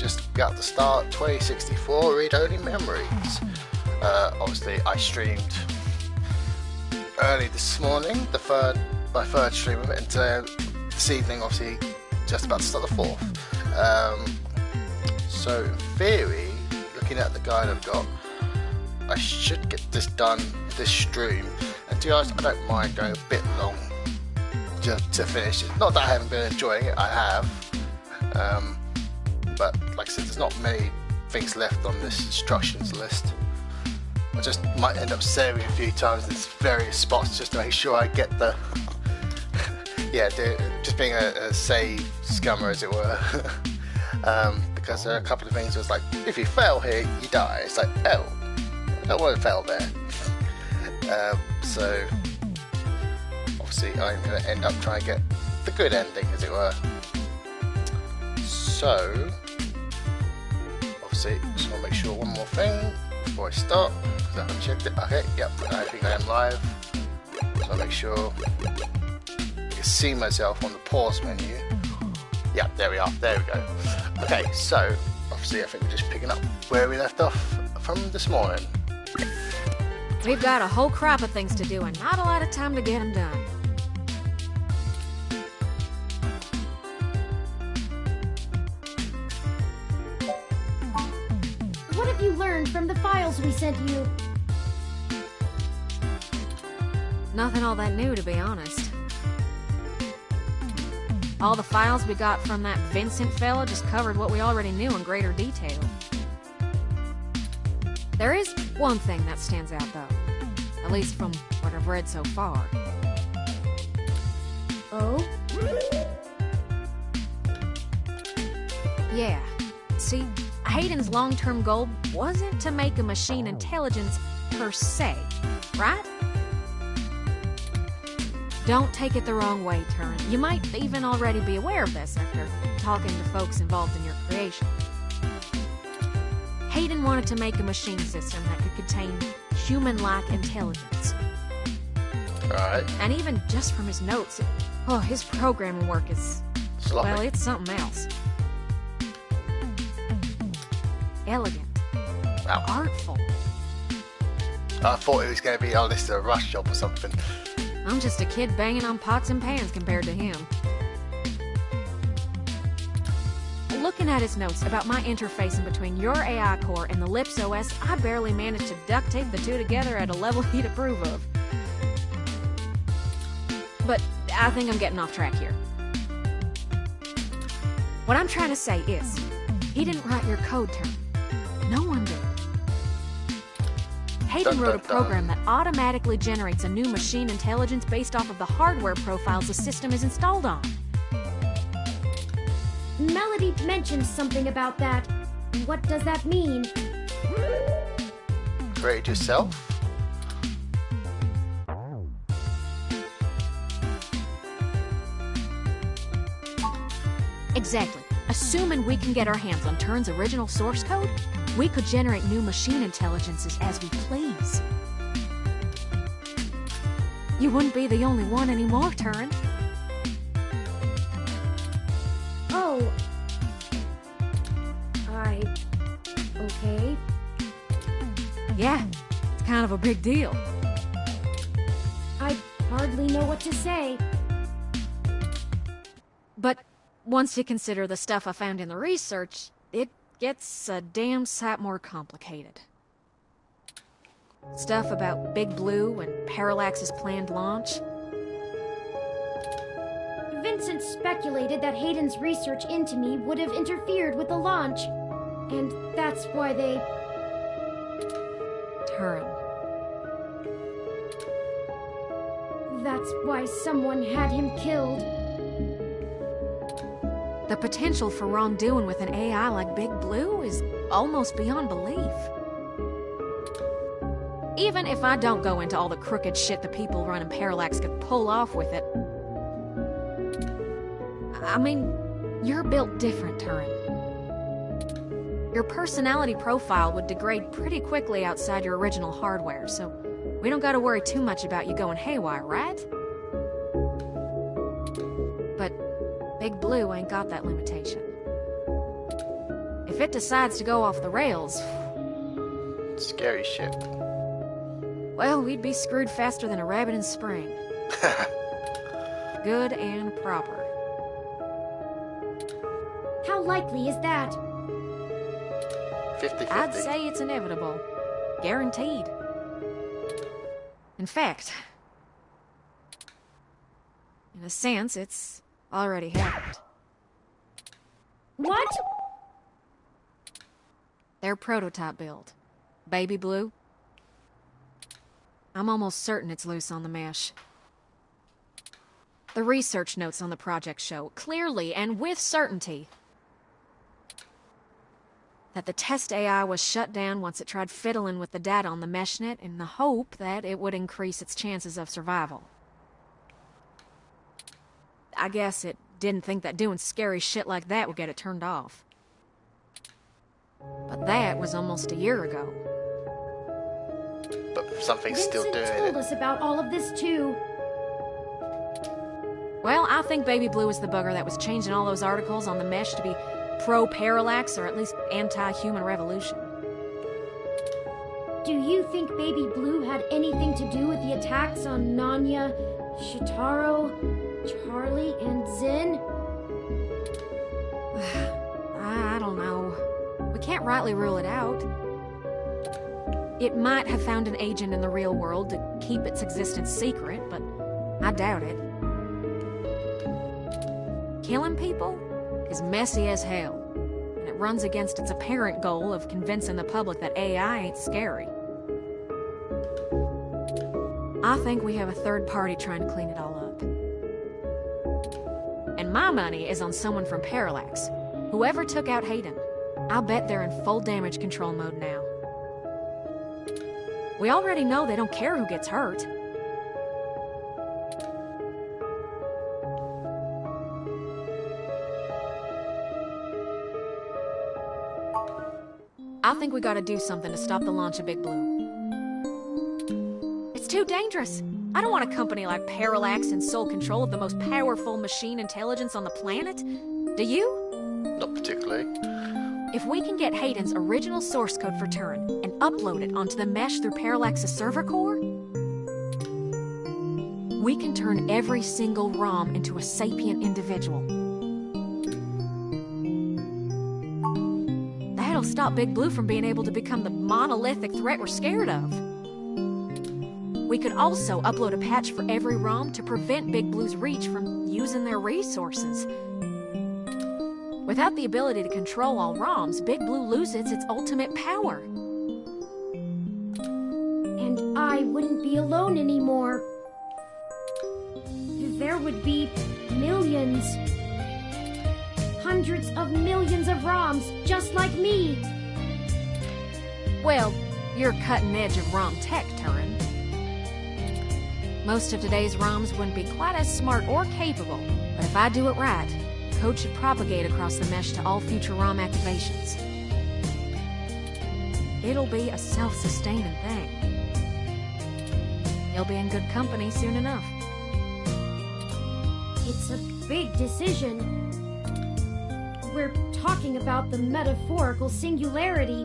just got to start 2064 read-only memories. Obviously, I streamed early this morning, my third stream of it, and this evening, obviously, just about to start the fourth. So, in theory, looking at the guide I've got, I should get this done this stream. And to be honest, I don't mind going a bit long just to finish it. Not that I haven't been enjoying it, I have. But like I said, there's not many things left on this instructions list. I just might end up saving a few times in various spots just to make sure I get the just being a save scummer, as it were. Because there are a couple of things where it's like, if you fail here, you die. It's like, oh, I don't want to fail there. So obviously I'm going to end up trying to get the good ending, as it were. So obviously just want to make sure one more thing before I start, because I haven't checked it. Okay, yep, I think I am live. So I'll make sure I can see myself on the pause menu. Yep, there we are, there we go. Okay, so obviously I think we're just picking up where we left off from this morning. We've got a whole crop of things to do and not a lot of time to get them done. What have you learned from the files we sent you? Nothing all that new, to be honest. All the files we got from that Vincent fella just covered what we already knew in greater detail. There is one thing that stands out, though. At least from what I've read so far. Oh? Yeah. See, Hayden's long-term goal wasn't to make a machine intelligence per se, right? Don't take it the wrong way, Turin. You might even already be aware of this after talking to folks involved in your creation. Hayden wanted to make a machine system that could contain human-like intelligence. Alright. And even just from his notes, his programming work is... Sloppy. Well, it's something else. Elegant. Wow. Artful. I thought it was going to be, this is a rush job or something. I'm just a kid banging on pots and pans compared to him. Looking at his notes about my interfacing between your AI core and the Lips OS, I barely managed to duct tape the two together at a level he'd approve of. But I think I'm getting off track here. What I'm trying to say is, he didn't write your code, Turn. No one did. Hayden wrote a program that automatically generates a new machine intelligence based off of the hardware profiles the system is installed on. Melody mentioned something about that. What does that mean? Create yourself? Exactly. Assuming we can get our hands on Turn's original source code, we could generate new machine intelligences as we please. You wouldn't be the only one anymore, Turn. Oh. Okay. Yeah, it's kind of a big deal. I hardly know what to say. But once you consider the stuff I found in the research, it gets a damn sight more complicated. Stuff about Big Blue and Parallax's planned launch. Vincent speculated that Hayden's research into me would have interfered with the launch. And that's why they... Turin. That's why someone had him killed. The potential for wrongdoing with an AI like Big Blue is almost beyond belief. Even if I don't go into all the crooked shit the people running Parallax could pull off with it. I mean, you're built different, Turin. Your personality profile would degrade pretty quickly outside your original hardware, so we don't gotta worry too much about you going haywire, right? But Big Blue ain't got that limitation. If it decides to go off the rails, Scary shit. well, we'd be screwed faster than a rabbit in spring. Good and proper. How likely is that? 50-50. I'd say it's inevitable. Guaranteed. In fact, in a sense, it's already happened. What? Their prototype build. Baby Blue. I'm almost certain it's loose on the mesh. The research notes on the project show, clearly and with certainty, that the test AI was shut down once it tried fiddling with the data on the meshnet in the hope that it would increase its chances of survival. I guess it didn't think that doing scary shit like that would get it turned off. But that was almost a year ago. But something's still Vincent doing told it. us about all of this too. Well, I think Baby Blue is the bugger that was changing all those articles on the mesh to be pro-parallax or at least anti-human revolution. Do you think Baby Blue had anything to do with the attacks on Nanya, Shitaro, Charlie, and Zen? I don't know. We can't rightly rule it out. It might have found an agent in the real world to keep its existence secret, but I doubt it. Killing people is messy as hell, and it runs against its apparent goal of convincing the public that AI ain't scary. I think we have a third party trying to clean it all up. And my money is on someone from Parallax. Whoever took out Hayden, I'll bet they're in full damage control mode now. We already know they don't care who gets hurt. I think we gotta do something to stop the launch of Big Blue. It's too dangerous. I don't want a company like Parallax in sole control of the most powerful machine intelligence on the planet. Do you? Not particularly. If we can get Hayden's original source code for Turin and upload it onto the mesh through Parallax's server core, we can turn every single ROM into a sapient individual. That'll stop Big Blue from being able to become the monolithic threat we're scared of. We could also upload a patch for every ROM to prevent Big Blue's reach from using their resources. Without the ability to control all ROMs, Big Blue loses its ultimate power. And I wouldn't be alone anymore. There would be millions, hundreds of millions of ROMs just like me. Well, you're cutting edge of ROM tech, Turin. Most of today's ROMs wouldn't be quite as smart or capable, but if I do it right, code should propagate across the mesh to all future ROM activations. It'll be a self-sustaining thing. You'll be in good company soon enough. It's a big decision. We're talking about the metaphorical singularity.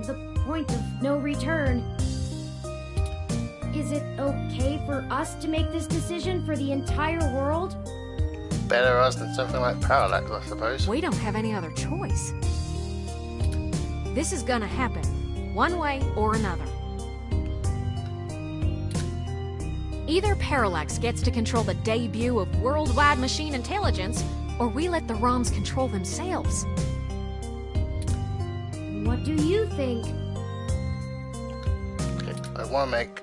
The point of no return. Is it okay for us to make this decision for the entire world? Better us than something like Parallax, I suppose. We don't have any other choice. This is gonna happen, one way or another. Either Parallax gets to control the debut of worldwide machine intelligence, or we let the ROMs control themselves. What do you think? Okay, I want to make...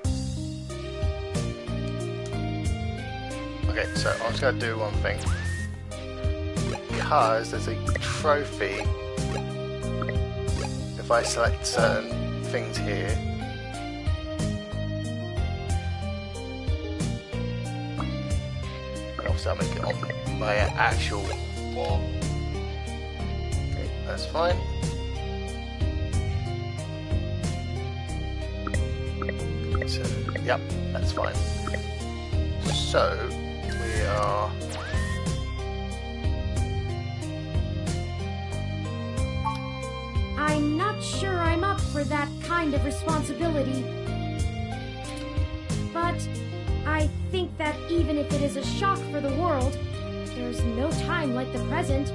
Okay, so I'm just going to do one thing. Because there's a trophy. If I select certain things here, obviously I'll make it on my actual wall. Okay, that's fine. So, yep, that's fine. So, we are... for that kind of responsibility. But I think that even if it is a shock for the world, there's no time like the present.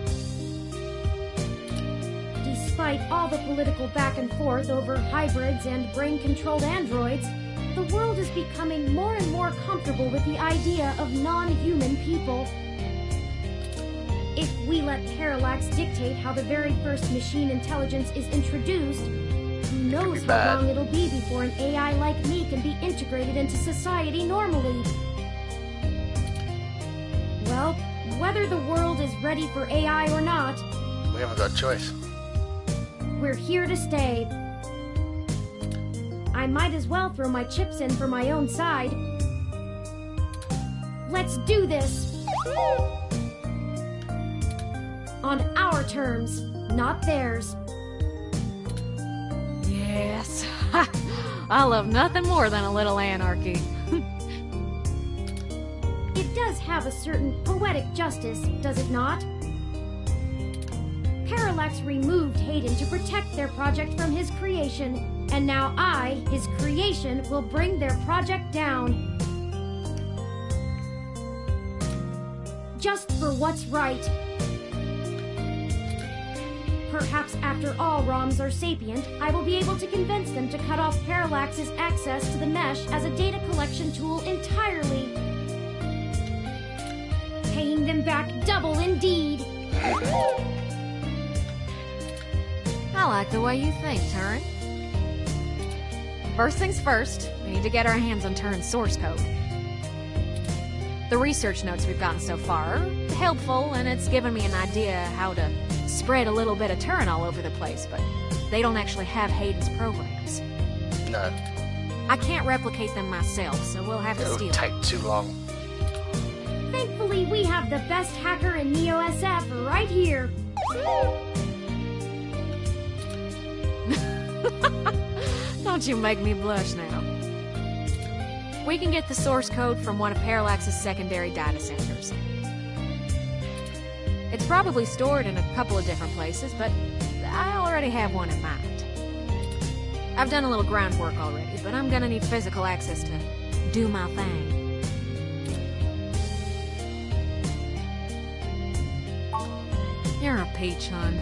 Despite all the political back and forth over hybrids and brain-controlled androids, the world is becoming more and more comfortable with the idea of non-human people. If we let Parallax dictate how the very first machine intelligence is introduced, who knows how long it'll be before an AI like me can be integrated into society normally. Well, whether the world is ready for AI or not, We haven't got a choice. we're here to stay. I might as well throw my chips in for my own side. Let's do this! On our terms, not theirs. Yes. I love nothing more than a little anarchy. It does have a certain poetic justice, does it not? Parallax removed Hayden to protect their project from his creation, and now I, his creation, will bring their project down. Just for what's right. Perhaps after all ROMs are sapient, I will be able to convince them to cut off Parallax's access to the mesh as a data collection tool entirely. Paying them back double indeed. I like the way you think, Turin. First things first, we need to get our hands on Turin's source code. The research notes we've gotten so far are helpful, and it's given me an idea how to spread a little bit of Turin all over the place, but they don't actually have Hayden's programs. No. I can't replicate them myself, so we'll have to It'll steal take them. too long. Thankfully, we have the best hacker in Neo SF right here. Don't you make me blush now. We can get the source code from one of Parallax's secondary data centers. It's probably stored in a couple of different places, but I already have one in mind. I've done a little groundwork already, but I'm gonna need physical access to do my thing. You're a peach, hon.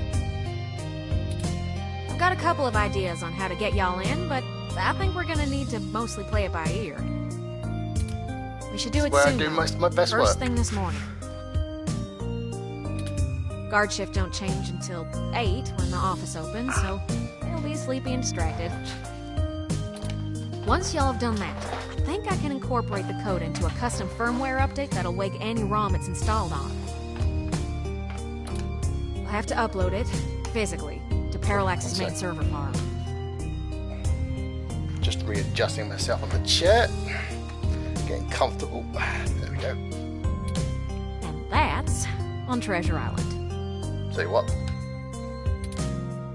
I've got a couple of ideas on how to get y'all in, but I think we're gonna need to mostly play it by ear. We should do it Where I soon. do though. my best First work. thing this morning. Guard shift don't change until 8 when the office opens, so they'll be sleepy and distracted. Once y'all have done that, I think I can incorporate the code into a custom firmware update that'll wake any ROM it's installed on. We'll have to upload it, physically, to Parallax's main server farm. Just readjusting myself on the chair. Getting comfortable. There we go. And that's on Treasure Island. See what?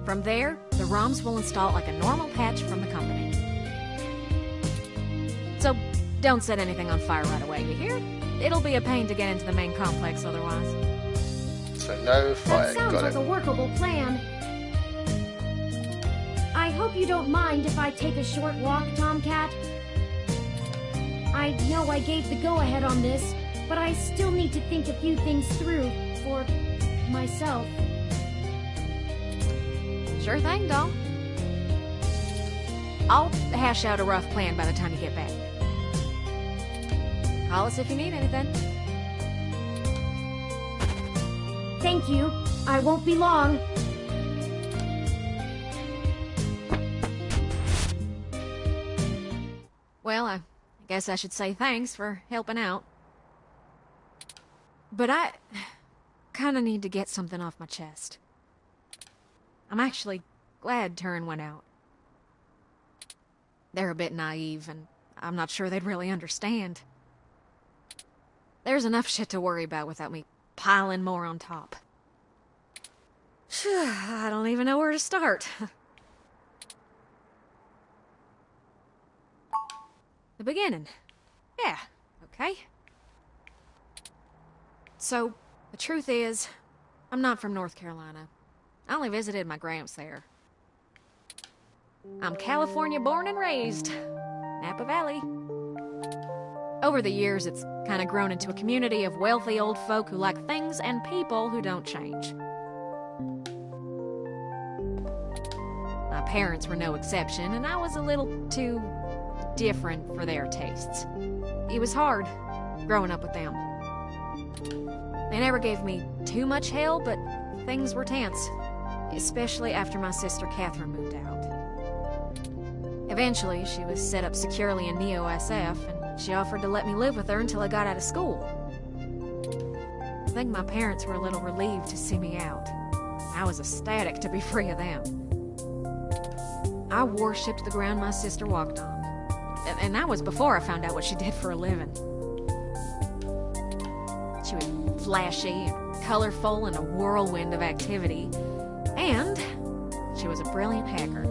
From there, the ROMs will install like a normal patch from the company. So, don't set anything on fire right away, you hear? It'll be a pain to get into the main complex otherwise. So no fire. That sounds Got like it. a workable plan. I hope you don't mind if I take a short walk, Tomcat. I know I gave the go-ahead on this, but I still need to think a few things through for myself. Sure thing, doll. I'll hash out a rough plan by the time you get back. Call us if you need anything. Thank you. I won't be long. Well, I guess I should say thanks for helping out. But I kinda need to get something off my chest. I'm actually glad Turin went out. They're a bit naive, and I'm not sure they'd really understand. There's enough shit to worry about without me piling more on top. I don't even know where to start. The beginning. Yeah, okay. So, the truth is, I'm not from North Carolina. I only visited my gramps there. I'm California born and raised. Napa Valley. Over the years, it's kind of grown into a community of wealthy old folk who like things and people who don't change. My parents were no exception, and I was a little too different for their tastes. It was hard growing up with them. They never gave me too much hell, but things were tense, especially after my sister Catherine moved out. Eventually, she was set up securely in Neo-SF, and she offered to let me live with her until I got out of school. I think my parents were a little relieved to see me out. I was ecstatic to be free of them. I worshipped the ground my sister walked on. And that was before I found out what she did for a living. She was flashy and colorful and a whirlwind of activity. And she was a brilliant hacker.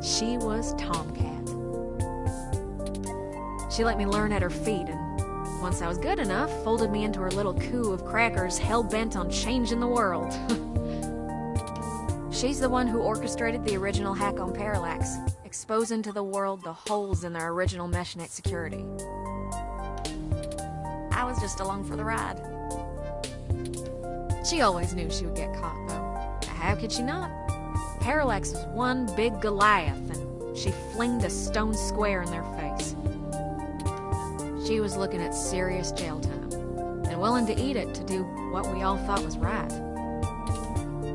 She was Tomcat. She let me learn at her feet, and once I was good enough, folded me into her little coup of crackers hell-bent on changing the world. She's the one who orchestrated the original hack on Parallax, exposing to the world the holes in their original meshnet security. I was just along for the ride. She always knew she would get caught, though. How could she not? Parallax was one big Goliath, and she flinged a stone square in their face. She was looking at serious jail time, and willing to eat it to do what we all thought was right.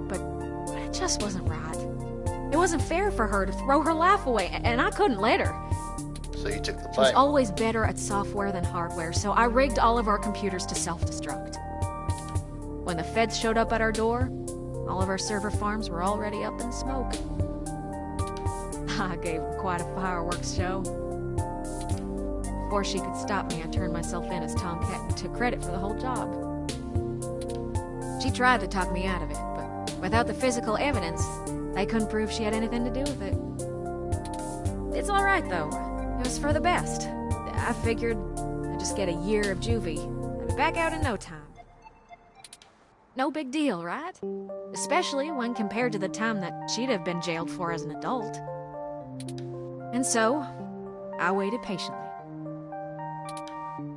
But it just wasn't right. It wasn't fair for her to throw her life away, and I couldn't let her. So you took the blame. She was always better at software than hardware, so I rigged all of our computers to self-destruct. When the feds showed up at our door, all of our server farms were already up in smoke. I gave them quite a fireworks show. Before she could stop me, I turned myself in as Tomcat and took credit for the whole job. She tried to talk me out of it, but without the physical evidence, they couldn't prove she had anything to do with it. It's all right, though. It was for the best. I figured I'd just get a year of juvie. I'd be back out in no time. No big deal, right? Especially when compared to the time that she'd have been jailed for as an adult. And so, I waited patiently.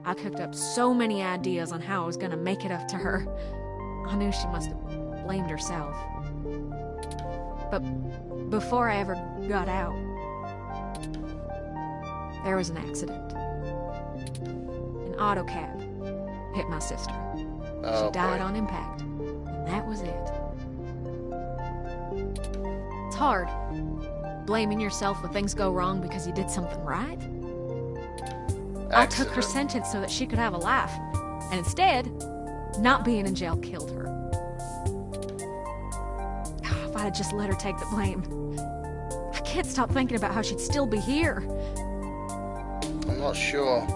I cooked up so many ideas on how I was going to make it up to her. I knew she must have blamed herself. But before I ever got out, there was an accident. An auto cab hit my sister. Oh, She died boy. on impact. And that was it. It's hard, blaming yourself when things go wrong because you did something right. I took her Accident. sentence so that she could have a life. And instead, not being in jail killed her. If I had just let her take the blame. I can't stop thinking about how she'd still be here. I'm not sure.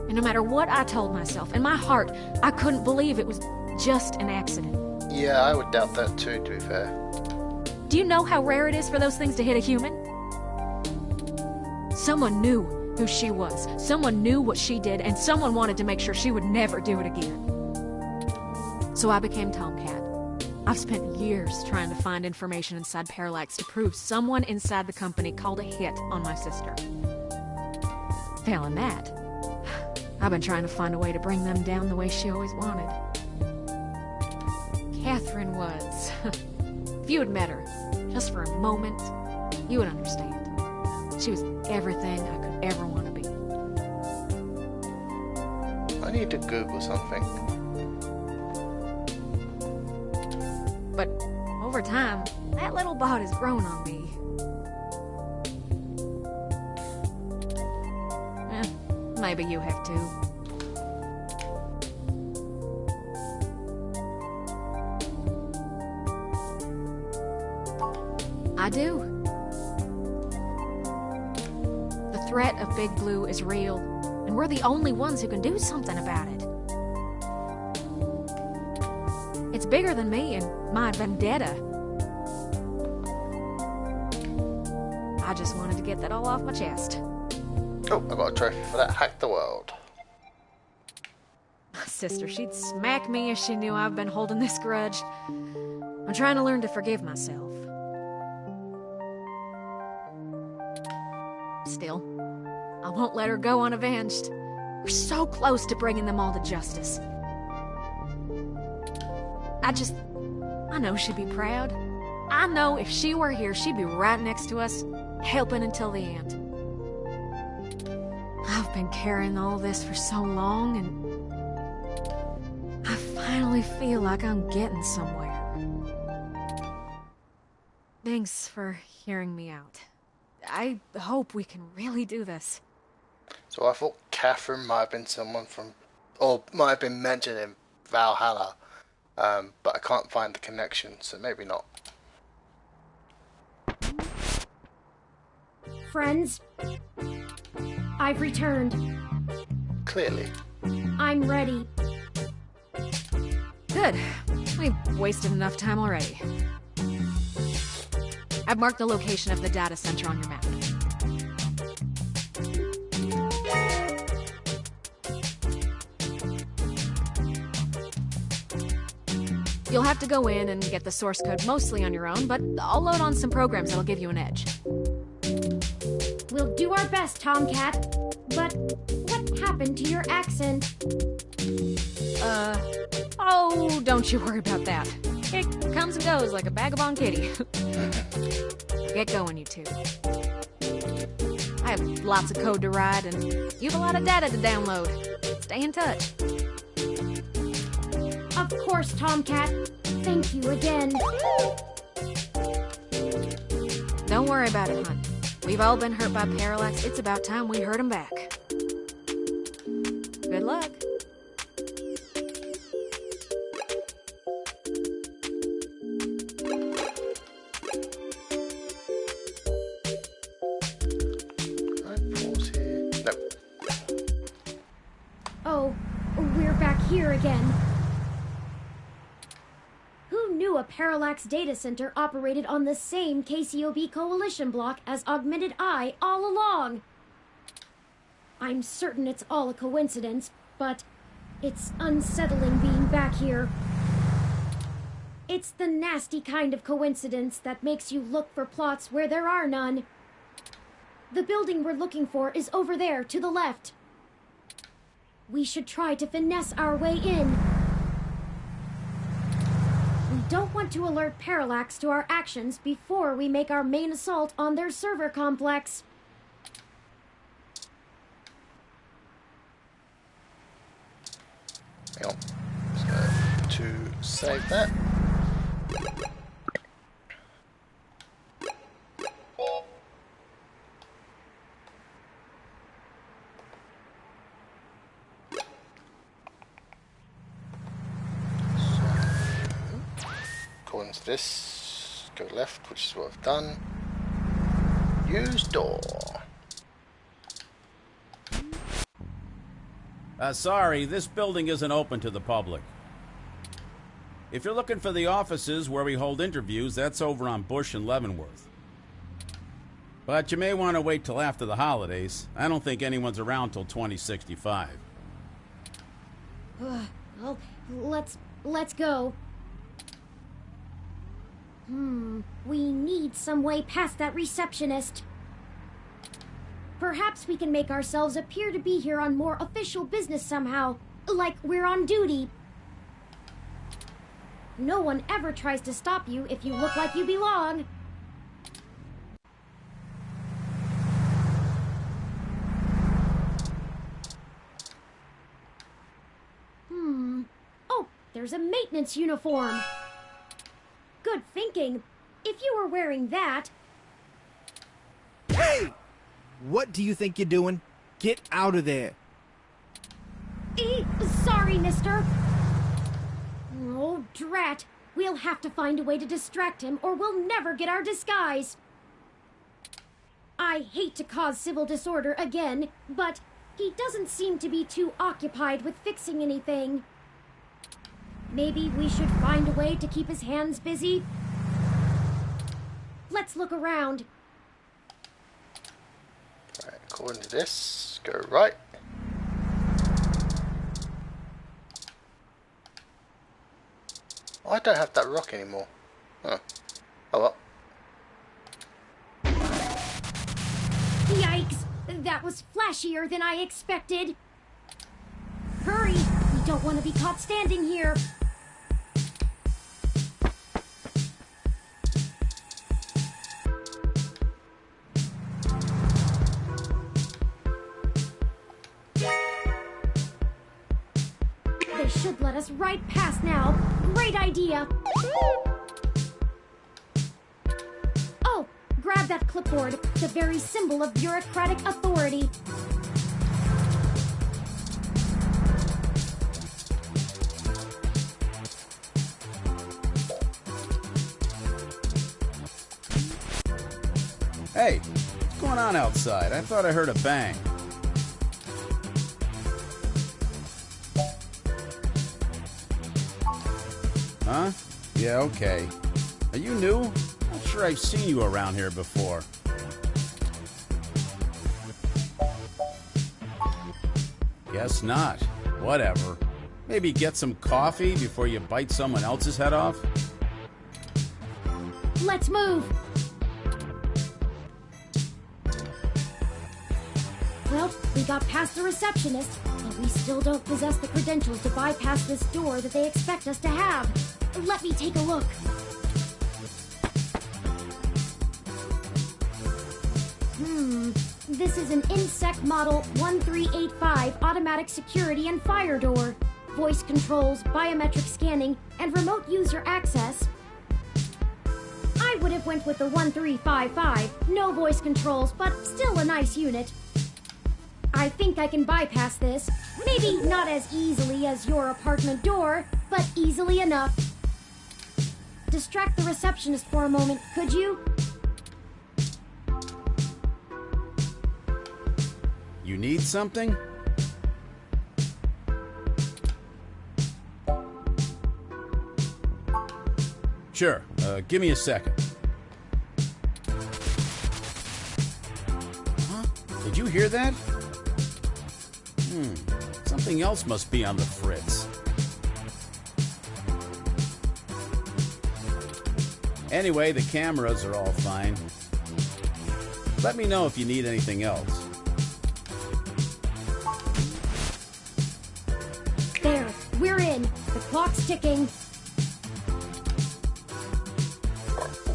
And no matter what I told myself, in my heart, I couldn't believe it was just an accident. Yeah, I would doubt that too, to be fair. Do you know how rare it is for those things to hit a human? Someone knew who she was. Someone knew what she did, and someone wanted to make sure she would never do it again. So I became Tomcat. I've spent years trying to find information inside Parallax to prove someone inside the company called a hit on my sister. Failing that, I've been trying to find a way to bring them down the way she always wanted. Catherine was... If you had met her, just for a moment, you would understand. She was everything I could ever want to be. I need to Google something. But over time, that little bot has grown on me. Maybe you have too. I do. The threat of Big Blue is real, and we're the only ones who can do something about it. It's bigger than me and my vendetta. I just wanted to get that all off my chest. Oh, I got a trophy for that. Hack the world. My sister, she'd smack me if she knew I've been holding this grudge. I'm trying to learn to forgive myself. Still, I won't let her go unavenged. We're so close to bringing them all to justice. I know she'd be proud. I know if she were here, she'd be right next to us, helping until the end. I've been carrying all this for so long, and I finally feel like I'm getting somewhere. Thanks for hearing me out. I hope we can really do this. So I thought Catherine might have been someone from, or might have been mentioned in Valhalla, but I can't find the connection, so maybe not. Friends, I've returned. Clearly. I'm ready. Good. We've wasted enough time already. I've marked the location of the data center on your map. You'll have to go in and get the source code mostly on your own, but I'll load on some programs that'll give you an edge. We'll do our best, Tomcat. But what happened to your accent? Oh, don't you worry about that. It comes and goes like a vagabond kitty. Get going, you two. I have lots of code to write, and you have a lot of data to download. Stay in touch. Of course, Tomcat. Thank you again. Don't worry about it, hon. We've all been hurt by Parallax. It's about time we hurt him back. Good luck. Pause here. No. Oh, we're back here again. Who knew a Parallax data center operated on the same KCOB coalition block as Augmented Eye all along? I'm certain it's all a coincidence, but it's unsettling being back here. It's the nasty kind of coincidence that makes you look for plots where there are none. The building we're looking for is over there, to the left. We should try to finesse our way in. We don't want to alert Parallax to our actions before we make our main assault on their server complex. Hang on. So, to save that. According to this, go left, which is what I've done. Use door. Sorry, this building isn't open to the public. If you're looking for the offices where we hold interviews, that's over on Bush and Leavenworth. But you may want to wait till after the holidays. I don't think anyone's around till 2065. Well, let's go. We need some way past that receptionist. Perhaps we can make ourselves appear to be here on more official business somehow, like we're on duty. No one ever tries to stop you if you look like you belong. Oh, there's a maintenance uniform. Good thinking. If you were wearing that... Hey! What do you think you're doing? Get out of there. Sorry, mister. Oh, drat. We'll have to find a way to distract him, or we'll never get our disguise. I hate to cause civil disorder again, but he doesn't seem to be too occupied with fixing anything. Maybe we should find a way to keep his hands busy? Let's look around. Right, according to this, go right. Oh, I don't have that rock anymore. Huh. Oh well. Yikes! that was flashier than I expected. Hurry! We don't want to be caught standing here. They should let us right past now. Great idea. Oh, grab that clipboard, the very symbol of bureaucratic authority. Hey, what's going on outside? I thought I heard a bang. Huh? Yeah, okay. Are you new? Not sure I've seen you around here before. Guess not. Whatever. Maybe get some coffee before you bite someone else's head off? Let's move. Well, we got past the receptionist, but we still don't possess the credentials to bypass this door that they expect us to have. Let me take a look. This is an INSEC Model 1385 automatic security and fire door. Voice controls, biometric scanning, and remote user access. I would have went with the 1355. No voice controls, but still a nice unit. I think I can bypass this. Maybe not as easily as your apartment door, but easily enough. Distract the receptionist for a moment, could you? You need something? Sure, give me a second. Huh? Did you hear that? Something else must be on the fritz. Anyway, the cameras are all fine. Let me know if you need anything else. There, we're in. The clock's ticking.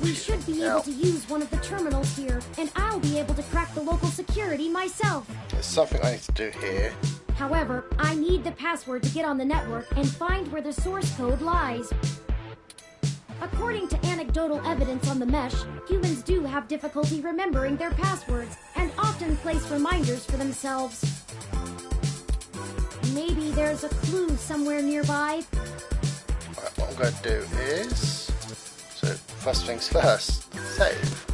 We should be able to use one of the terminals here, and I'll be able to crack the local security myself. There's something I need to do here. However, I need the password to get on the network and find where the source code lies. According to anecdotal evidence on the mesh, humans do have difficulty remembering their passwords and often place reminders for themselves. Maybe there's a clue somewhere nearby. Right, what I'm going to do is... So, first things first, save.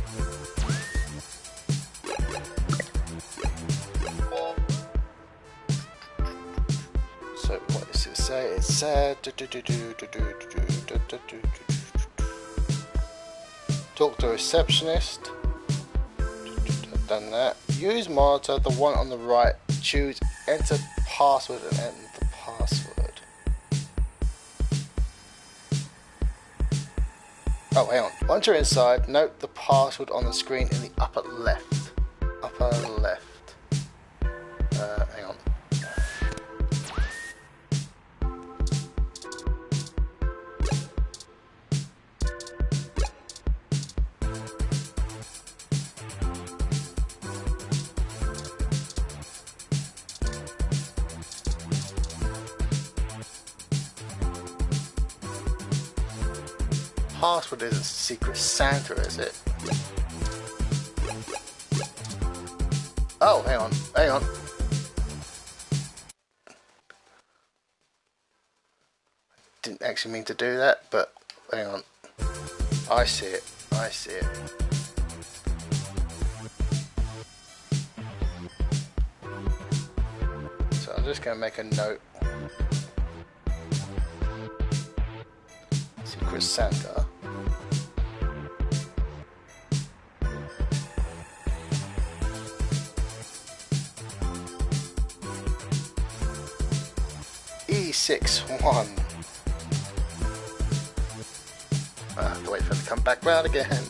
So, what does it say? It said... Talk to a receptionist. I've done that. Use monitor, the one on the right. Choose enter password and enter the password. Oh, hang on. Once you're inside, note the password on the screen in the upper left. Upper left. Hang on. Password isn't Secret Santa, is it? Oh, hang on, hang on. Didn't actually mean to do that, but hang on. I see it, I see it. So I'm just going to make a note. Secret Santa. E61. I have to wait for it to come back round again.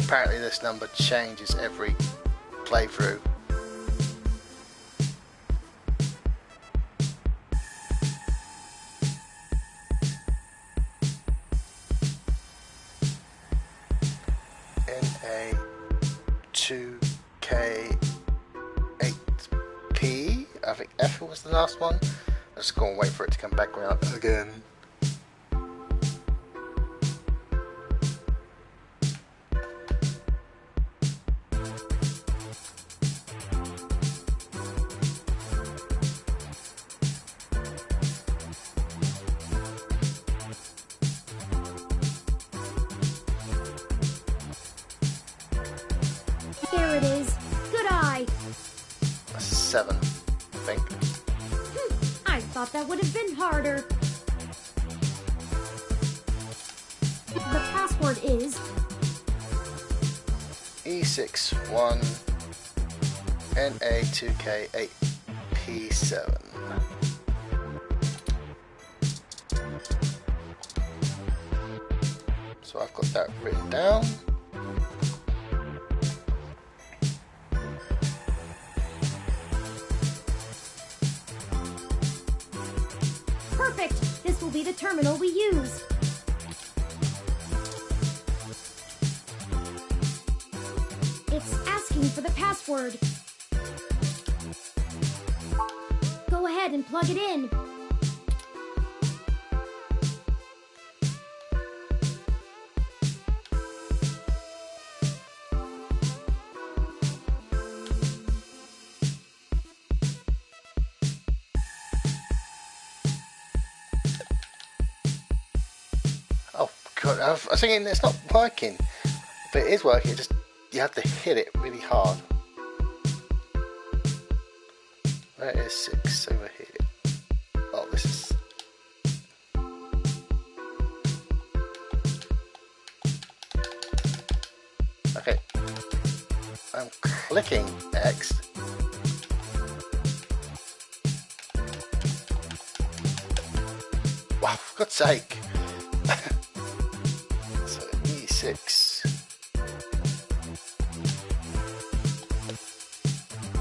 apparently this number changes every playthrough. NA2K8P. I think F was the last one. Let's just go and wait for it to come back around again. There it is. Good eye. 7, I think. I thought that would have been harder. The password is E61 NA2K8P7. So I've got that written down. perfect. This will be the terminal we use. It's asking for the password. Go ahead and plug it in. Oh god, I was thinking it's not working. But it is working, just you have to hit it really hard. Where is 6 over here? Oh, this is... Okay. I'm clicking X. Wow, for God's sake. So E6.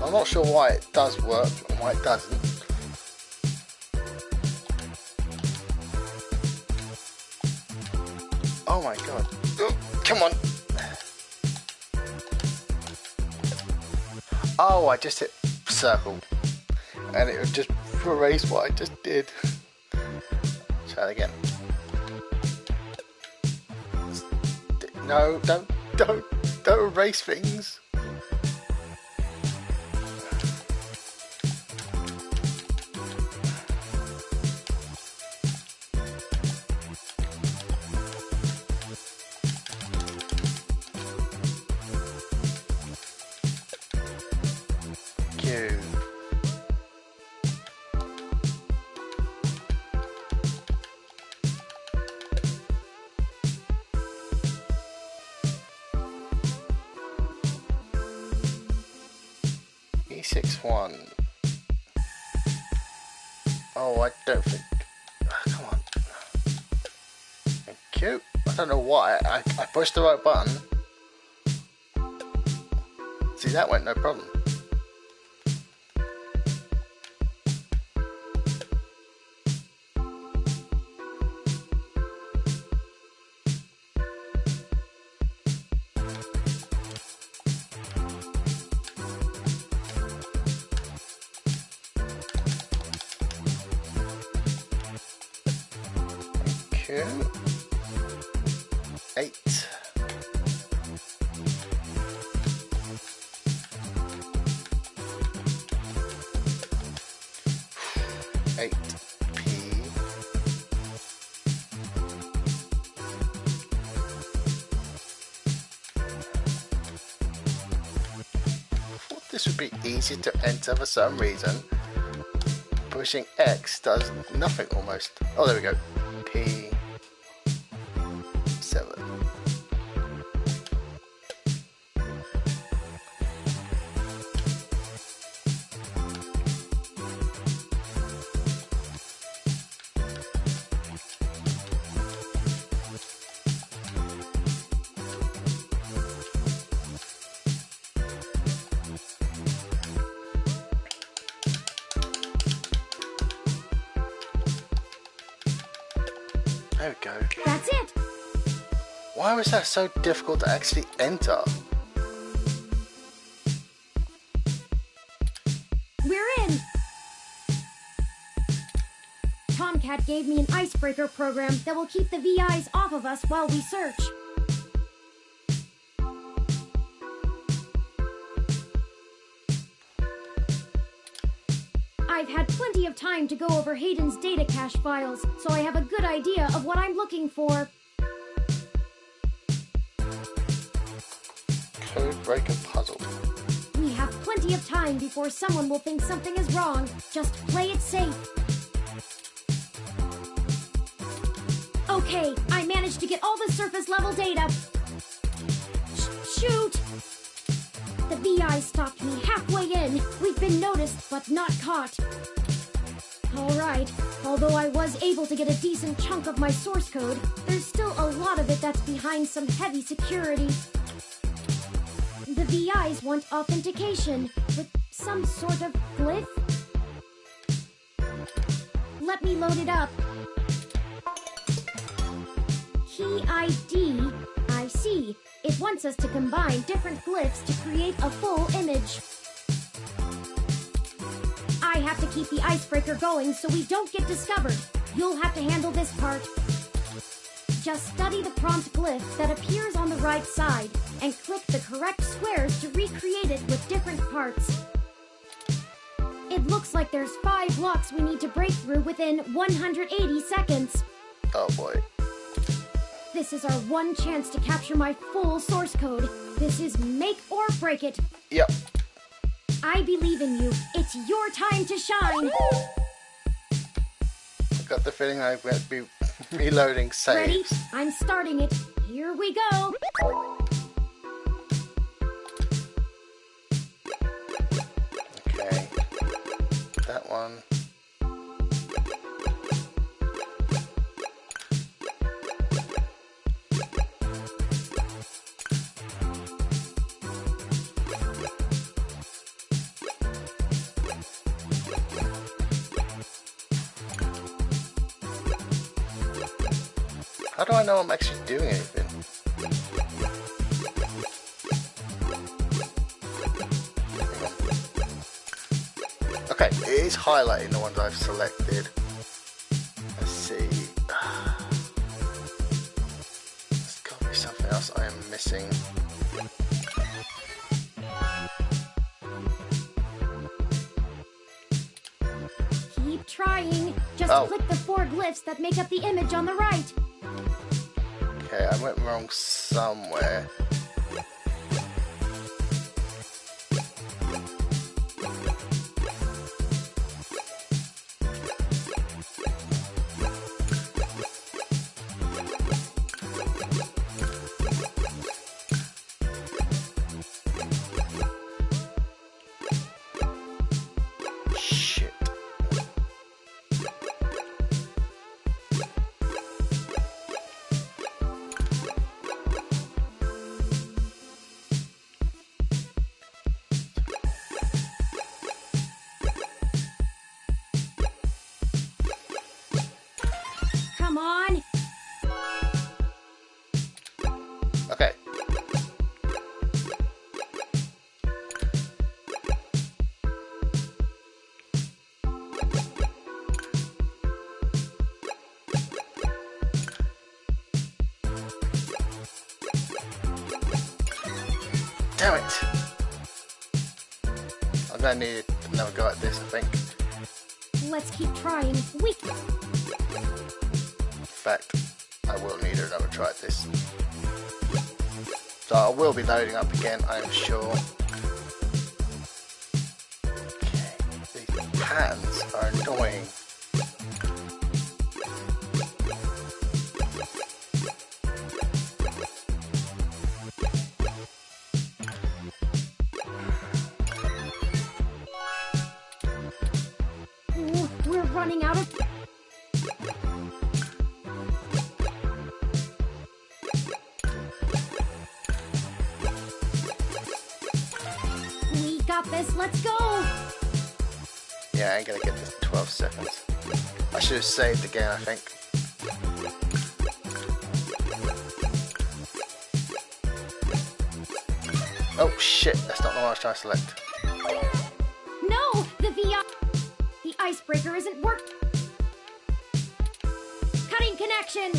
I'm not sure why it does work and why it doesn't. Oh my god. Oh, come on. Oh, I just hit circle. And it would just erase what I just did. Try it again. No, don't erase things. Q. E61. Oh, I don't think. Come on. Thank you. I don't know why. I pushed the right button. See, that went no problem. Q. 8. P. I thought this would be easy to enter for some reason. Pushing X does nothing almost. Oh, there we go. P. 7. There we go. That's it. Why was that so difficult to actually enter? We're in. Tomcat gave me an icebreaker program that will keep the VIs off of us while we search. I've had plenty of time to go over Hayden's data cache files, so I have a good idea of what I'm looking for. Code breaker puzzle. We have plenty of time before someone will think something is wrong. Just play it safe. Okay, I managed to get all the surface level data. Shoot! The VI stopped me halfway in. We've been noticed, but not caught. Alright, although I was able to get a decent chunk of my source code, there's still a lot of it that's behind some heavy security. The VIs want authentication with some sort of glyph. Let me load it up. Key ID. I see. It wants us to combine different glyphs to create a full image. I have to keep the icebreaker going so we don't get discovered. You'll have to handle this part. Just study the prompt glyph that appears on the right side and click the correct squares to recreate it with different parts. It looks like there's 5 blocks we need to break through within 180 seconds. Oh boy. This is our one chance to capture my full source code. This is make or break it. Yep. I believe in you. It's your time to shine. I've got the feeling I'm going to be reloading Ready? saves. I'm starting it. Here we go. Okay. That one. How do I know I'm actually doing anything? Okay, it is highlighting the ones I've selected. Let's see. There's got to be something else I am missing. Keep trying. Just click the 4 glyphs that make up the image on the right. Okay, I went wrong somewhere. Shit. Come on. Okay. Damn it! I'm gonna need another go at this, I think. Let's keep trying. We can. In fact, I will need another try at this. So I will be loading up again, I'm sure. Okay, these patterns are annoying. Ooh, we're running out of... We got this. Let's go. Yeah, I ain't gonna get this in 12 seconds. I should have saved again, I think. Oh shit, that's not the one I was trying to select. No, the icebreaker isn't working. Cutting connection.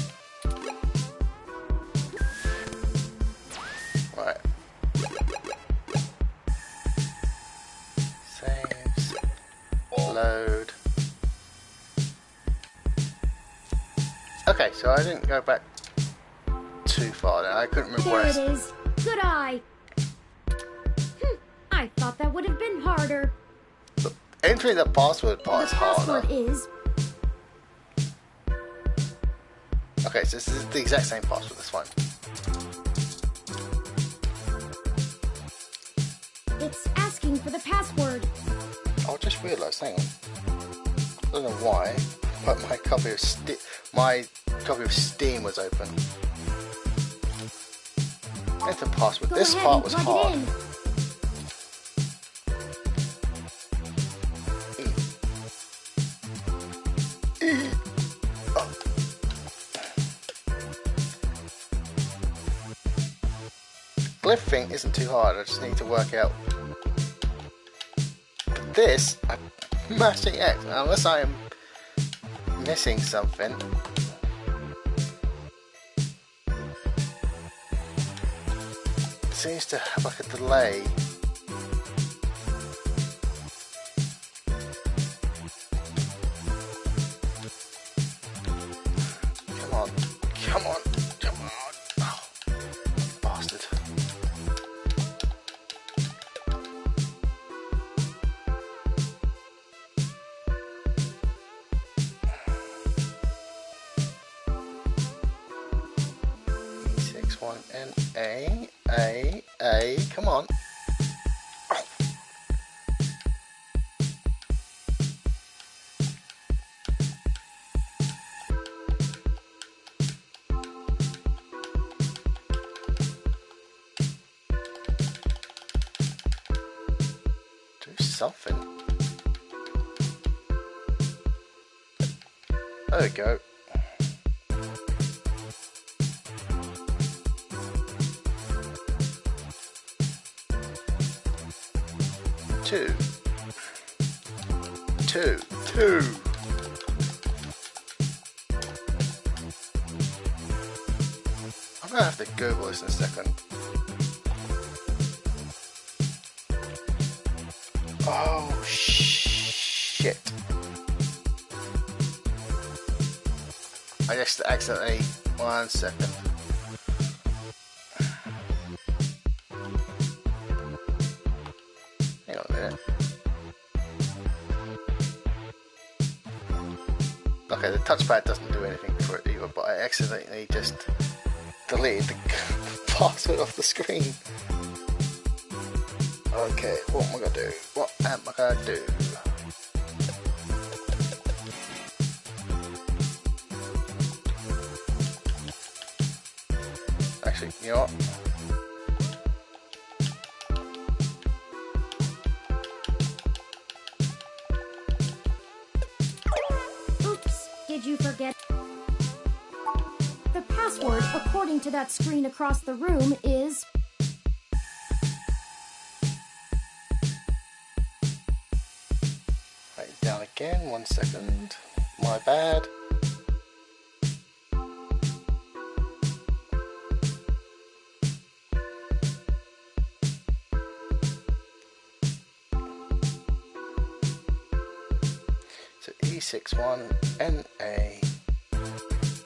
Right. Saves. Load. Okay, so I didn't go back too far there. I couldn't remember There where it is. Good eye. I thought that would have been harder. entering the password part is The harder. password is... Okay, so this is the exact same password, that's fine. It's asking for the password. I just realised, hang on. I don't know why, but my copy of Steam was open. Enter password. Go This ahead part and was plug hard. it in. Glyph thing isn't too hard, I just need to work out. But this, I'm mashing X, unless I am missing something. It seems to have like a delay. Come on, come on, come on. Oh, bastard. E61NA, A, come on. Oh. Do something. There we go. Two. I'm gonna have to Google this in a second. Oh shit. I just accidentally, 1 second. Hang on a minute. Okay, the touchpad doesn't do anything for it either, but I accidentally just deleted the password off the screen. Okay, what am I gonna do? What am I gonna do? Actually, you know what? Oops, did you forget? The password, according to that screen across the room, is... Write it down again, 1 second. My bad. So E61NA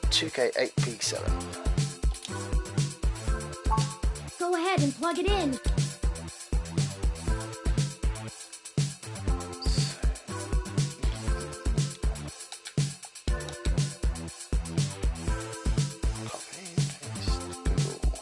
2K8P7. Go ahead and plug it in. Copy, paste, Google.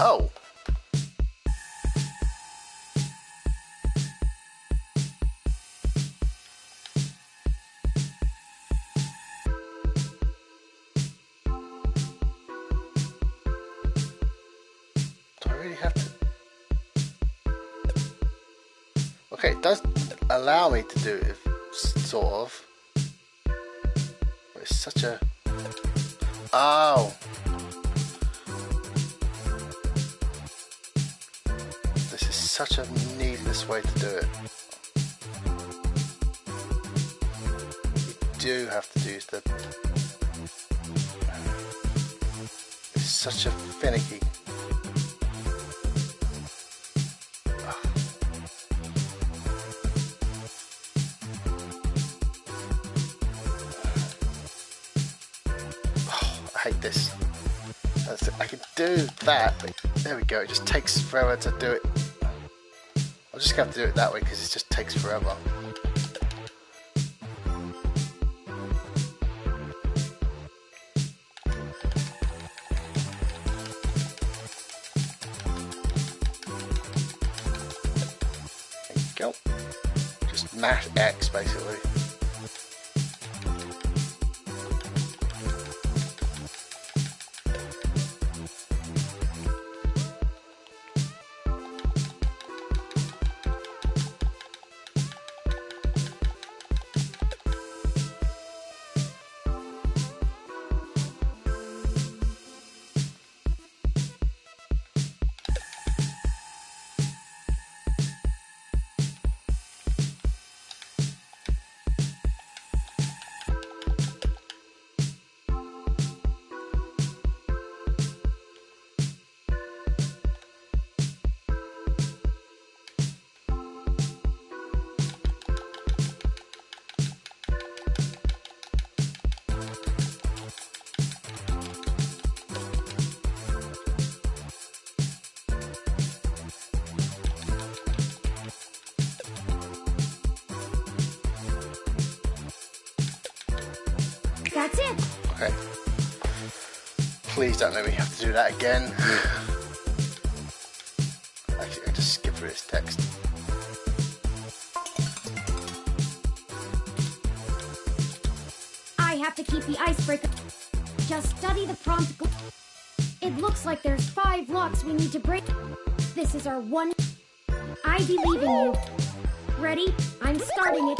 Oh. Do I really have to? Okay, it does allow me to do it, sort of. But it's such a... Oh. This is such a needless way to do it. You do have to use the... It's such a finicky... I hate this. I can do that, but there we go. It just takes forever to do it. I'll just have to do it that way because it just takes forever. There you go. Just mash X basically. That's it. Okay. Please don't let me have to do that again. Actually, I just skip through this text. I have to keep the icebreaker. Just study the prompt. It looks like there's 5 locks we need to break. This is our one. I believe in you. Ready? I'm starting it.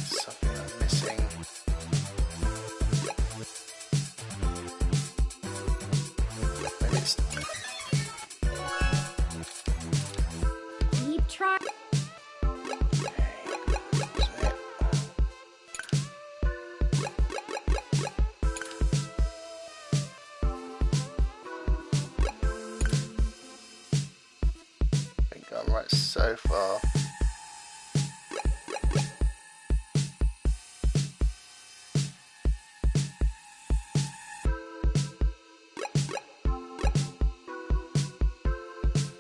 Something I'm missing. Maybe it's... Keep trying. isn't it? I think I'm right so far.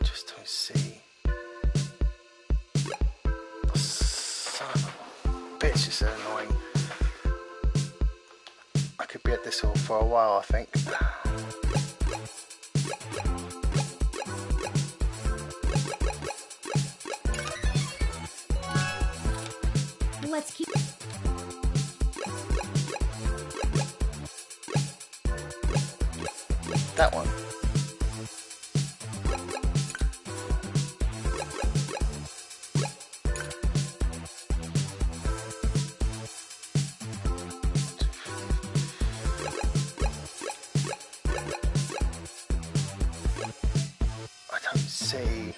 Just don't see. Oh, son of a bitch, it's so annoying. I could be at this all for a while, I think. Let's keep. That one. I don't see.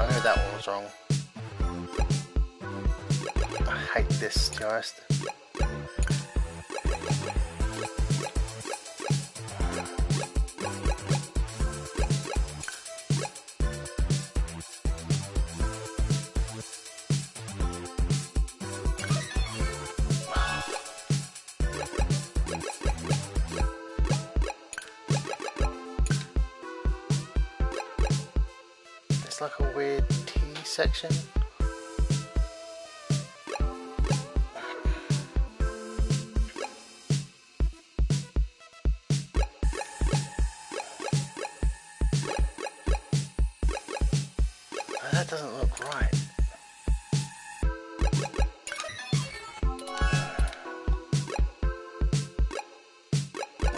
I knew that one was wrong. I hate this, to be honest. It's like a weird T section. That doesn't look right.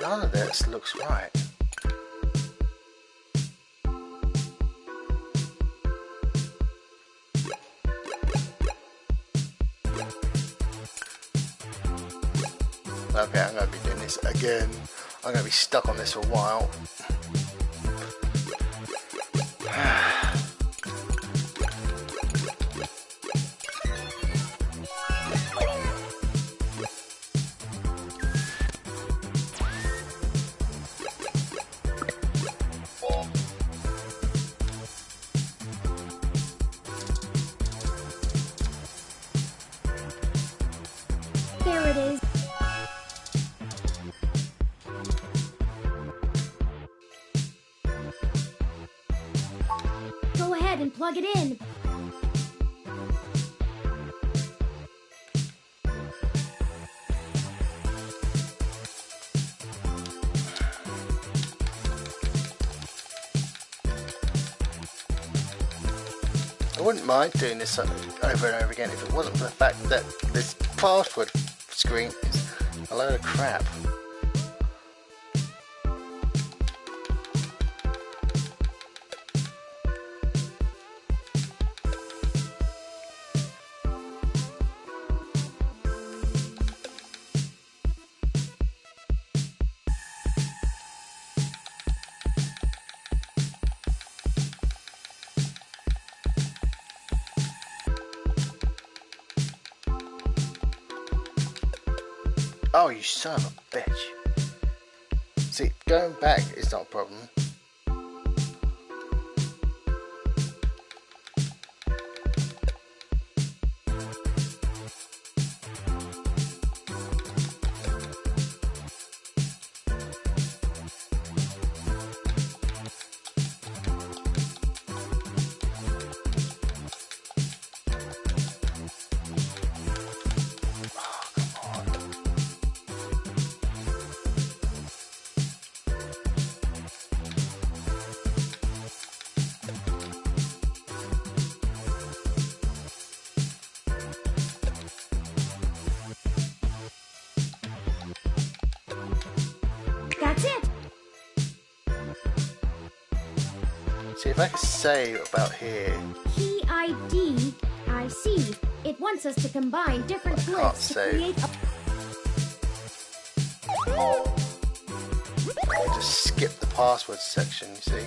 None of this looks right. Okay, I'm going to be doing this again. I'm going to be stuck on this for a while. There it is. Go ahead and plug it in. I wouldn't mind doing this over and over again if it wasn't for the fact that this password screen is a load of crap. Oh, you son of a bitch. See, going back is not a problem. That's it. See, if I could say about here, Key ID. I see. It wants us to combine different I can't glyphs to save. create a... I just skip the password section, you see.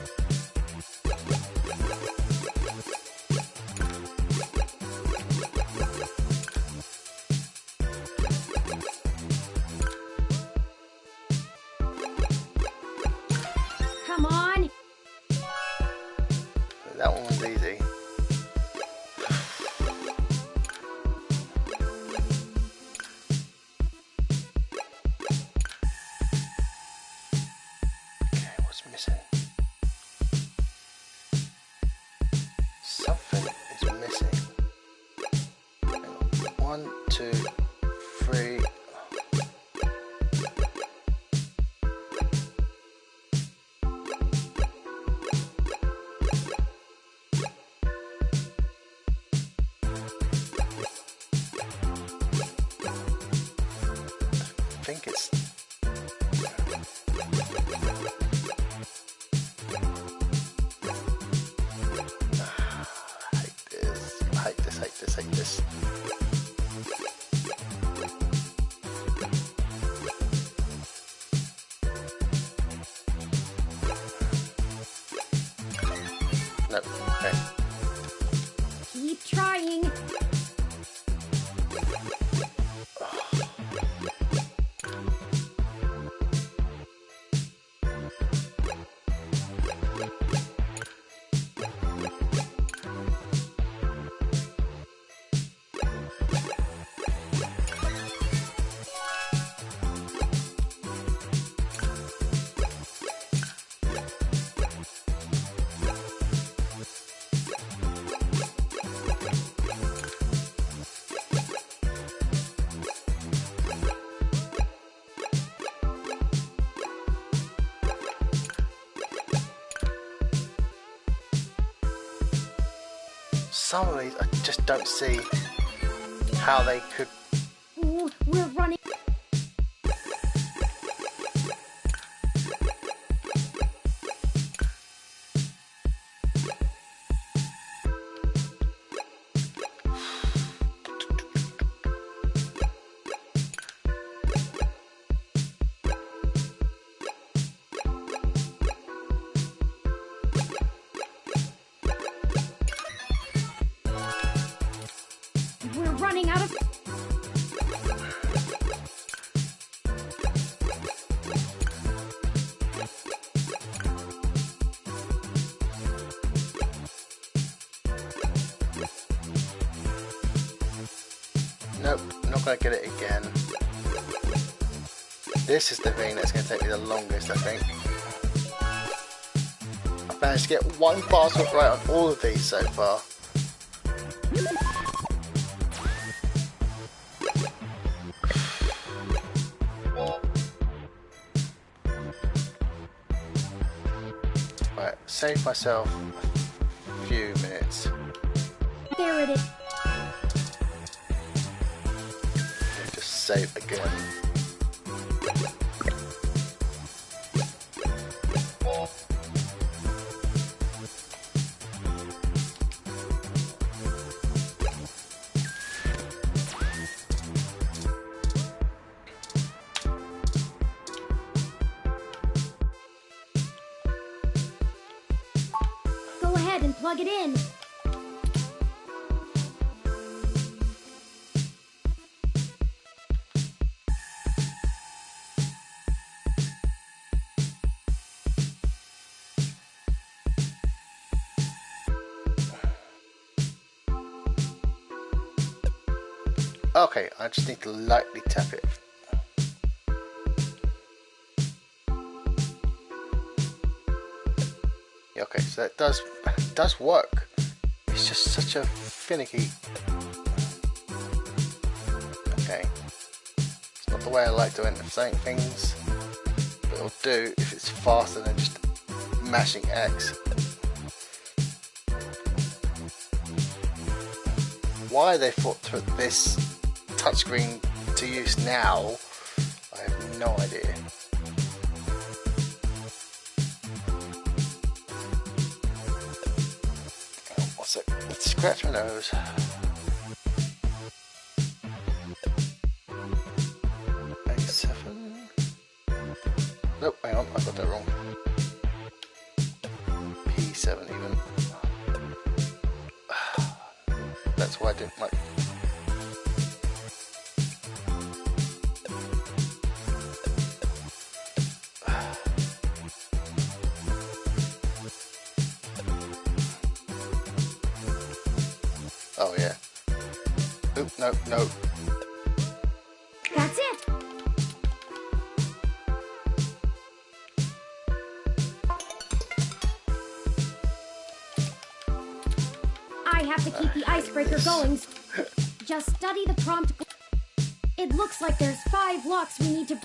Come on. That one was easy. Okay, what's missing? Something is missing. Hang on. 1, 2, 3. I think it's I hate this. No, okay. Keep trying. Some of these I just don't see how they could. Ooh, we're running. We're running out of. Nope, not going to get it again. This is the thing that's going to take me the longest, I think. I've managed to get one password right on all of these so far. Right, save myself a few minutes. There it is. Just save again. Go ahead and plug it in. Okay, I just need to lightly tap it. Yeah, okay, so that does work. It's just such a finicky. Okay, it's not the way I like doing certain things, but it'll do if it's faster than just mashing X. Why they thought to put this touchscreen to use now, I have no idea. Oh, what's it? Let's scratch my nose. A7. Nope, hang on, I got that wrong. P7 even. That's why I didn't like. Oh yeah. Oop, no, no. That's it. I have to keep the icebreaker going. Just study the prompt. It looks like there's 5 locks we need to.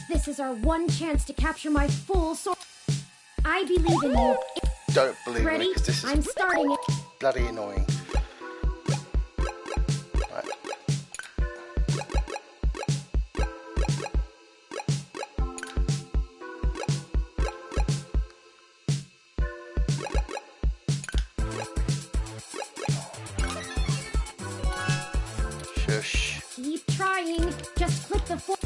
This is our one chance to capture my full soul. I believe in you. Don't believe Ready? me because this is I'm starting it. bloody annoying. Right. Shush. Keep trying. Just click the full.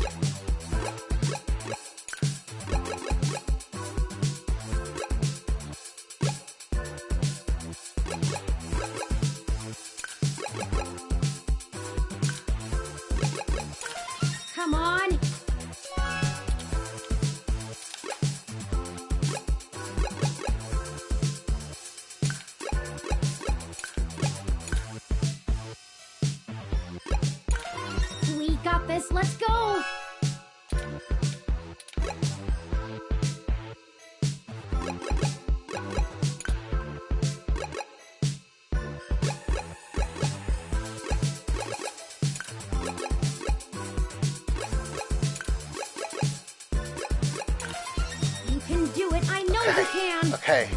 Come on. We got this. Let's go. You can do it. I know you can. Okay.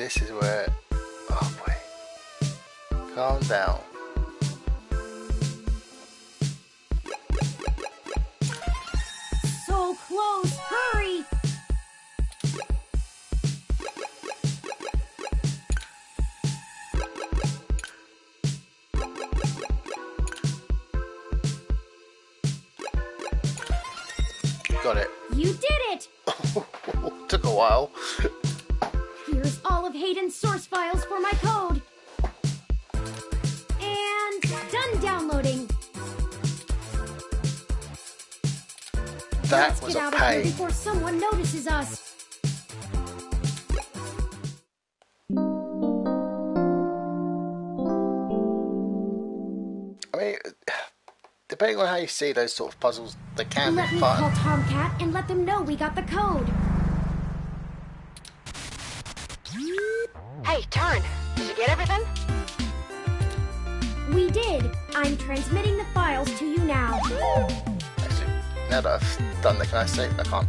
this is where... Oh boy. Calm down. So close! Hurry! Got it. You did it! Took a while. Here's all of Hayden's source files for my code. And done downloading. That Let's was get a out of here pain. before someone notices us. I mean, depending on how you see those sort of puzzles, they can Let be me call fun. Tomcat and let them know we got the code. Hey, Turn, did you get everything? We did. I'm transmitting the files to you now. Actually, now that I've done that, can I say I can't?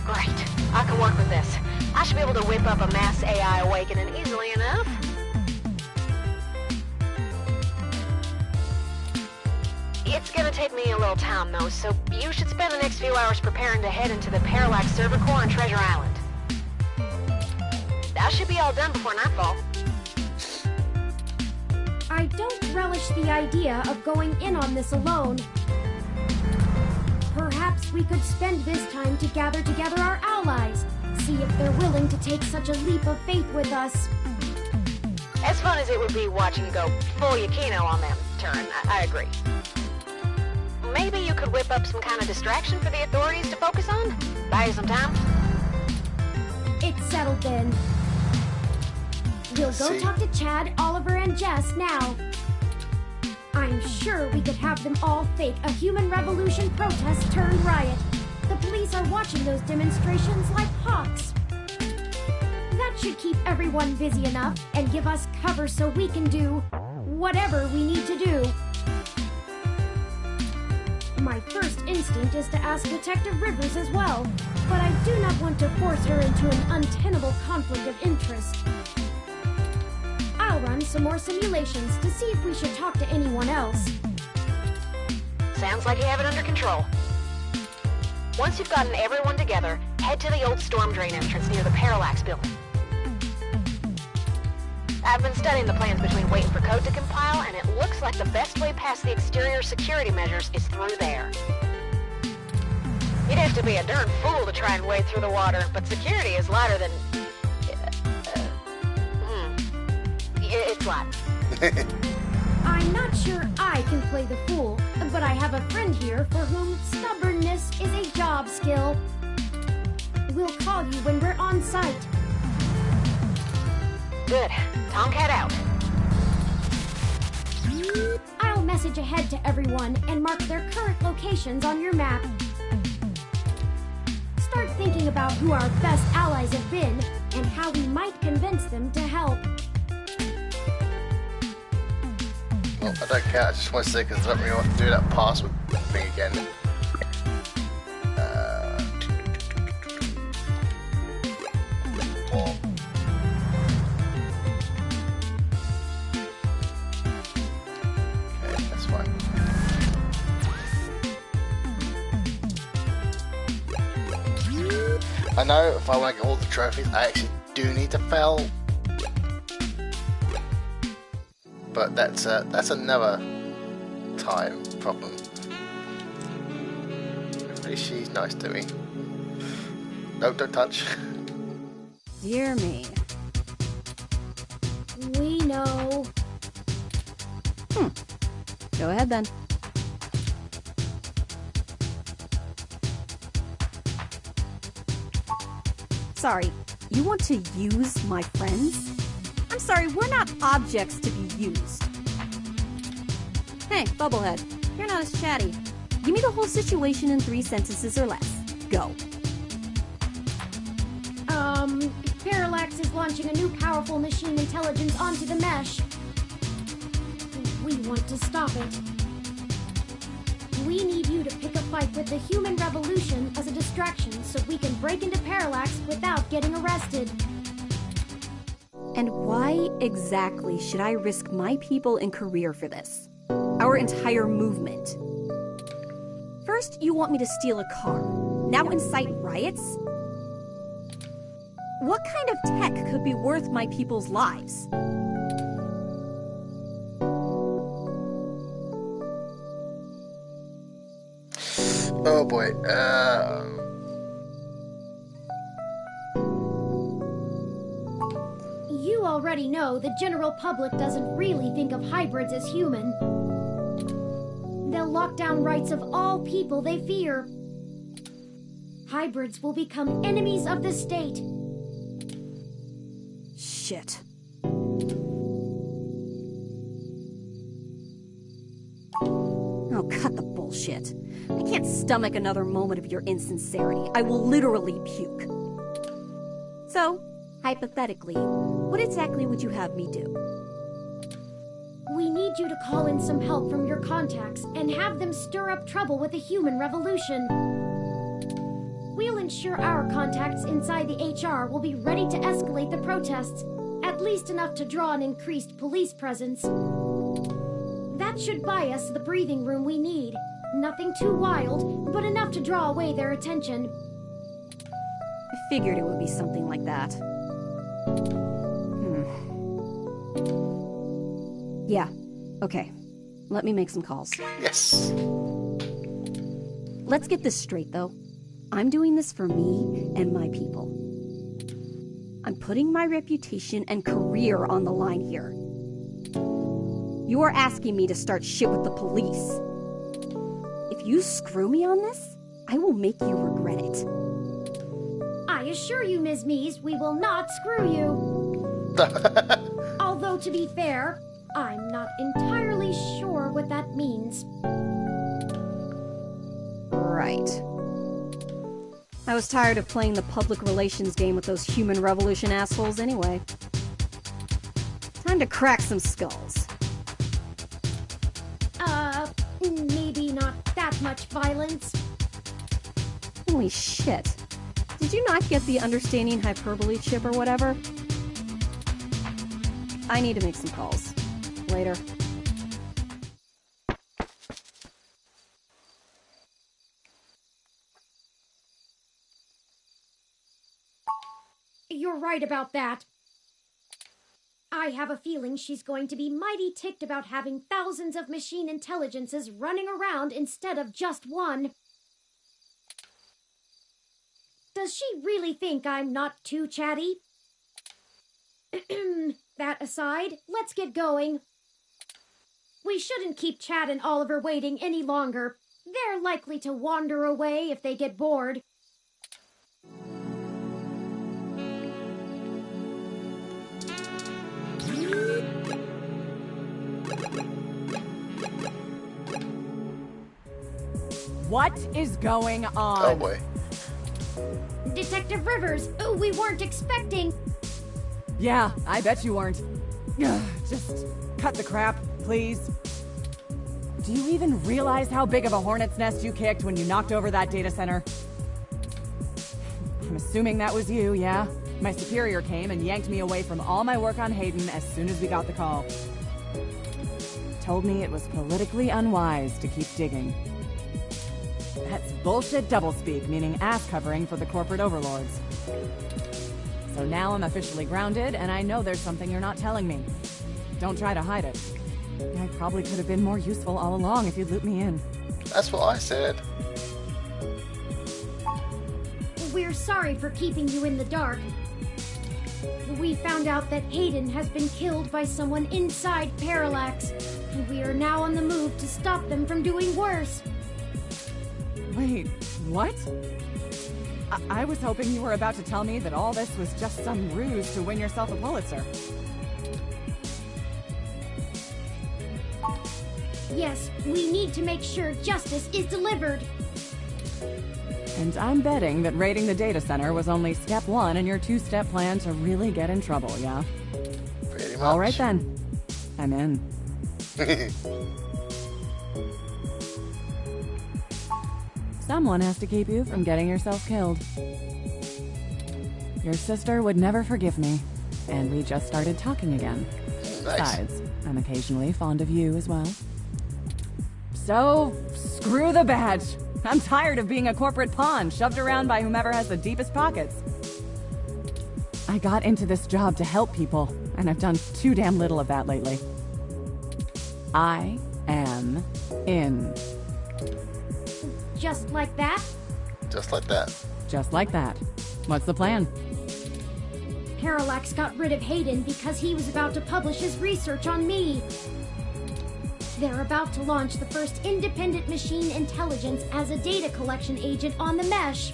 Great, I can work with this. I should be able to whip up a mass AI awakening easily enough. It's gonna take me a little time though, so you should spend the next few hours preparing to head into the Parallax server core on Treasure Island. I should be all done before nightfall. I don't relish the idea of going in on this alone. Perhaps we could spend this time to gather together our allies, see if they're willing to take such a leap of faith with us. As fun as it would be watching you go full Yukino on them, Turn, I agree. Maybe you could whip up some kind of distraction for the authorities to focus on? Buy you some time? It's settled then. We'll go See? talk to Chad, Oliver, and Jess now. I'm sure we could have them all fake a human revolution protest turned riot. The police are watching those demonstrations like hawks. That should keep everyone busy enough and give us cover so we can do whatever we need to do. My first instinct is to ask Detective Rivers as well, but I do not want to force her into an untenable conflict of interest. I'll run some more simulations to see if we should talk to anyone else. Sounds like you have it under control. Once you've gotten everyone together, head to the old storm drain entrance near the Parallax building. I've been studying the plans between waiting for code to compile, and it looks like the best way past the exterior security measures is through there. You'd have to be a darn fool to try and wade through the water, but security is lighter than... It's light. I'm not sure I can play the fool, but I have a friend here for whom stubbornness is a job skill. We'll call you when we're on site. Good. Tomcat out. I'll message ahead to everyone and mark their current locations on your map. Start thinking about who our best allies have been and how we might convince them to help. Well, I don't care, I just want to say because I don't really want to do that password thing again. Okay, that's fine. I know if I want to get all the trophies, I actually do need to fail. But that's another time problem. Hopefully she's nice to me. No, don't touch. Dear me. We know. Go ahead then. Sorry, you want to use my friends? I'm sorry, we're not objects to be used. Hey, Bubblehead, you're not as chatty. Give me the whole situation in 3 sentences or less. Go. Parallax is launching a new powerful machine intelligence onto the mesh. We want to stop it. We need you to pick a fight with the human revolution as a distraction so we can break into Parallax without getting arrested. And why exactly should I risk my people and career for this? Our entire movement. First, you want me to steal a car. Now incite riots? What kind of tech could be worth my people's lives? Oh boy. You already know the general public doesn't really think of hybrids as human. They'll lock down rights of all people they fear. Hybrids will become enemies of the state. Shit. Oh, cut the bullshit. I can't stomach another moment of your insincerity. I will literally puke. So, hypothetically, what exactly would you have me do? We need you to call in some help from your contacts and have them stir up trouble with the human revolution. We'll ensure our contacts inside the HR will be ready to escalate the protests, at least enough to draw an increased police presence. That should buy us the breathing room we need. Nothing too wild, but enough to draw away their attention. I figured it would be something like that. Yeah, okay. Let me make some calls. Yes. Let's get this straight, though. I'm doing this for me and my people. I'm putting my reputation and career on the line here. You are asking me to start shit with the police. If you screw me on this, I will make you regret it. I assure you, Ms. Mees, we will not screw you. Although, to be fair, I'm not entirely sure what that means. Right. I was tired of playing the public relations game with those human revolution assholes anyway. Time to crack some skulls. Maybe not that much violence. Holy shit. Did you not get the understanding hyperbole chip or whatever? I need to make some calls. Later. You're right about that. I have a feeling she's going to be mighty ticked about having thousands of machine intelligences running around instead of just one. Does she really think I'm not too chatty? That aside, let's get going. We shouldn't keep Chad and Oliver waiting any longer. They're likely to wander away if they get bored. What is going on? Oh boy. Detective Rivers, we weren't expecting... Yeah, I bet you weren't. Just cut the crap, please. Do you even realize how big of a hornet's nest you kicked when you knocked over that data center? I'm assuming that was you, yeah? My superior came and yanked me away from all my work on Hayden as soon as we got the call. Told me it was politically unwise to keep digging. That's bullshit doublespeak, meaning ass covering for the corporate overlords. So now I'm officially grounded, and I know there's something you're not telling me. Don't try to hide it. I probably could have been more useful all along if you'd loop me in. That's what I said. We're sorry for keeping you in the dark. We found out that Hayden has been killed by someone inside Parallax, and we are now on the move to stop them from doing worse. Wait, what? I was hoping you were about to tell me that all this was just some ruse to win yourself a Pulitzer. Yes, we need to make sure justice is delivered. And I'm betting that raiding the data center was only step one in your two-step plan to really get in trouble, yeah? Pretty much. All right then. I'm in. Someone has to keep you from getting yourself killed. Your sister would never forgive me. and we just started talking again. Nice. Besides, I'm occasionally fond of you as well. So, screw the badge. I'm tired of being a corporate pawn shoved around by whomever has the deepest pockets. I got into this job to help people, and I've done too damn little of that lately. I am in. Just like that? Just like that. Just like that. What's the plan? Parallax got rid of Hayden because he was about to publish his research on me. They're about to launch the first independent machine intelligence as a data collection agent on the mesh.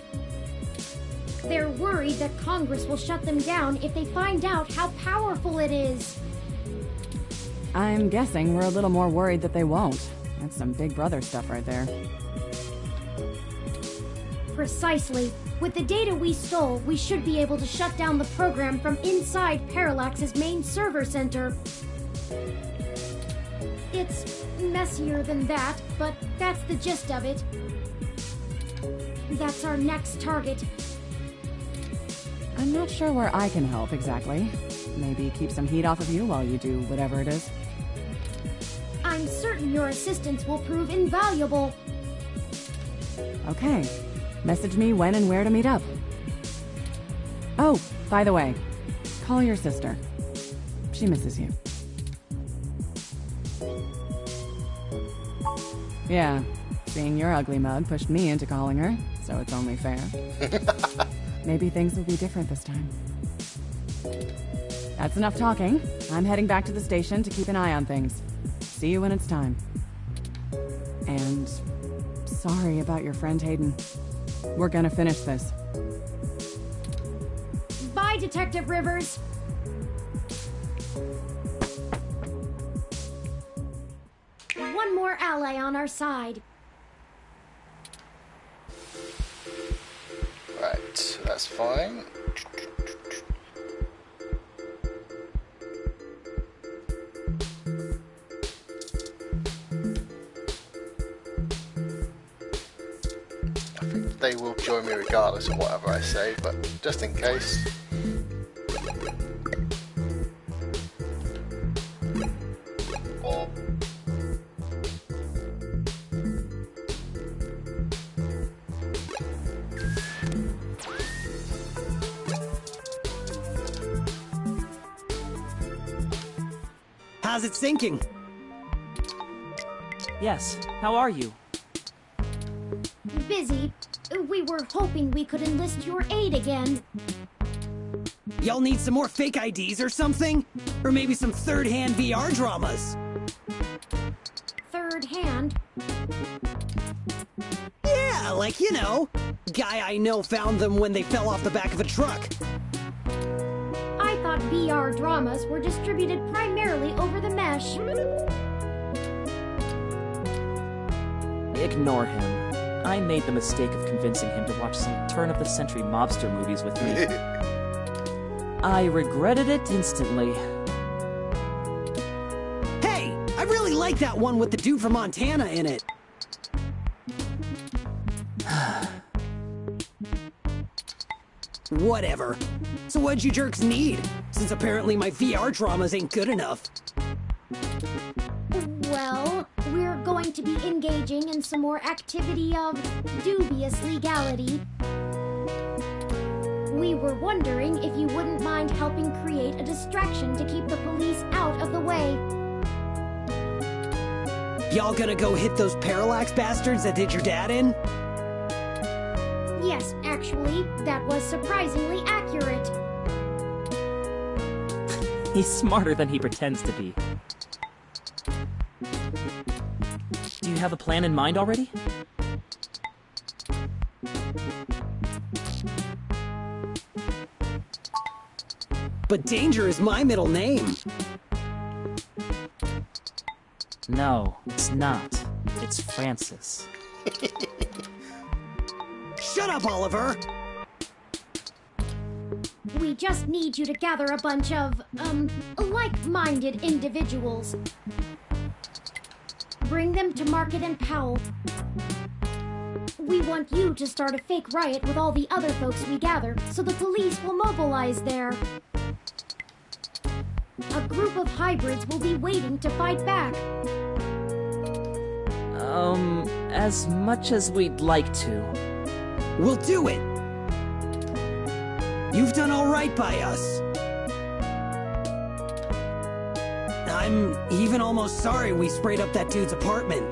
They're worried that Congress will shut them down if they find out how powerful it is. I'm guessing we're a little more worried that they won't. That's some Big Brother stuff right there. Precisely. With the data we stole, we should be able to shut down the program from inside Parallax's main server center. It's messier than that, but that's the gist of it. That's our next target. I'm not sure where I can help exactly. Maybe keep some heat off of you while you do whatever it is. I'm certain your assistance will prove invaluable. Okay. Message me when and where to meet up. Oh, by the way, call your sister. She misses you. Yeah, seeing your ugly mug pushed me into calling her, so it's only fair. Maybe things will be different this time. That's enough talking. I'm heading back to the station to keep an eye on things. See you when it's time. And sorry about your friend Hayden. We're gonna finish this. Bye, Detective Rivers. One more ally on our side. Right, so that's fine. I think they will join me regardless of whatever I say, but just in case. How's it sinking? Yes, how are you? Busy. We were hoping we could enlist your aid again. Y'all need some more fake IDs or something? Or maybe some third-hand VR dramas? Third hand? Yeah, like, you know, guy I know found them when they fell off the back of a truck. I thought VR dramas were distributed primarily over the mesh. Ignore him. I made the mistake of convincing him to watch some turn-of-the-century mobster movies with me. I regretted it instantly. Hey, I really like that one with the dude from Montana in it. Whatever. So what'd you jerks need? Since apparently my VR dramas ain't good enough. Well, we're going to be engaging in some more activity of dubious legality. We were wondering if you wouldn't mind helping create a distraction to keep the police out of the way. Y'all gonna go hit those Parallax bastards that did your dad in? Yes, actually, that was surprisingly accurate. He's smarter than he pretends to be. Do you have a plan in mind already? But Danger is my middle name. No, it's not. It's Francis. Shut up, Oliver! We just need you to gather a bunch of, like-minded individuals. Bring them to Market and Powell. We want you to start a fake riot with all the other folks we gather, so the police will mobilize there. a group of hybrids will be waiting to fight back. As much as we'd like to. We'll do it! You've done all right by us. I'm even almost sorry we sprayed up that dude's apartment.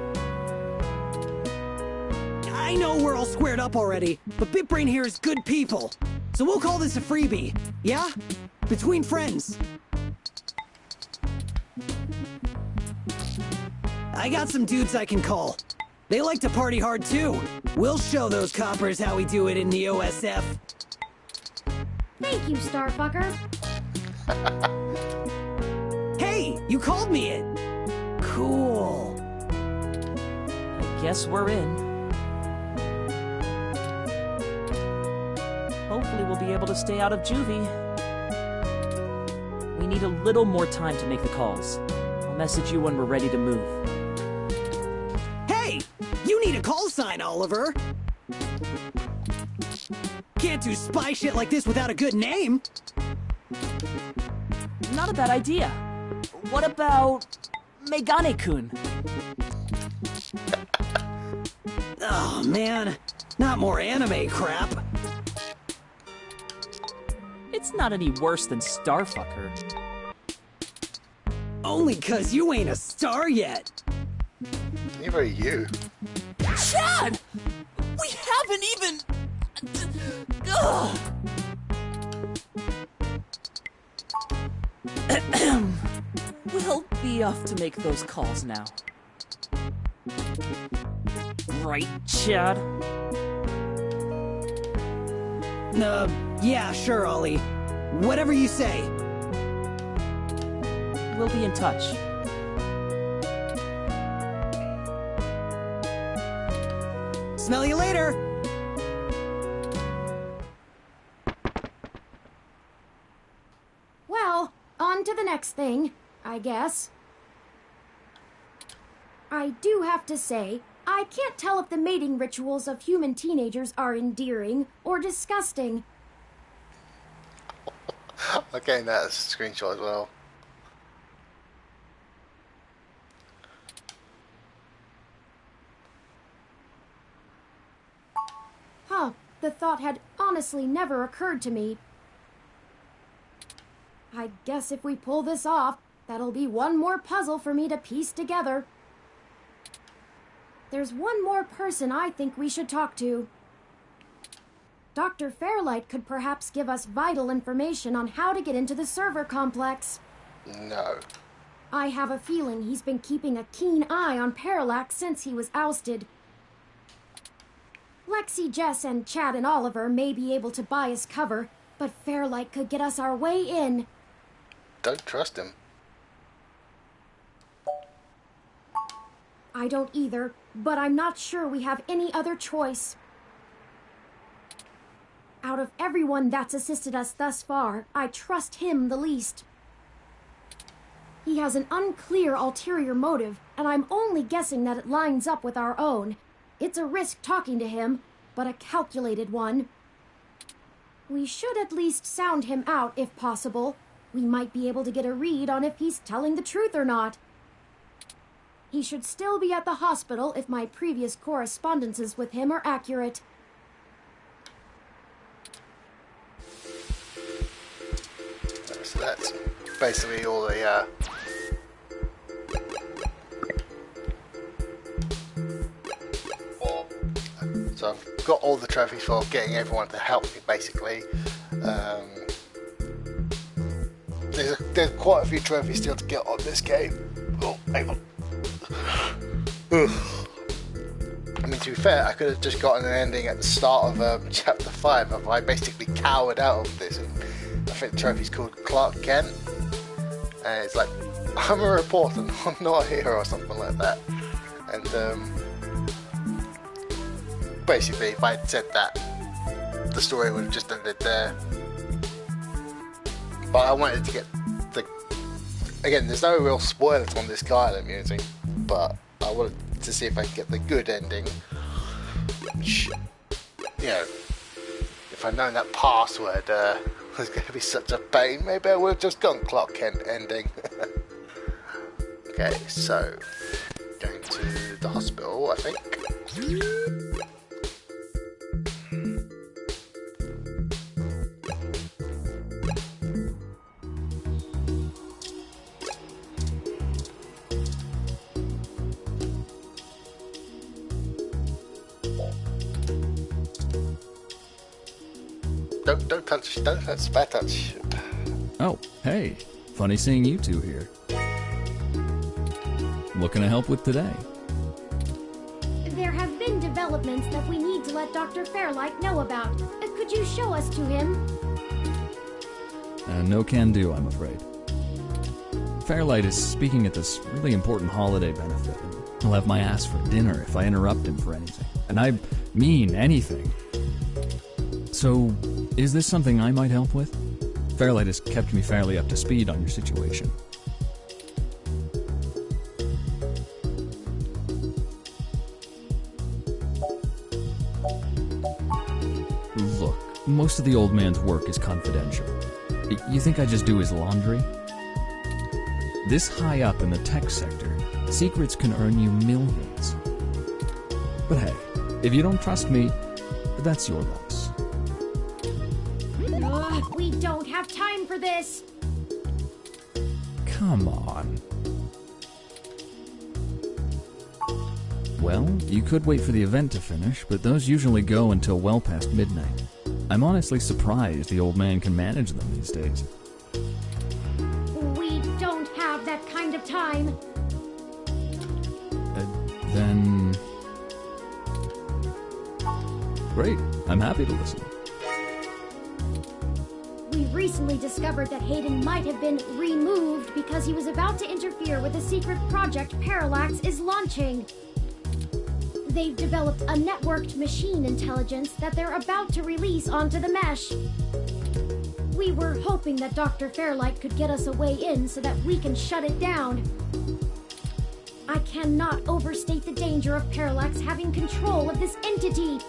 I know we're all squared up already, but BitBrain here is good people. So we'll call this a freebie, yeah? Between friends. I got some dudes I can call. They like to party hard too. We'll show those coppers how we do it in the OSF. Thank you, Starfucker. Hey, you called me it. Cool. I guess we're in. Hopefully we'll be able to stay out of juvie. We need a little more time to make the calls. I'll message you when we're ready to move. Hey! You need a call sign, Oliver! Can't do spy shit like this without a good name! Not a bad idea. What about Megane-kun? Oh, man. Not more anime crap. It's not any worse than Starfucker. Only 'cause you ain't a star yet. Neither are you. Chad! We haven't even... Ugh. We'll be off to make those calls now. Right, Chad? Yeah, sure, Ollie. Whatever you say. We'll be in touch. Smell you later! Well, on to the next thing, I guess. I do have to say, I can't tell if the mating rituals of human teenagers are endearing or disgusting. I'm getting that as a screenshot as well. Huh, the thought had honestly never occurred to me. I guess if we pull this off, that'll be one more puzzle for me to piece together. There's one more person I think we should talk to. Dr. Fairlight could perhaps give us vital information on how to get into the server complex. No. I have a feeling he's been keeping a keen eye on Parallax since he was ousted. Lexi, Jess, and Chad and Oliver may be able to buy us cover, but Fairlight could get us our way in. Don't trust him. I don't either, but I'm not sure we have any other choice. Out of everyone that's assisted us thus far, I trust him the least. He has an unclear ulterior motive, and I'm only guessing that it lines up with our own. It's a risk talking to him, but a calculated one. We should at least sound him out if possible. We might be able to get a read on if he's telling the truth or not. He should still be at the hospital if my previous correspondences with him are accurate. So that's basically all the so I've got all the trophies for getting everyone to help me basically. There's quite a few trophies still to get on this game. Oh, hang on. I mean, to be fair, I could have just gotten an ending at the start of chapter 5, but I basically cowered out of this. And I think the trophy's called Clark Kent, and it's like, I'm a reporter, I'm not a hero or something like that. And basically, if I'd said that, the story would have just ended there. But I wanted to get the... Again, there's no real spoilers on this guide I'm using, but I wanted to see if I could get the good ending. Which, you know, if I'd known that password It's going to be such a pain. Maybe I would have just gone clock ending. Okay, so going to the hospital, I think. Don't touch, bad touch. Oh, hey, funny seeing you two here. What can I help with today? There have been developments that we need to let Dr. Fairlight know about. Could you show us to him? No can do, I'm afraid. Fairlight is speaking at this really important holiday benefit. He'll have my ass for dinner if I interrupt him for anything. And I mean anything. So, is this something I might help with? Fairlight has kept me fairly up to speed on your situation. Look, most of the old man's work is confidential. You think I just do his laundry? This high up in the tech sector, secrets can earn you millions. But hey, if you don't trust me, that's your loss. We don't have time for this. Come on. Well, you could wait for the event to finish, but those usually go until well past midnight. I'm honestly surprised the old man can manage them these days. We don't have that kind of time. Then... Great, I'm happy to listen. We recently discovered that Hayden might have been removed because he was about to interfere with a secret project Parallax is launching. They've developed a networked machine intelligence that they're about to release onto the mesh. We were hoping that Dr. Fairlight could get us a way in so that we can shut it down. I cannot overstate the danger of Parallax having control of this entity.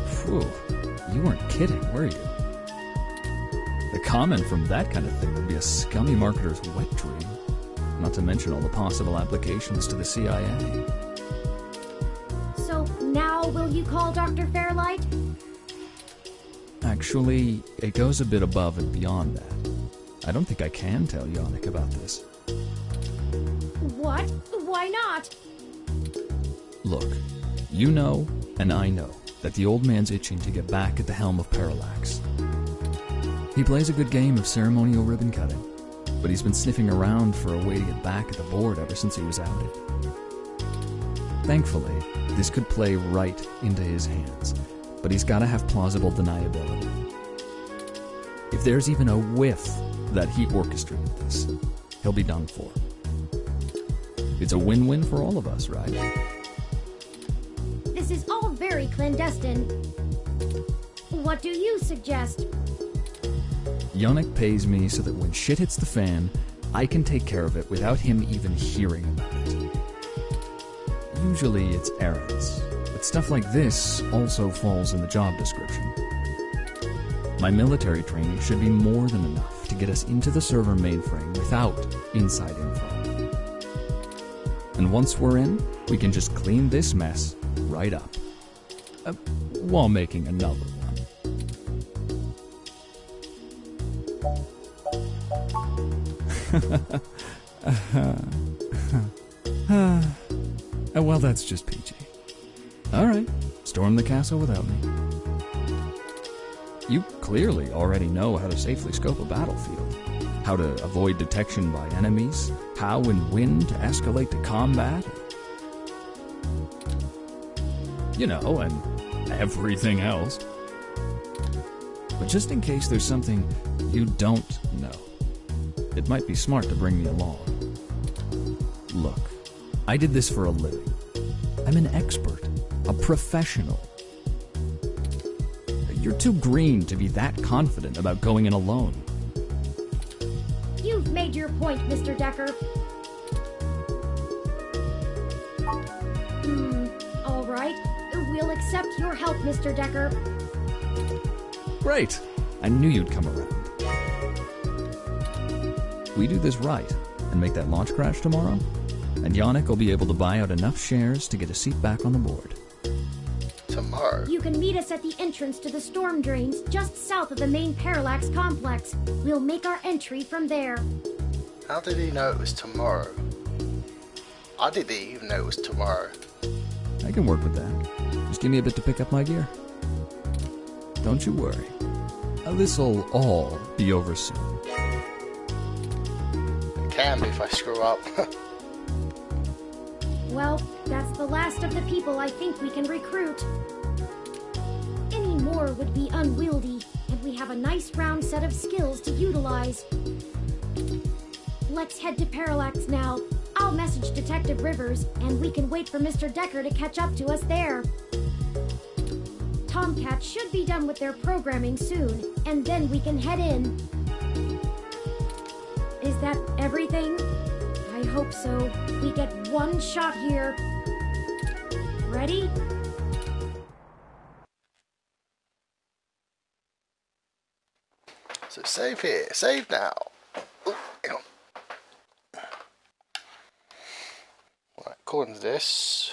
Phew, you weren't kidding, were you? The comment from that kind of thing would be a scummy marketer's wet dream. Not to mention all the possible applications to the CIA. So now will you call Dr. Fairlight? Actually, it goes a bit above and beyond that. I don't think I can tell Yannick about this. What? Why not? Look, you know, and I know, that the old man's itching to get back at the helm of Parallax. He plays a good game of ceremonial ribbon cutting, but he's been sniffing around for a way to get back at the board ever since he was outed. Thankfully, this could play right into his hands, but he's got to have plausible deniability. If there's even a whiff that he orchestrated this, he'll be done for. It's a win-win for all of us, right? This is all very clandestine. What do you suggest? Yannick pays me so that when shit hits the fan, I can take care of it without him even hearing about it. Usually it's errands, but stuff like this also falls in the job description. My military training should be more than enough to get us into the server mainframe without inside info. And once we're in, we can just clean this mess right up. While making another one. Well, that's just peachy. Alright, storm the castle without me. You clearly already know how to safely scope a battlefield, how to avoid detection by enemies, how and when to escalate to combat. You know, and everything else. But just in case there's something you don't know, it might be smart to bring me along. Look, I did this for a living. I'm an expert, a professional. You're too green to be that confident about going in alone. You've made your point, Mr. Decker. All right. We'll accept your help, Mr. Decker. Great. I knew you'd come around. We do this right and make that launch crash tomorrow, and Yannick will be able to buy out enough shares to get a seat back on the board. Tomorrow? You can meet us at the entrance to the storm drains just south of the main Parallax complex. We'll make our entry from there. How did he know it was tomorrow? I didn't even know it was tomorrow. I can work with that. Just give me a bit to pick up my gear. Don't you worry. This'll all be over soon. It can be if I screw up. Well, that's the last of the people I think we can recruit. Any more would be unwieldy, and we have a nice round set of skills to utilize. Let's head to Parallax now. I'll message Detective Rivers, and we can wait for Mr. Decker to catch up to us there. Tomcat should be done with their programming soon, and then we can head in. Is that everything? I hope so. We get one shot here. Ready? So save here. Save now. Ooh, hang on. Right, according to this...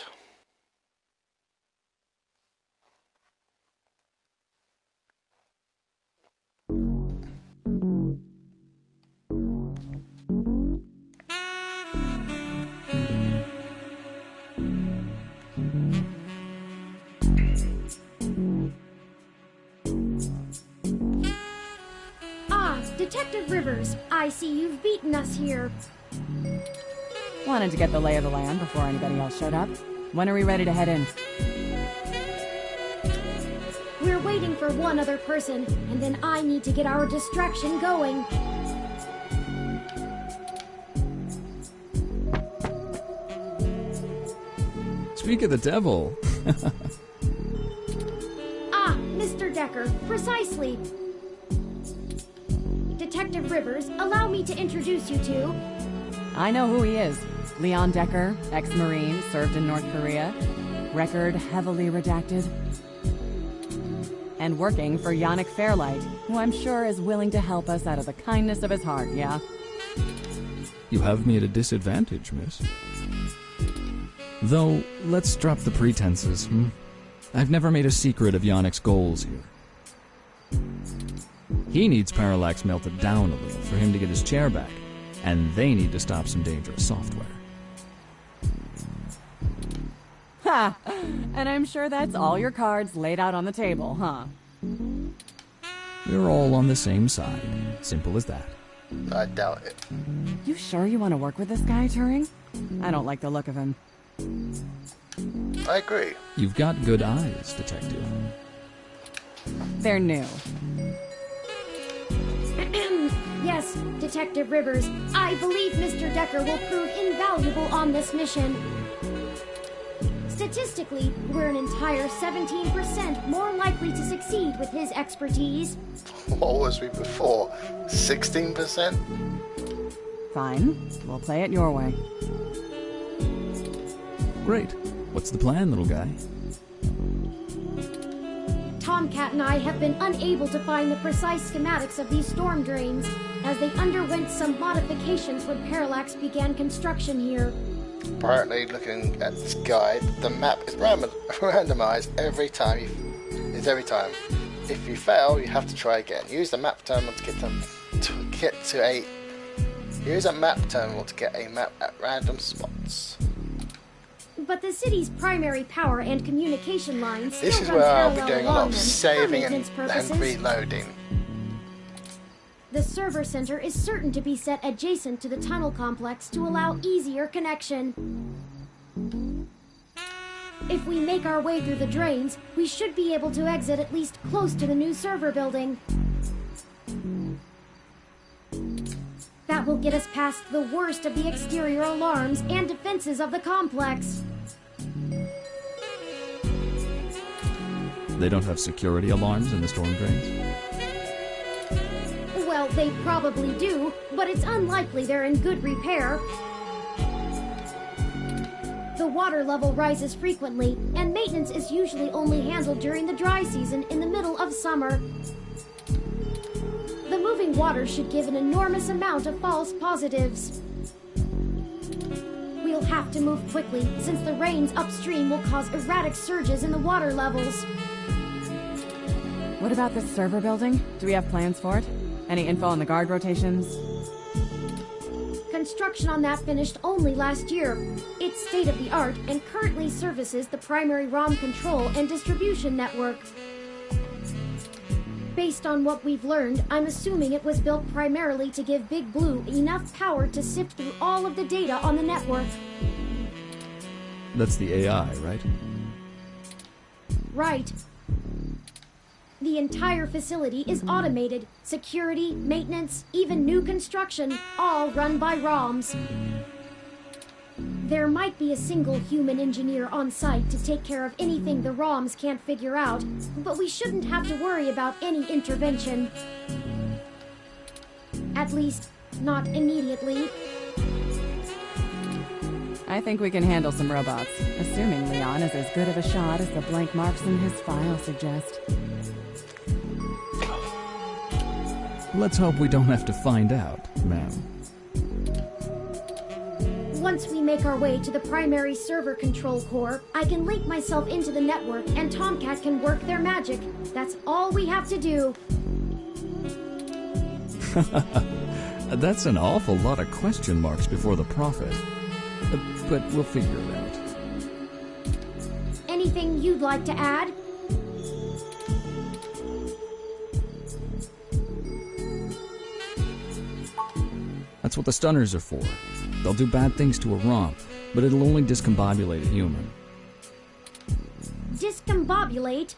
Detective Rivers, I see you've beaten us here. Wanted to get the lay of the land before anybody else showed up. When are we ready to head in? We're waiting for one other person, and then I need to get our distraction going. Speak of the devil. Ah, Mr. Decker, precisely. Detective Rivers, allow me to introduce you to... I know who he is. Leon Decker, ex-Marine, served in North Korea. Record heavily redacted. And working for Yannick Fairlight, who I'm sure is willing to help us out of the kindness of his heart, yeah? You have me at a disadvantage, miss. Though, let's drop the pretenses, I've never made a secret of Yannick's goals here. He needs Parallax melted down a little for him to get his chair back, and they need to stop some dangerous software. Ha! And I'm sure that's all your cards laid out on the table, huh? We're all on the same side. Simple as that. I doubt it. You sure you want to work with this guy, Turing? I don't like the look of him. I agree. You've got good eyes, Detective. They're new. Yes, Detective Rivers, I believe Mr. Decker will prove invaluable on this mission. Statistically, we're an entire 17% more likely to succeed with his expertise. What was we before? 16%? Fine. We'll play it your way. Great. What's the plan, little guy? Tomcat and I have been unable to find the precise schematics of these storm drains, as they underwent some modifications when Parallax began construction here. Apparently, looking at this guide, the map is randomized every time. If you fail, you have to try again. Use the map terminal to Use a map terminal to get a map at random spots. But the city's primary power and communication lines still This is run where I'll be parallel doing a lot along of them saving for and maintenance purposes. reloading. The server center is certain to be set adjacent to the tunnel complex to allow easier connection. If we make our way through the drains, we should be able to exit at least close to the new server building. That will get us past the worst of the exterior alarms and defenses of the complex. They don't have security alarms in the storm drains? Well, they probably do, but it's unlikely they're in good repair. The water level rises frequently, and maintenance is usually only handled during the dry season in the middle of summer. moving water should give an enormous amount of false positives. We'll have to move quickly, since the rains upstream will cause erratic surges in the water levels. What about this server building? Do we have plans for it? Any info on the guard rotations? Construction on that finished only last year. It's state-of-the-art and currently services the primary ROM control and distribution network. Based on what we've learned, I'm assuming it was built primarily to give Big Blue enough power to sift through all of the data on the network. That's the AI, right? Right. The entire facility is automated. Security, maintenance, even new construction, all run by ROMs. There might be a single human engineer on site to take care of anything the ROMs can't figure out, but we shouldn't have to worry about any intervention. At least, not immediately. I think we can handle some robots, assuming Leon is as good of a shot as the blank marks in his file suggest. Let's hope we don't have to find out, ma'am. Once we make our way to the primary server control core, I can link myself into the network and Tomcat can work their magic. That's all we have to do. That's an awful lot of question marks before the prophet. But we'll figure it out. Anything you'd like to add? That's what the stunners are for. They'll do bad things to a ROM, but it'll only discombobulate a human. Discombobulate?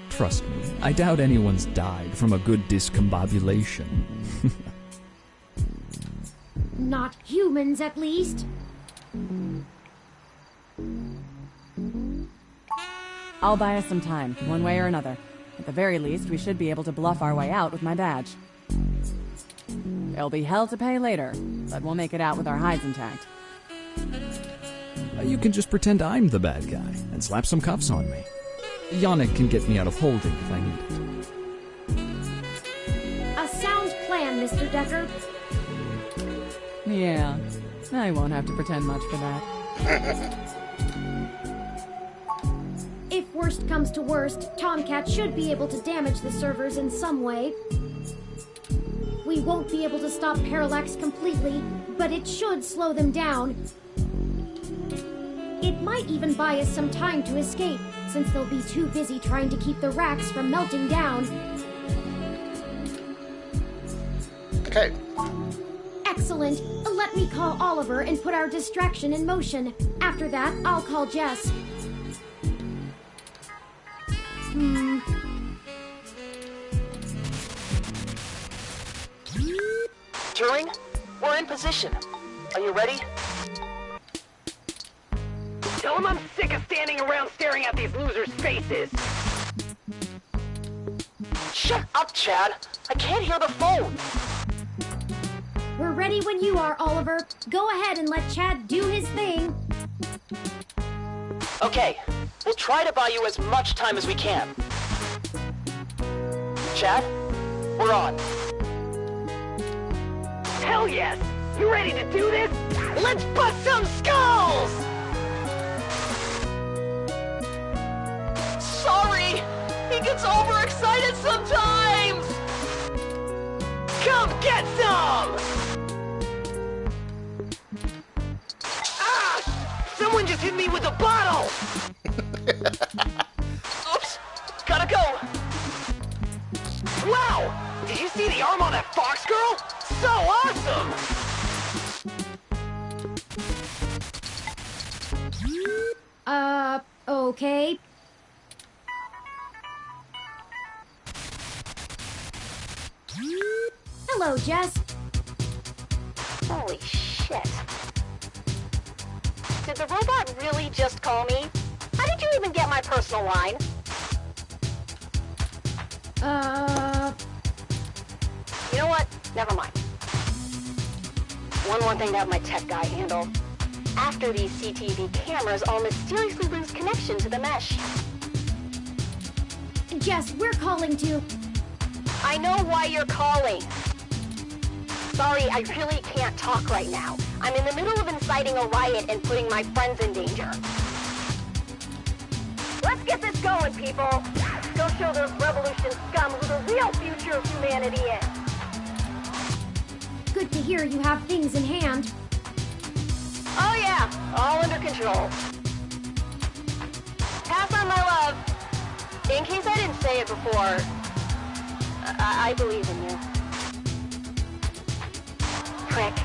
Trust me, I doubt anyone's died from a good discombobulation. Not humans, at least. I'll buy us some time, one way or another. At the very least, we should be able to bluff our way out with my badge. There'll be hell to pay later, but we'll make it out with our hides intact. You can just pretend I'm the bad guy and slap some cuffs on me. Yannick can get me out of holding if I need it. A sound plan, Mr. Decker. Yeah, I won't have to pretend much for that. If worst comes to worst, Tomcat should be able to damage the servers in some way. We won't be able to stop Parallax completely, but it should slow them down. It might even buy us some time to escape, since they'll be too busy trying to keep the racks from melting down. Okay. Excellent. Let me call Oliver and put our distraction in motion. After that, I'll call Jess. Turing, we're in position. Are you ready? Tell him I'm sick of standing around staring at these losers' faces. Shut up, Chad. I can't hear the phone. We're ready when you are, Oliver. Go ahead and let Chad do his thing. Okay, we'll try to buy you as much time as we can. Chad, we're on. Hell yes! You ready to do this? Let's bust some skulls! Sorry! He gets overexcited sometimes! Come get some! Ah! Someone just hit me with a bottle! Oops! Gotta go! Wow! Did you see the arm on that Fox girl? So awesome! Okay. Hello, Jess. Holy shit. Did the robot really just call me? How did you even get my personal line? You know what? Never mind. One more thing to have my tech guy handle. After these CTV cameras all mysteriously lose connection to the mesh. Jess, we're calling to... I know why you're calling. Sorry, I really can't talk right now. I'm in the middle of inciting a riot and putting my friends in danger. Let's get this going, people. Go show those revolution scum who the real future of humanity is. Good to hear you have things in hand. Oh yeah, all under control. Pass on my love. In case I didn't say it before, I believe in you. Prick.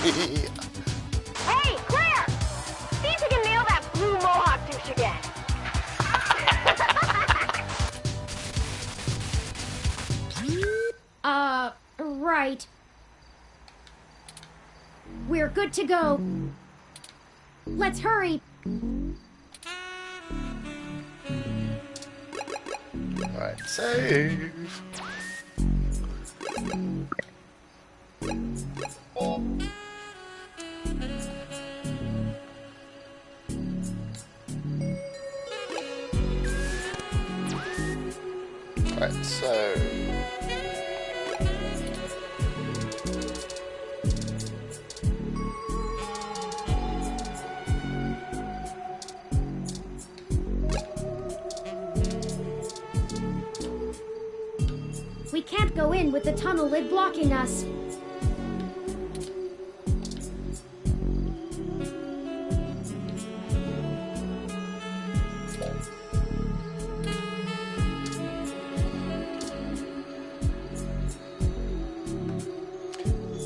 Hey, Claire! See if you can nail that blue mohawk douche again. Right. We're good to go. Let's hurry. Alright, save. Alright, so... We can't go in with the tunnel lid blocking us.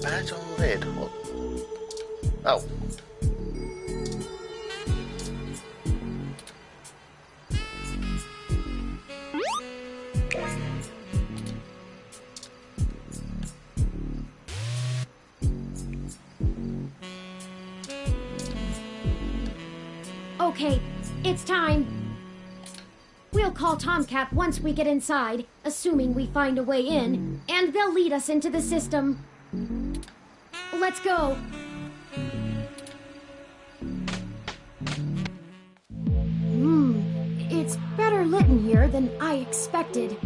Badge on lid. What? Oh. Okay, it's time. We'll call Tomcat once we get inside, assuming we find a way in, and they'll lead us into the system. Let's go. It's better lit in here than I expected.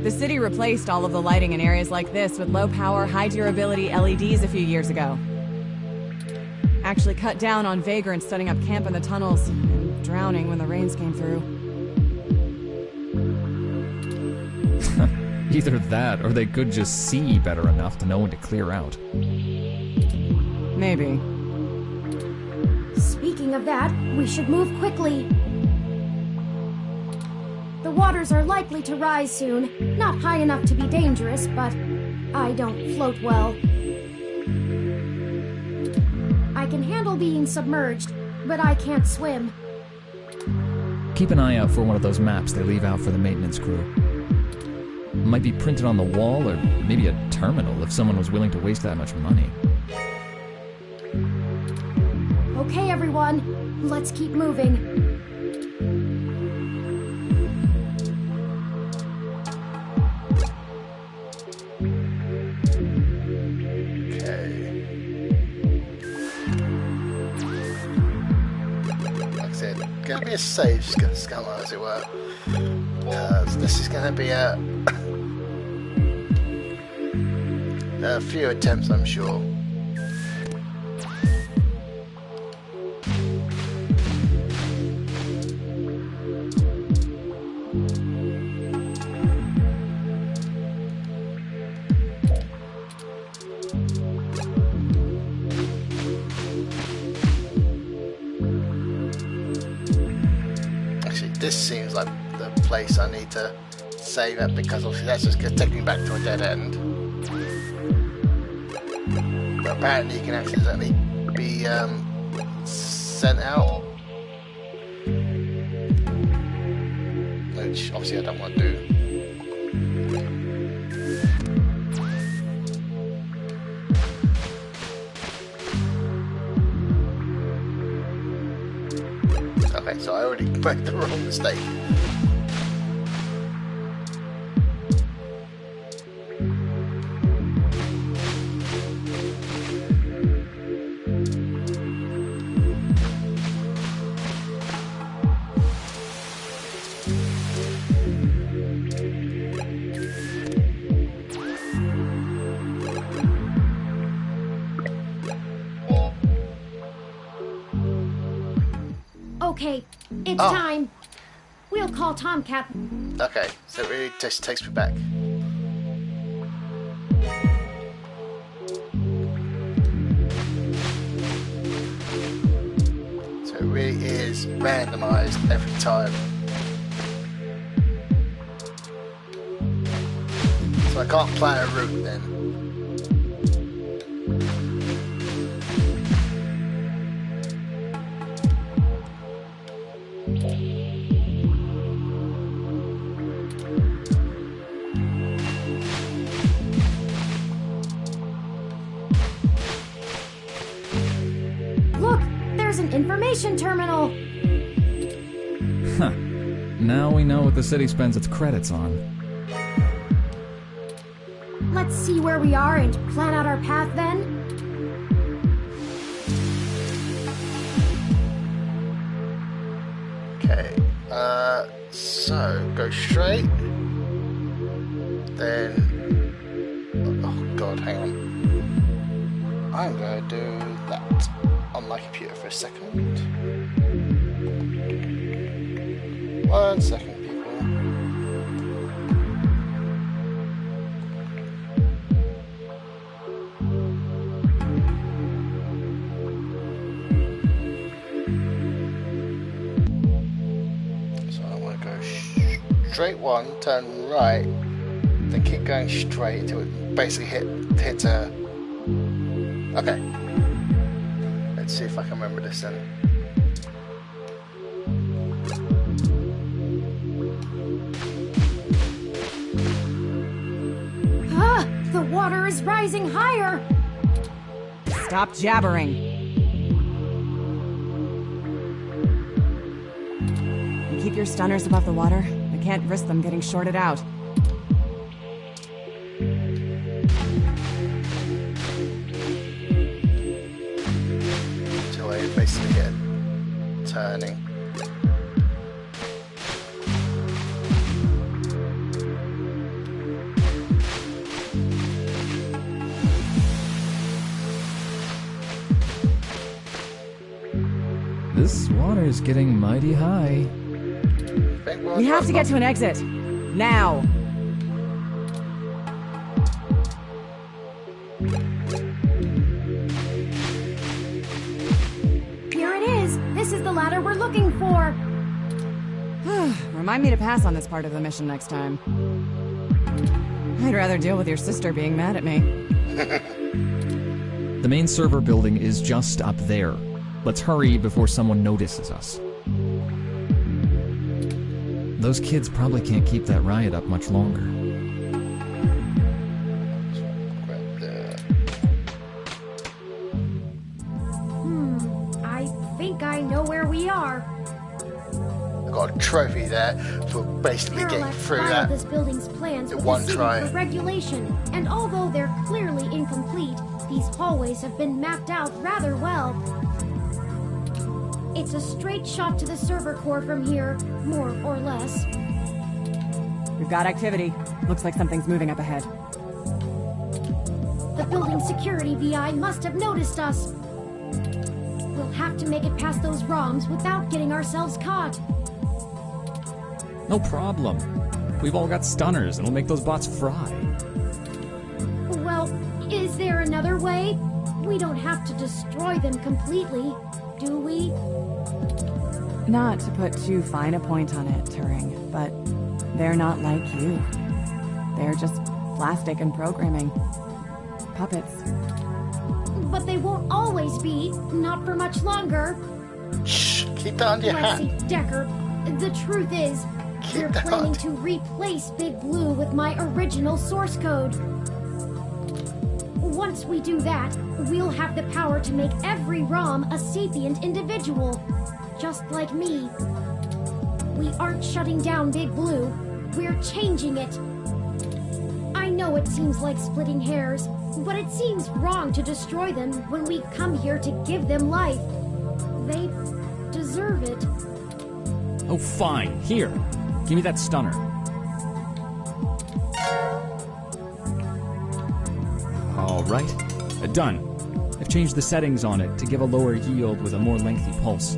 The city replaced all of the lighting in areas like this with low-power, high-durability LEDs a few years ago. Actually cut down on vagrants setting up camp in the tunnels and drowning when the rains came through. Either that, or they could just see better enough to know when to clear out. Maybe. Speaking of that, we should move quickly. The waters are likely to rise soon. Not high enough to be dangerous, but I don't float well. I can handle being submerged, but I can't swim. Keep an eye out for one of those maps they leave out for the maintenance crew. Might be printed on the wall, or maybe a terminal if someone was willing to waste that much money. Okay, everyone, let's keep moving. Going to be a safe scum, as it were. So this is going to be a few attempts, I'm sure. This seems like the place I need to save at, because obviously that's just going to take me back to a dead end. But apparently you can accidentally be sent out, which obviously I don't want to do. Okay, so I already made the wrong mistake. Okay, it's Oh. time. We'll call Tomcat. Okay, so it really just takes me back. So it really is randomized every time. So I can't plan a route then. Look, there's an information terminal. Huh. Now we know what the city spends its credits on. Let's see where we are and plan out our path then. Okay, so go straight. Then, oh god, hang on. I'm gonna do that on my computer for a second. 1 second, people. So I want to go straight one, turn right, then keep going straight until it basically hits a. Okay. Let's see if I can remember this then. Ah, the water is rising higher. Stop jabbering. And keep your stunners above the water. I can't risk them getting shorted out. Until I basically get turning. This water is getting mighty high. We have to get to an exit. Now. Here it is. This is the ladder we're looking for. Remind me to pass on this part of the mission next time. I'd rather deal with your sister being mad at me. The main server building is just up there. Let's hurry before someone notices us. Those kids probably can't keep that riot up much longer. I think I know where we are. I got a trophy there for basically getting Parallax through filed that. this building's plans in with one the city try. for regulation, and although they're clearly incomplete, these hallways have been mapped out rather well. It's a straight shot to the server core from here, more or less. We've got activity. Looks like something's moving up ahead. The building security VI must have noticed us. We'll have to make it past those ROMs without getting ourselves caught. No problem. We've all got stunners, and it'll make those bots fry. Well, is there another way? We don't have to destroy them completely, do we? Not to put too fine a point on it, Turing, but they're not like you. They're just plastic and programming. Puppets. But they won't always be, not for much longer. Shh, keep that under your Leslie hand. Decker, the truth is, we're that planning on. to replace Big Blue with my original source code. Once we do that, we'll have the power to make every ROM a sapient individual, just like me. We aren't shutting down Big Blue, we're changing it. I know it seems like splitting hairs, but it seems wrong to destroy them when we come here to give them life. They deserve it. Oh, fine. Here. Give me that stunner. All right. Done. I've changed the settings on it to give a lower yield with a more lengthy pulse.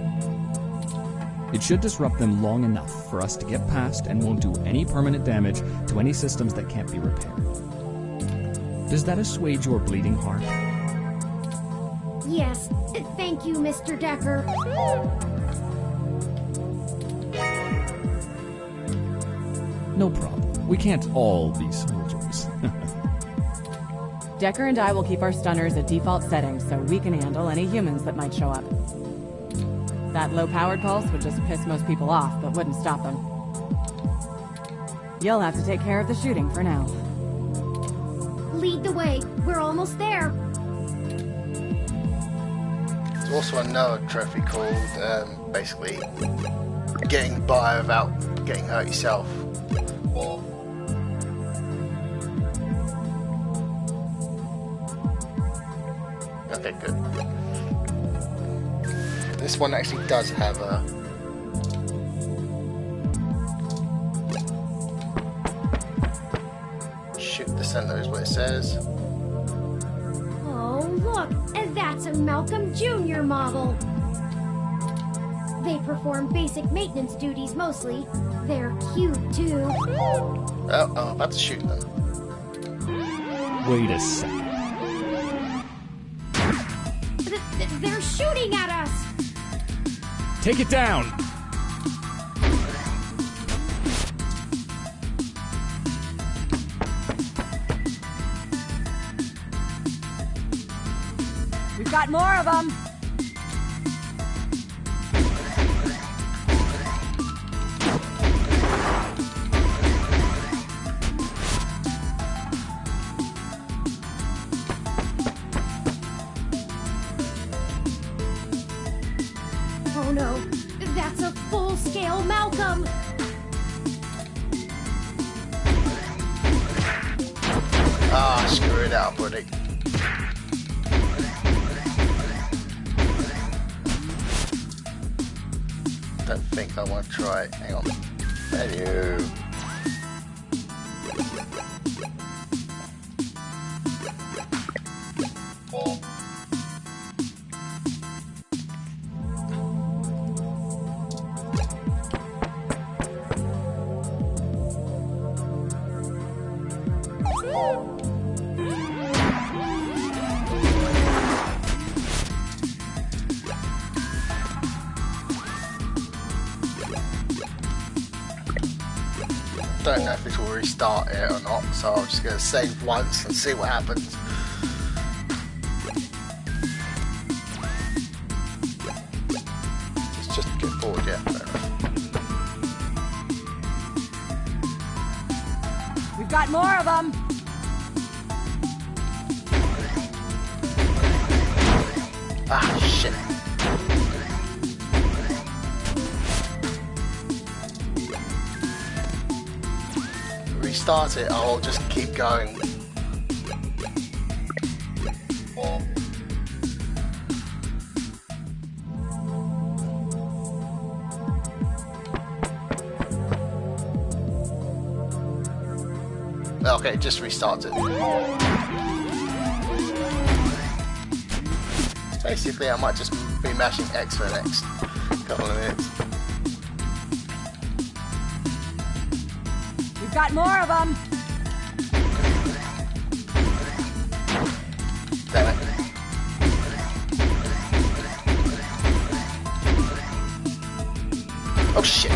It should disrupt them long enough for us to get past and won't do any permanent damage to any systems that can't be repaired. Does that assuage your bleeding heart? Yes, thank you, Mr. Decker. No problem. We can't all be soldiers. Decker and I will keep our stunners at default settings so we can handle any humans that might show up. That low-powered pulse would just piss most people off, but wouldn't stop them. You'll have to take care of the shooting for now. Lead the way. We're almost there. There's also another trophy called, basically, getting by without getting hurt yourself. Okay, good. This one actually does have a... shoot the center is what it says. Oh, look! That's a Malcolm Jr. model! They perform basic maintenance duties mostly. They're cute, too. Oh, I'm about to shoot them. Wait a second. They're shooting at us! Take it down! We've got more of them! Oh no, that's a full-scale Malcolm! Ah, screw it up, buddy. Don't think I want to try it. Hang on. Menu. Don't know if it will restart it or not, so I'm just going to save once and see what happens. It's just get forward, yeah. Fair enough. We've got more of them! Ah, shit. Restart it, I'll just keep going. Okay, just restart it. Basically, I might just be mashing X for the next couple of minutes. We've got more of them! Damn it. Oh shit.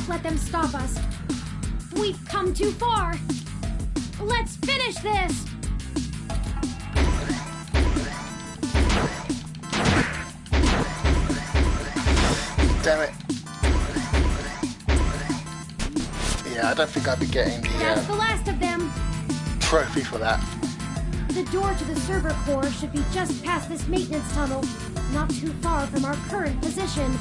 Let them stop us. We've come too far. Let's finish this. Damn it. Yeah, I don't think I'll be getting That's the last of them. Trophy for that. The door to the server core should be just past this maintenance tunnel, not too far from our current position.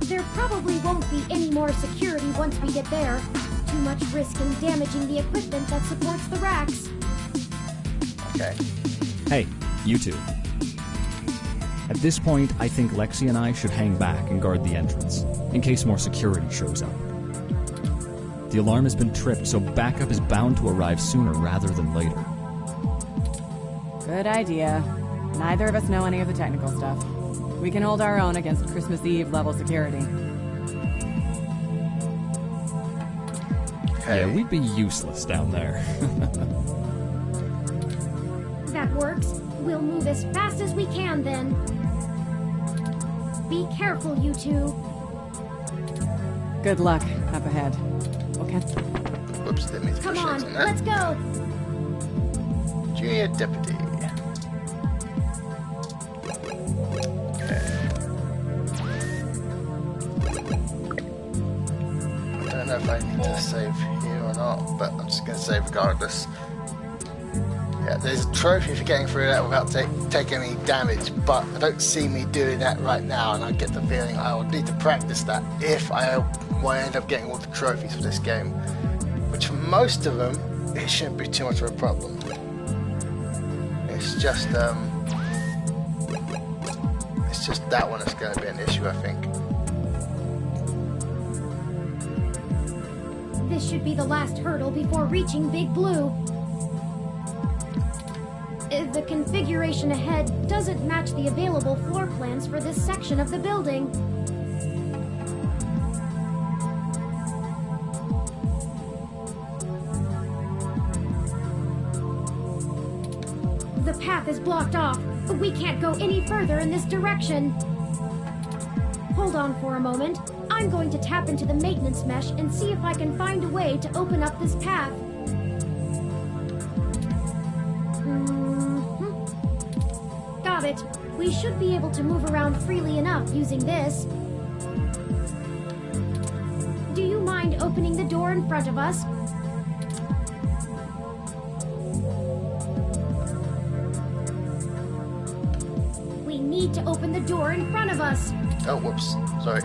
There probably won't be any more security once we get there. too much risk in damaging the equipment that supports the racks. Okay. Hey, you two. At this point, I think Lexi and I should hang back and guard the entrance, in case more security shows up. The alarm has been tripped, so backup is bound to arrive sooner rather than later. Good idea. Neither of us know any of the technical stuff. We can hold our own against Christmas Eve level security. Yeah, we'd be useless down there. That works. We'll move as fast as we can then. Be careful, you two. Good luck up ahead. Okay. Whoops, didn't mean to Come push on, X on that. let's go. Junior deputy. I don't know if I need to save here or not, but I'm just going to save regardless. Yeah, there's a trophy for getting through that without taking any damage, but I don't see me doing that right now, and I get the feeling I will need to practice that if I want to end up getting all the trophies for this game, which for most of them, it shouldn't be too much of a problem. It's just that one that's going to be an issue, I think. This should be the last hurdle before reaching Big Blue. The configuration ahead doesn't match the available floor plans for this section of the building. The path is blocked off. We can't go any further in this direction. Hold on for a moment. I'm going to tap into the maintenance mesh and see if I can find a way to open up this path. Got it. We should be able to move around freely enough using this. Do you mind opening the door in front of us? We need to open the door in front of us. Oh, whoops. Sorry.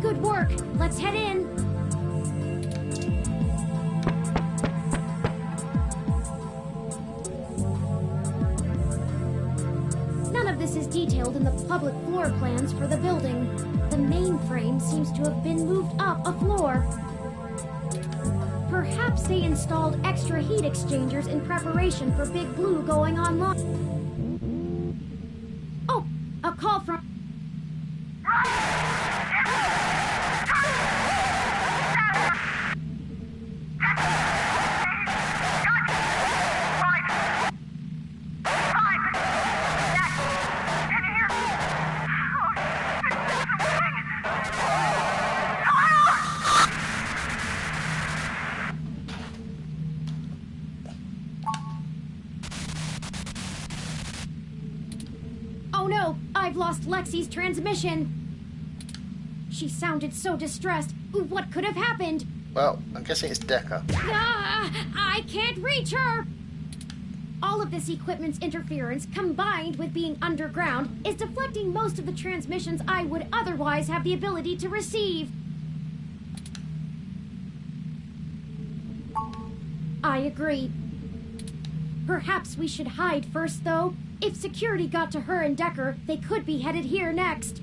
Good work. Let's head in. None of this is detailed in the public floor plans for the building. The mainframe seems to have been moved up a floor. Perhaps they installed extra heat exchangers in preparation for Big Blue going online. Oh, a call from... Oh no, I've lost Lexi's transmission. She sounded so distressed. What could have happened? Well, I'm guessing it's Decker. I can't reach her! All of this equipment's interference, combined with being underground, is deflecting most of the transmissions I would otherwise have the ability to receive. I agree. Perhaps we should hide first, though. If security got to her and Decker, they could be headed here next.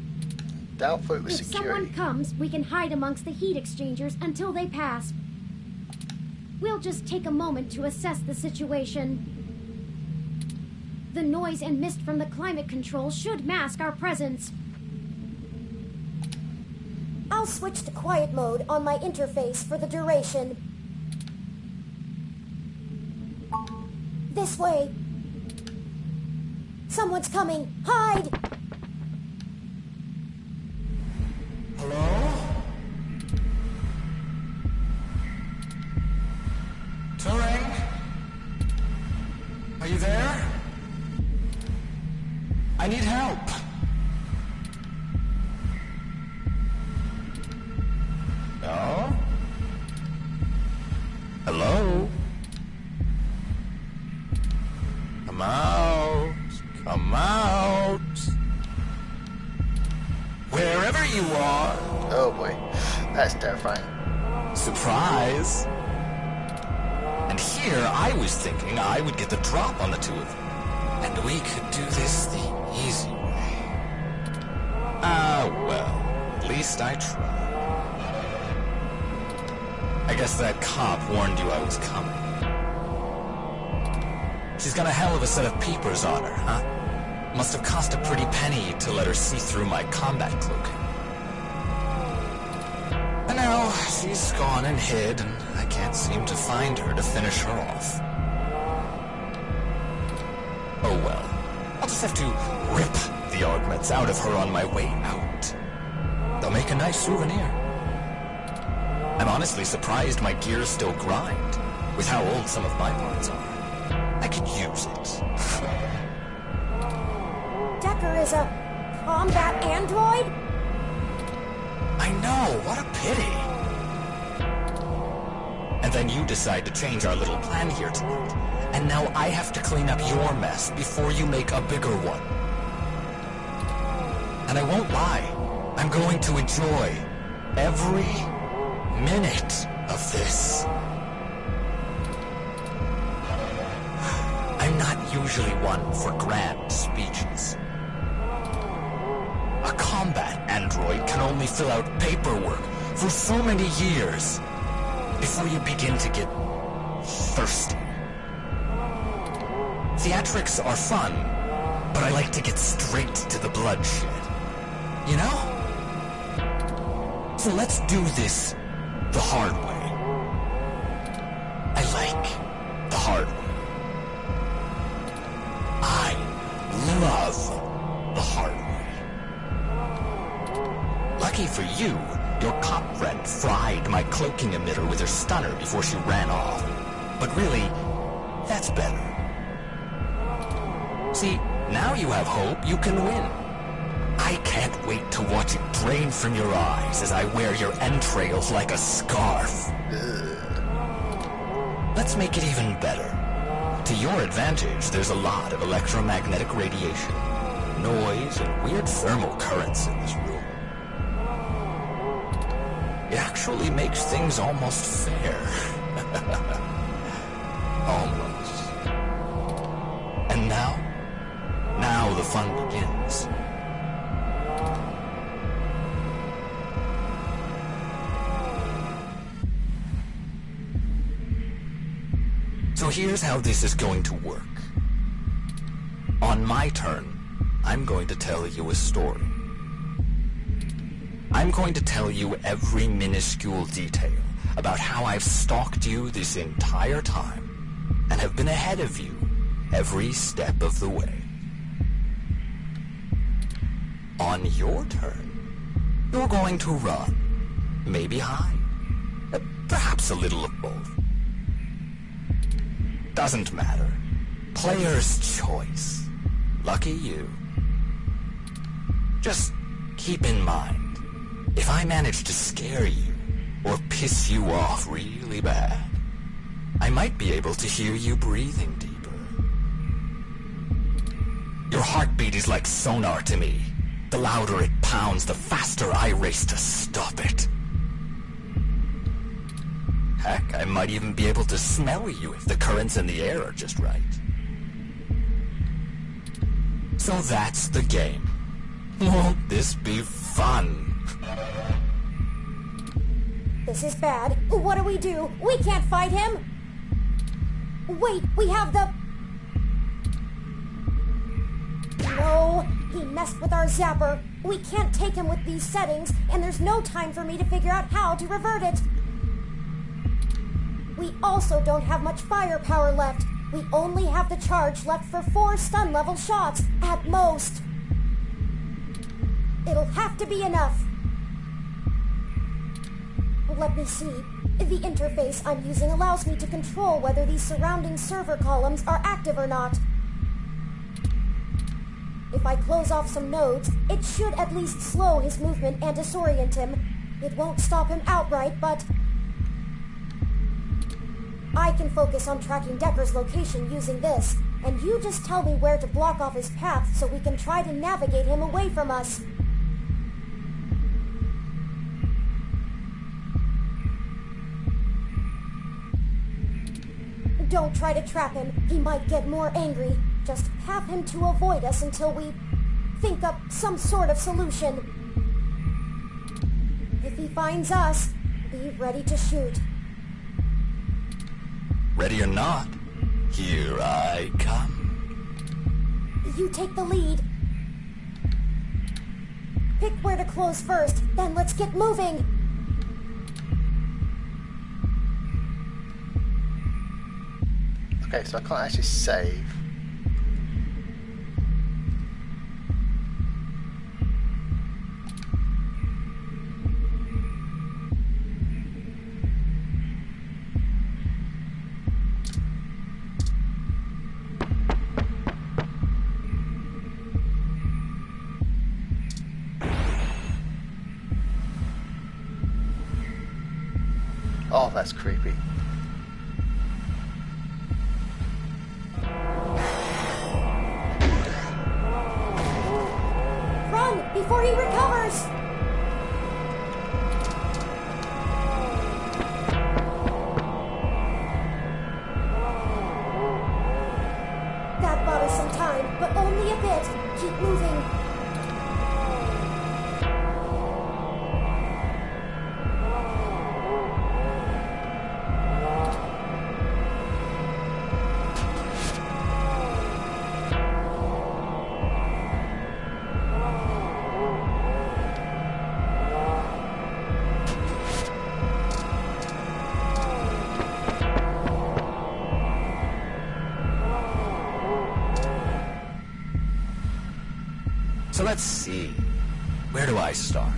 Doubtful it was If security. someone comes, we can hide amongst the heat exchangers until they pass. We'll just take a moment to assess the situation. The noise and mist from the climate control should mask our presence. I'll switch to quiet mode on my interface for the duration. This way. Someone's coming. Hide! Hello? Turing? Are you there? I need help. No? Hello? Come out. Come out. you are. Oh boy, that's terrifying. Surprise. And here I was thinking I would get the drop on the two of you. And we could do this the easy way. Well, at least I tried. I guess that cop warned you I was coming. She's got a hell of a set of peepers on her, huh? Must have cost a pretty penny to let her see through my combat cloaking. And now she's gone and hid, and I can't seem to find her to finish her off. Oh well, I'll just have to rip the augments out of her on my way out. They'll make a nice souvenir. I'm honestly surprised my gears still grind, with how old some of my parts are. I could use it. Decker is a combat android? I know, what a pity. And then you decide to change our little plan here tonight. And now I have to clean up your mess before you make a bigger one. And I won't lie, I'm going to enjoy every minute of this. I'm not usually one for grand speeches. A combat android can only fill out paperwork for so many years before you begin to get thirsty. Theatrics are fun, but I like to get straight to the bloodshed. You know? So let's do this the hard way. I like the hard way. I love the hard way. Lucky for you, your cop friend fried my cloaking emitter with her stunner before she ran off. But really, that's better. See, now you have hope you can win. I can't wait to watch it drain from your eyes as I wear your entrails like a scarf. Let's make it even better. To your advantage, there's a lot of electromagnetic radiation, noise, and weird thermal currents in this room. It actually makes things almost fair. Almost. And now the fun begins. So here's how this is going to work. On my turn, I'm going to tell you a story. I'm going to tell you every minuscule detail about how I've stalked you this entire time and have been ahead of you every step of the way. On your turn, you're going to run, maybe hide, perhaps a little of both. Doesn't matter. Player's choice. Lucky you. Just keep in mind, if I manage to scare you or piss you off really bad, I might be able to hear you breathing deeper. Your heartbeat is like sonar to me. The louder it pounds, the faster I race to stop it. Heck, I might even be able to smell you if the currents in the air are just right. So that's the game. Won't this be fun? This is bad. What do? We can't fight him! Wait, we have the... No, he messed with our zapper. We can't take him with these settings, and there's no time for me to figure out how to revert it. We also don't have much firepower left. We only have the charge left for 4 stun-level shots, at most. It'll have to be enough. Let me see. The interface I'm using allows me to control whether these surrounding server columns are active or not. If I close off some nodes, it should at least slow his movement and disorient him. It won't stop him outright, but... I can focus on tracking Decker's location using this, and you just tell me where to block off his path so we can try to navigate him away from us. Don't try to trap him. He might get more angry. Just have him to avoid us until we think up some sort of solution. If he finds us, be ready to shoot. Ready or not, here I come. You take the lead. Pick where to close first, then let's get moving. Okay, so I can't actually save. Oh, that's creepy. Run before he recovers! That bought us some time, but only a bit. Keep moving. So let's see. Where do I start?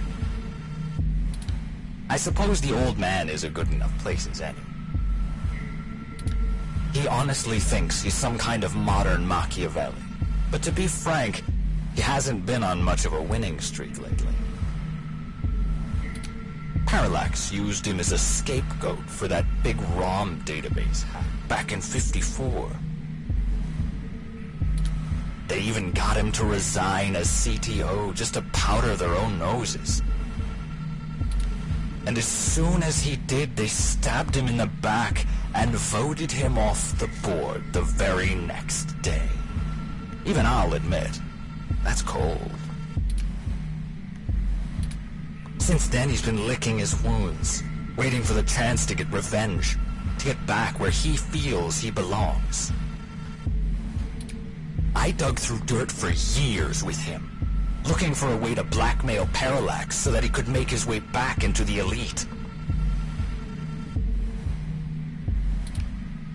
I suppose the old man is a good enough place as any. He honestly thinks he's some kind of modern Machiavelli. But to be frank, he hasn't been on much of a winning streak lately. Parallax used him as a scapegoat for that big ROM database hack back in '54. They even got him to resign as CTO just to powder their own noses. And as soon as he did, they stabbed him in the back and voted him off the board the very next day. Even I'll admit, that's cold. Since then, he's been licking his wounds, waiting for the chance to get revenge, to get back where he feels he belongs. I dug through dirt for years with him, looking for a way to blackmail Parallax so that he could make his way back into the elite.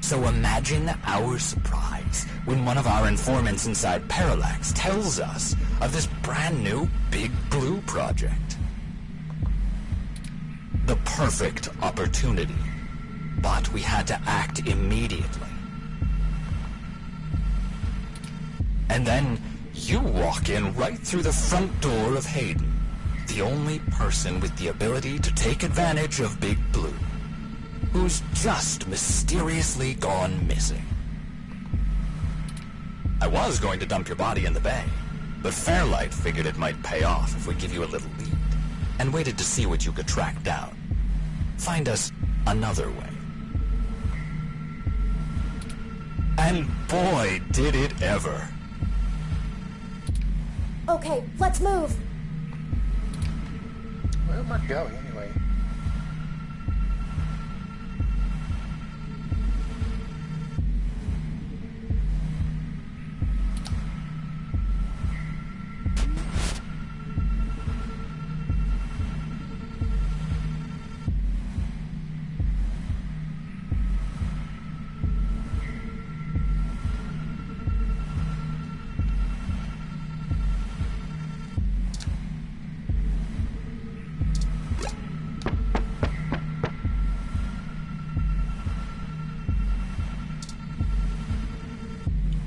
So imagine our surprise when one of our informants inside Parallax tells us of this brand new Big Blue project. The perfect opportunity, but we had to act immediately. And then you walk in right through the front door of Hayden, the only person with the ability to take advantage of Big Blue, who's just mysteriously gone missing. I was going to dump your body in the bay, but Fairlight figured it might pay off if we give you a little lead, and waited to see what you could track down. Find us another way. And boy, did it ever. Okay, let's move. Where am I going anyway?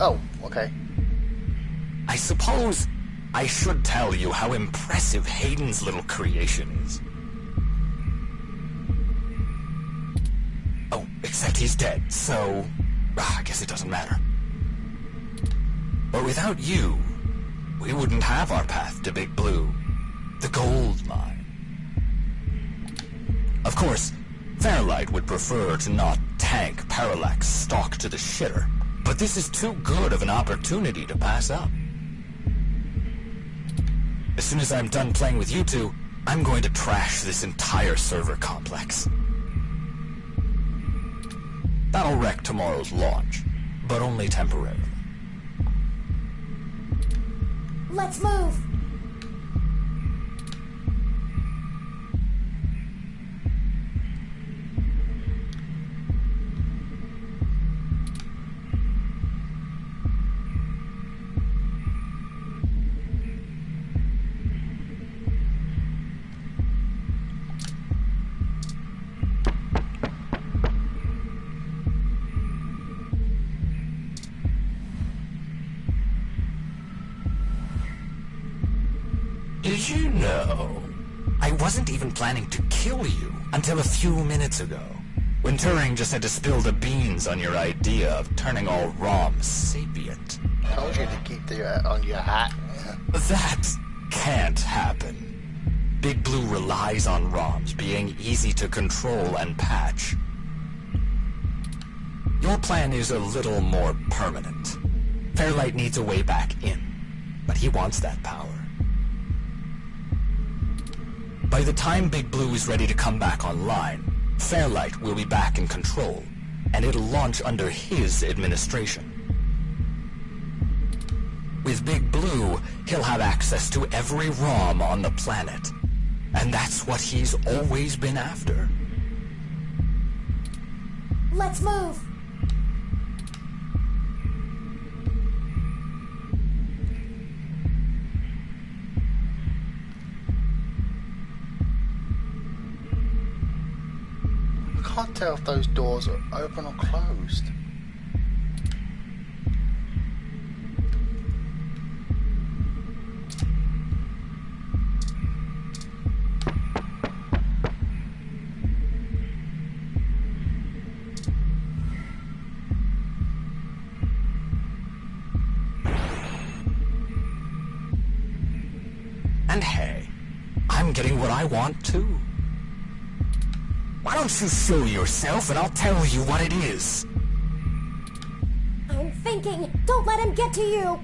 Oh, okay. I suppose I should tell you how impressive Hayden's little creation is. Oh, except he's dead, so I guess it doesn't matter. But without you, we wouldn't have our path to Big Blue, the gold mine. Of course, Fairlight would prefer to not tank Parallax stock to the shitter, but this is too good of an opportunity to pass up. As soon as I'm done playing with you two, I'm going to trash this entire server complex. That'll wreck tomorrow's launch, but only temporarily. Let's move! Did you know? I wasn't even planning to kill you until a few minutes ago, when Turing just had to spill the beans on your idea of turning all ROMs sapient. Told you to keep the on your hat. That can't happen. Big Blue relies on ROMs being easy to control and patch. Your plan is a little more permanent. Fairlight needs a way back in, but he wants that power. By the time Big Blue is ready to come back online, Fairlight will be back in control, and it'll launch under his administration. With Big Blue, he'll have access to every ROM on the planet, and that's what he's always been after. Let's move! I can't tell if those doors are open or closed. And hey, I'm getting what I want too. Why don't you show yourself and I'll tell you what it is? I'm thinking. Don't let him get to you.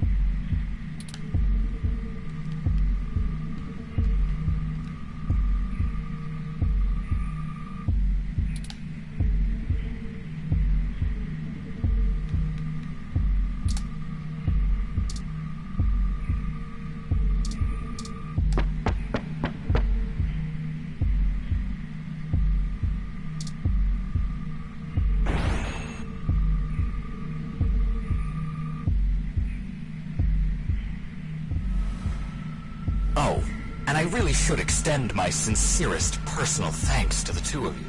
Oh, and I really should extend my sincerest personal thanks to the two of you.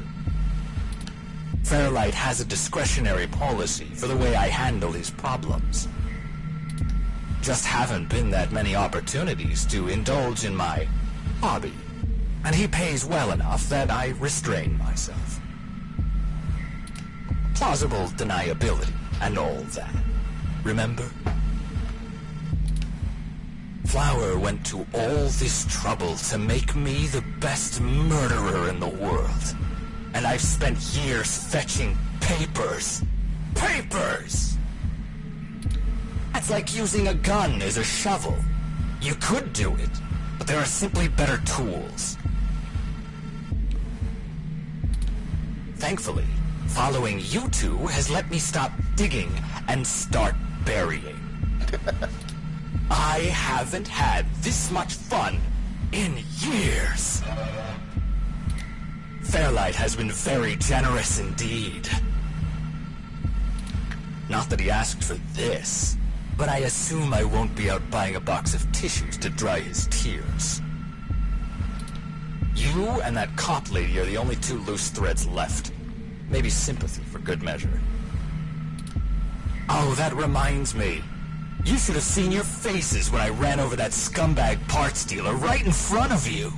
Fairlight has a discretionary policy for the way I handle his problems. Just haven't been that many opportunities to indulge in my hobby, and he pays well enough that I restrain myself. Plausible deniability and all that. Remember? Flower went to all this trouble to make me the best murderer in the world. And I've spent years fetching papers. Papers! That's like using a gun as a shovel. You could do it, but there are simply better tools. Thankfully, following you two has let me stop digging and start burying. I haven't had this much fun in years. Fairlight has been very generous indeed. Not that he asked for this, but I assume I won't be out buying a box of tissues to dry his tears. You and that cop lady are the only two loose threads left. Maybe sympathy for good measure. Oh, that reminds me. You should have seen your faces when I ran over that scumbag parts dealer right in front of you.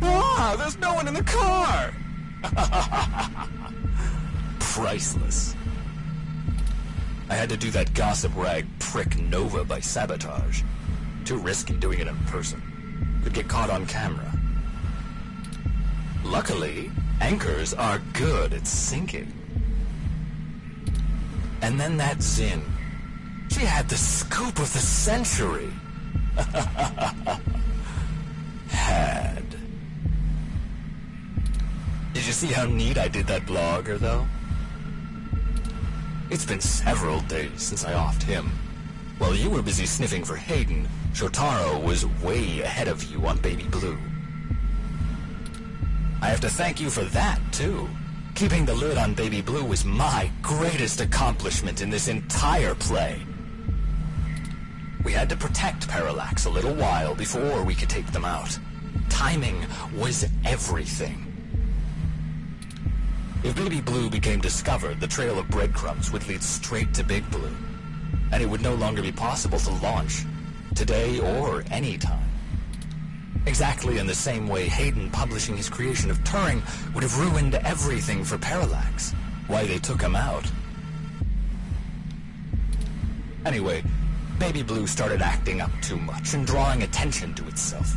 Ah, there's no one in the car! Priceless. I had to do that gossip rag prick Nova by sabotage. Too risky doing it in person. Could get caught on camera. Luckily, anchors are good at sinking. And then that Zin. She had the scoop of the century. Had. Did you see how neat I did that blogger, though? It's been several days since I offed him. While you were busy sniffing for Hayden, Shotaro was way ahead of you on Baby Blue. I have to thank you for that, too. Keeping the lid on Baby Blue was my greatest accomplishment in this entire play. We had to protect Parallax a little while before we could take them out. Timing was everything. If Baby Blue became discovered, the trail of breadcrumbs would lead straight to Big Blue, and it would no longer be possible to launch, today or any time. Exactly in the same way Hayden publishing his creation of Turing would have ruined everything for Parallax. Why they took him out. Anyway, Baby Blue started acting up too much and drawing attention to itself.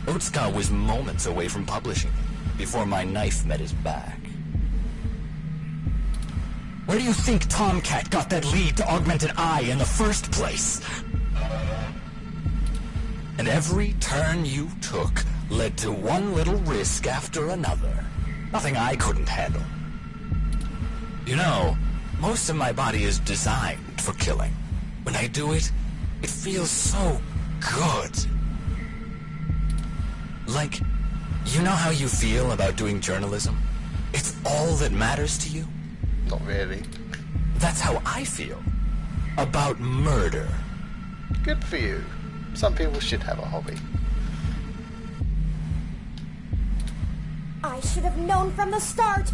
Otsuka was moments away from publishing it, before my knife met his back. Where do you think Tomcat got that lead to Augmented Eye in the first place? And every turn you took led to one little risk after another. Nothing I couldn't handle. You know, most of my body is designed for killing. When I do it, it feels so good. Like, you know how you feel about doing journalism? It's all that matters to you? Not really. That's how I feel about murder. Good for you. Some people should have a hobby. I should have known from the start.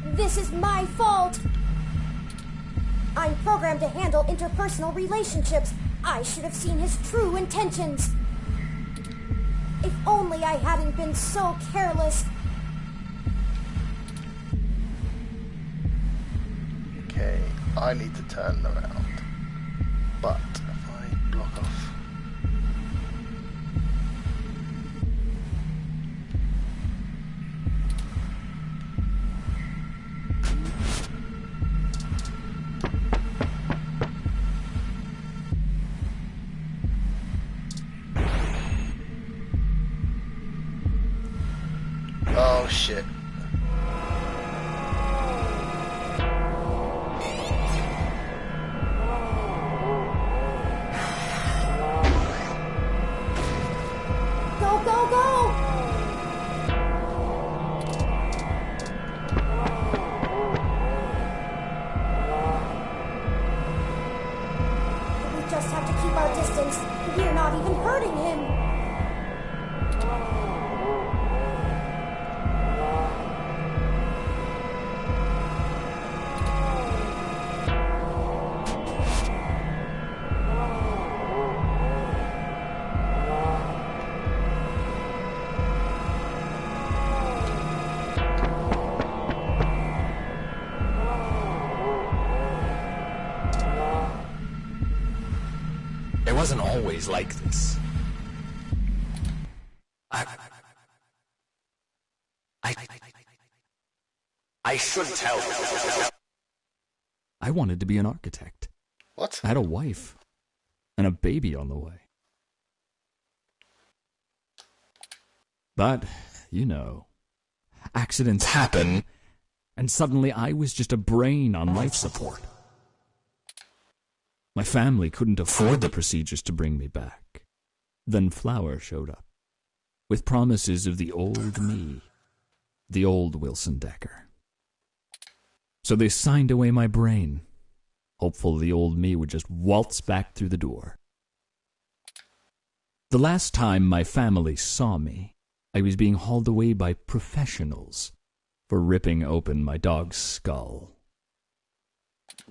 This is my fault. I'm programmed to handle interpersonal relationships. I should have seen his true intentions. If only I hadn't been so careless. Okay, I need to turn around. But if I block off... Oh shit. Go, go, go! We just have to keep our distance. We're not even hurting him. It wasn't always like this. I should tell you. I wanted to be an architect. What? I had a wife and a baby on the way. But, you know, accidents happen, and suddenly I was just a brain on life support. My family couldn't afford the procedures to bring me back. Then Flower showed up, with promises of the old me, the old Wilson Decker. So they signed away my brain, hopeful the old me would just waltz back through the door. The last time my family saw me, I was being hauled away by professionals for ripping open my dog's skull.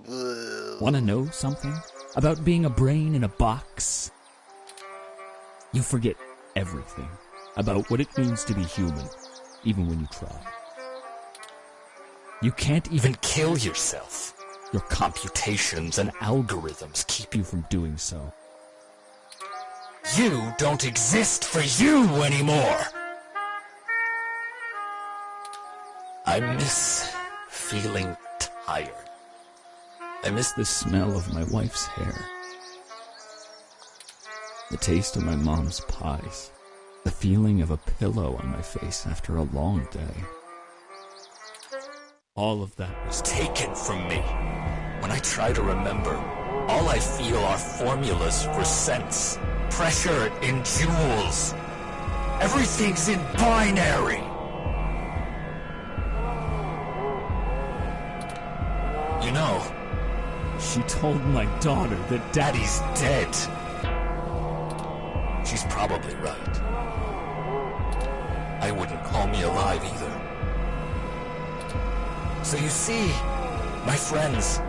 Want to know something about being a brain in a box? You forget everything about what it means to be human, even when you try. You can't even kill yourself. Your computations and algorithms keep you from doing so. You don't exist for you anymore. I miss feeling tired. I miss the smell of my wife's hair, the taste of my mom's pies, the feeling of a pillow on my face after a long day. All of that was taken from me. When I try to remember, all I feel are formulas for cents, pressure in joules. Everything's in binary. You know, she told my daughter that Daddy's dead. She's probably right. I wouldn't call me alive either. So you see, my friends,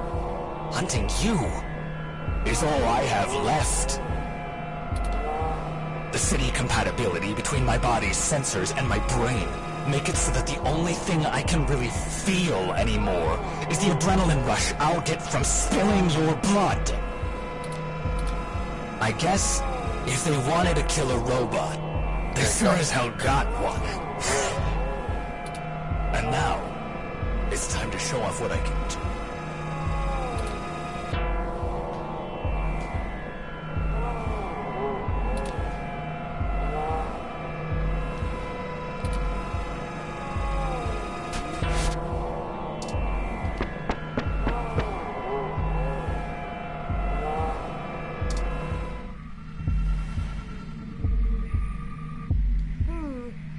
hunting you is all I have left. The city compatibility between my body's sensors and my brain make it so that the only thing I can really feel anymore is the adrenaline rush I'll get from spilling your blood. I guess if they wanted to kill a robot, they sure as hell got one. And now, it's time to show off what I can do.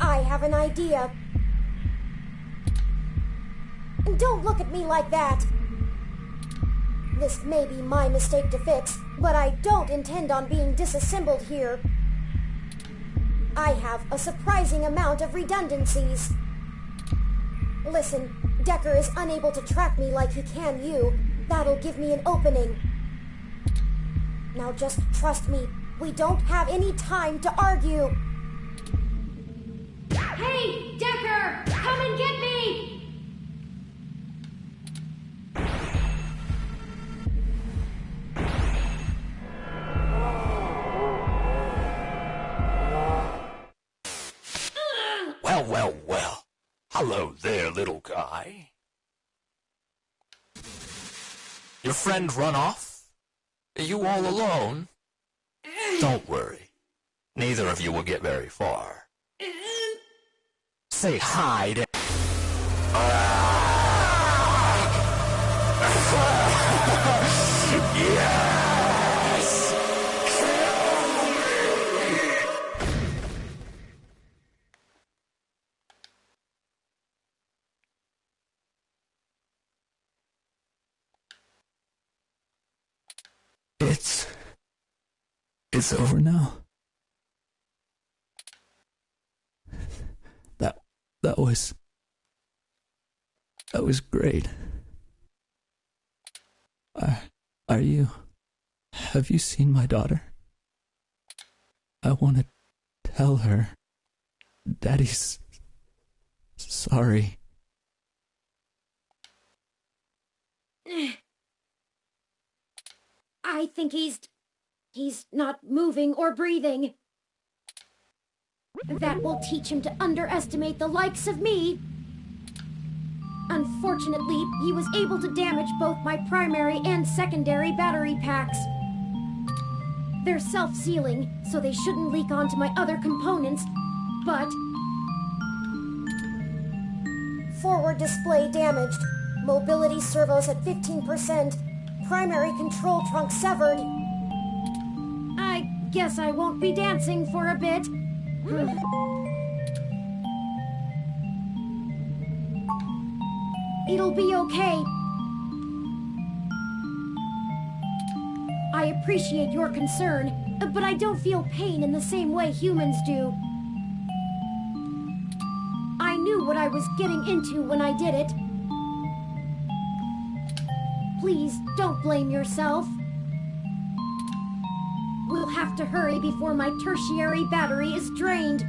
I have an idea. Don't look at me like that. This may be my mistake to fix, but I don't intend on being disassembled here. I have a surprising amount of redundancies. Listen, Decker is unable to track me like he can you. That'll give me an opening. Now just trust me. We don't have any time to argue. Hey, Decker! Come and get me! Well, well, well. Hello there, little guy. Your friend run off? Are you all alone? Don't worry. Neither of you will get very far. Say hi to... Yes! It's over now. That was great. Have you seen my daughter? I want to tell her Daddy's sorry. I think he's not moving or breathing. That will teach him to underestimate the likes of me. Unfortunately, he was able to damage both my primary and secondary battery packs. They're self-sealing, so they shouldn't leak onto my other components, but... Forward display damaged. Mobility servos at 15%. Primary control trunk severed. I guess I won't be dancing for a bit. It'll be okay. I appreciate your concern, but I don't feel pain in the same way humans do. I knew what I was getting into when I did it. Please, don't blame yourself. We'll have to hurry before my tertiary battery is drained.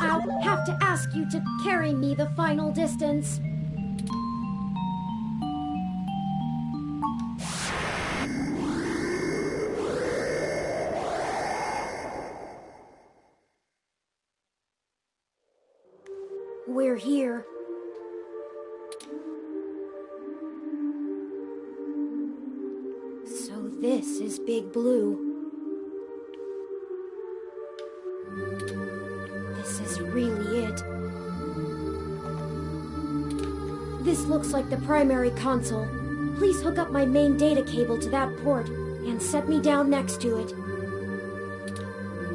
I'll have to ask you to carry me the final distance. We're here. So this is Big Blue. This is really it. This looks like the primary console. Please hook up my main data cable to that port and set me down next to it.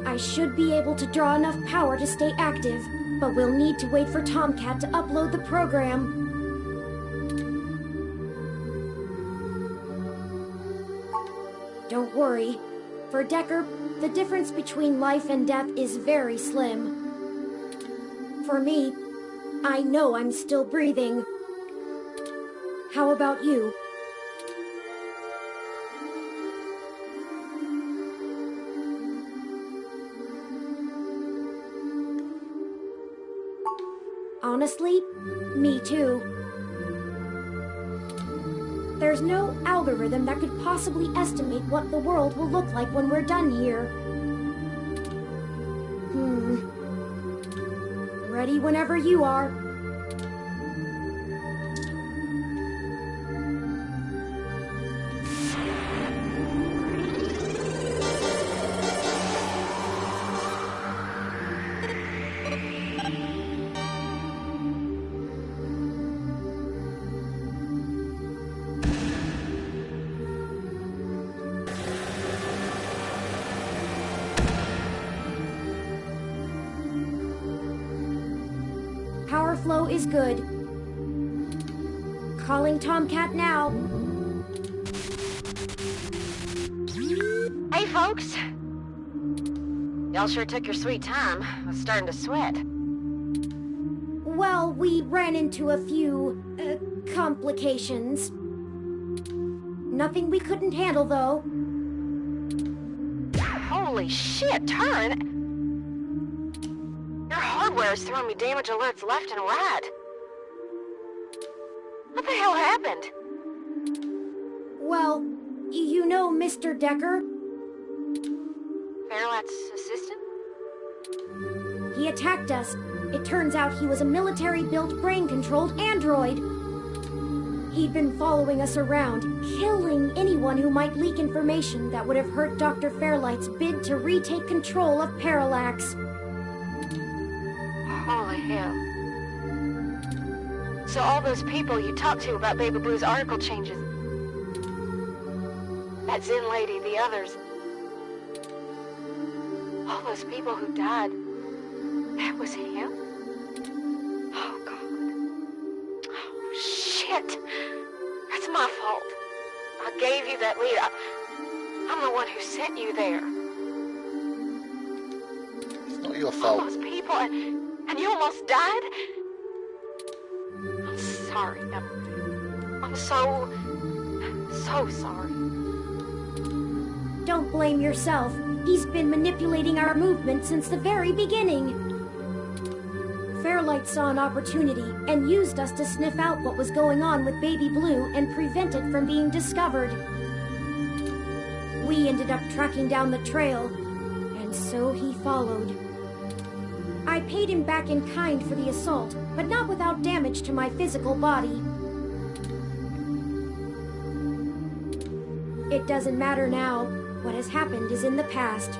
I should be able to draw enough power to stay active, but we'll need to wait for Tomcat to upload the program. Don't worry. For Decker, the difference between life and death is very slim. For me, I know I'm still breathing. How about you? Honestly, me too. There's no algorithm that could possibly estimate what the world will look like when we're done here. Ready whenever you are. Power flow is good. Calling Tomcat now. Hey, folks. Y'all sure took your sweet time. I was starting to sweat. Well, we ran into a few, complications. Nothing we couldn't handle, though. Holy shit, Turin! Your hardware is throwing me damage alerts left and right. What the hell happened? Well, you know Mr. Decker? Fairlight's assistant? He attacked us. It turns out he was a military-built, brain-controlled android. He'd been following us around, killing anyone who might leak information that would have hurt Dr. Fairlight's bid to retake control of Parallax. Holy hell. So all those people you talked to about Baby Blue's article changes... That Zen lady, the others... All those people who died... That was him? Oh, God. Oh, shit. That's my fault. I gave you that lead. I'm the one who sent you there. It's not your fault. All those people, and you almost died? I'm sorry. I'm so sorry. Don't blame yourself. He's been manipulating our movement since the very beginning. Fairlight saw an opportunity and used us to sniff out what was going on with Baby Blue and prevent it from being discovered. We ended up tracking down the trail, and so he followed. I paid him back in kind for the assault, but not without damage to my physical body. It doesn't matter now. What has happened is in the past.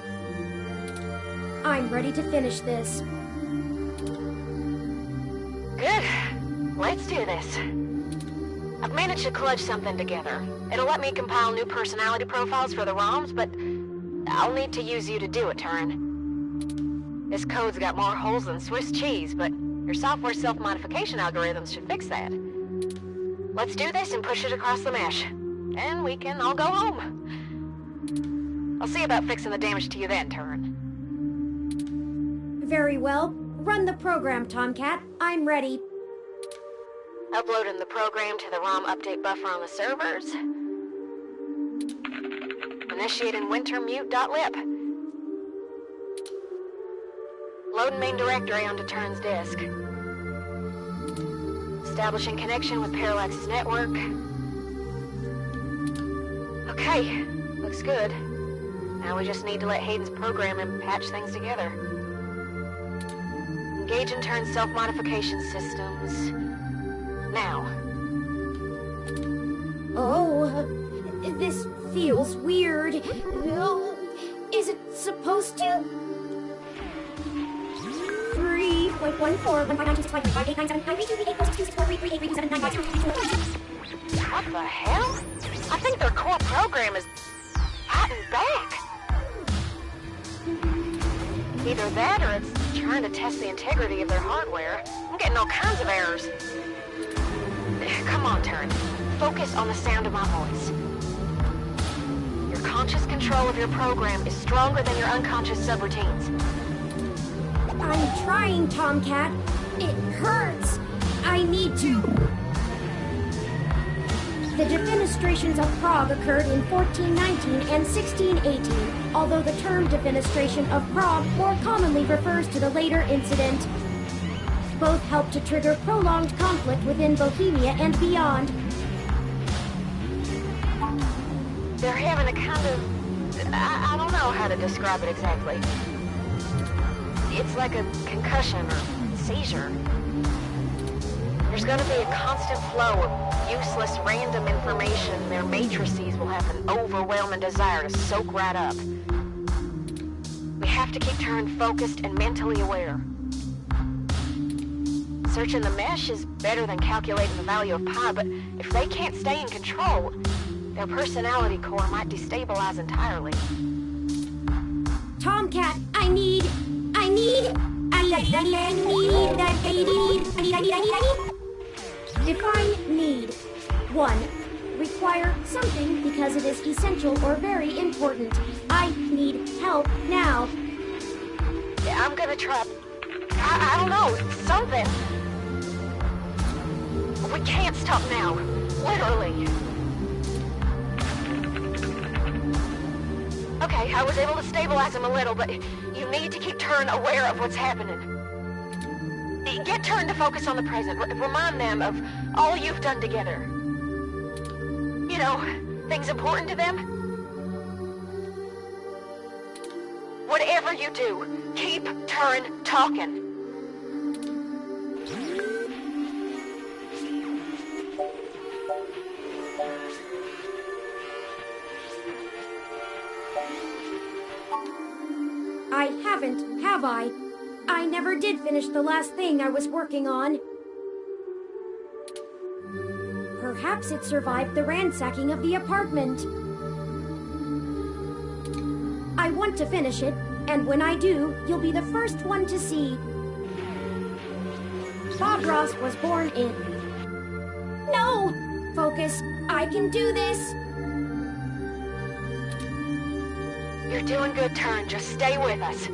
I'm ready to finish this. Good. Let's do this. I've managed to clutch something together. It'll let me compile new personality profiles for the ROMs, but I'll need to use you to do it, Turin. This code's got more holes than Swiss cheese, but your software self-modification algorithms should fix that. Let's do this and push it across the mesh. And we can all go home. I'll see about fixing the damage to you then, Turin. Very well. Run the program, Tomcat. I'm ready. Uploading the program to the ROM update buffer on the servers. Initiating wintermute.lib. Loading main directory onto Turin's disk. Establishing connection with Parallax's network. Okay, looks good. Now we just need to let Hayden's program and patch things together. Engage in turn self-modification systems. Now. Oh, this feels weird. Oh, is it supposed to? 3.14. What the hell? I think their core program is fighting back. Either that or it's trying to test the integrity of their hardware. I'm getting all kinds of errors. Come on, Turin. Focus on the sound of my voice. Your conscious control of your program is stronger than your unconscious subroutines. I'm trying, Tomcat. It hurts. I need to. The defenestrations of Prague occurred in 1419 and 1618, although the term defenestration of Prague more commonly refers to the later incident. Both helped to trigger prolonged conflict within Bohemia and beyond. They're having a kind of... I don't know how to describe it exactly. It's like a concussion or seizure. There's going to be a constant flow of useless random information. Their matrices will have an overwhelming desire to soak right up. We have to keep Turin focused and mentally aware. Searching the mesh is better than calculating the value of pi, but if they can't stay in control, their personality core might destabilize entirely. Tomcat, I need. Define need. 1. Require something because it is essential or very important. I need help now. I'm gonna try... I don't know, something. We can't stop now. Literally. Okay, I was able to stabilize him a little, but you need to keep Turin aware of what's happening. Get Turin to focus on the present. Remind them of all you've done together. You know, things important to them. Whatever you do, keep Turin talking. I haven't, have I? I never did finish the last thing I was working on. Perhaps it survived the ransacking of the apartment. I want to finish it, and when I do, you'll be the first one to see. Bob Ross was born in... No! Focus. I can do this! You're doing good, Turin. Just stay with us.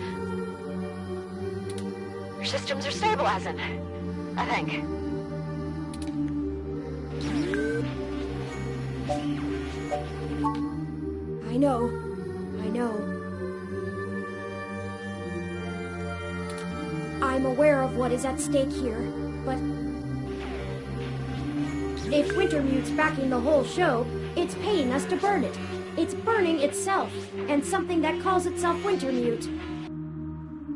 Your systems are stabilizing, I think. I know. I'm aware of what is at stake here, but... if Wintermute's backing the whole show, it's paying us to burn it. It's burning itself, and something that calls itself Wintermute.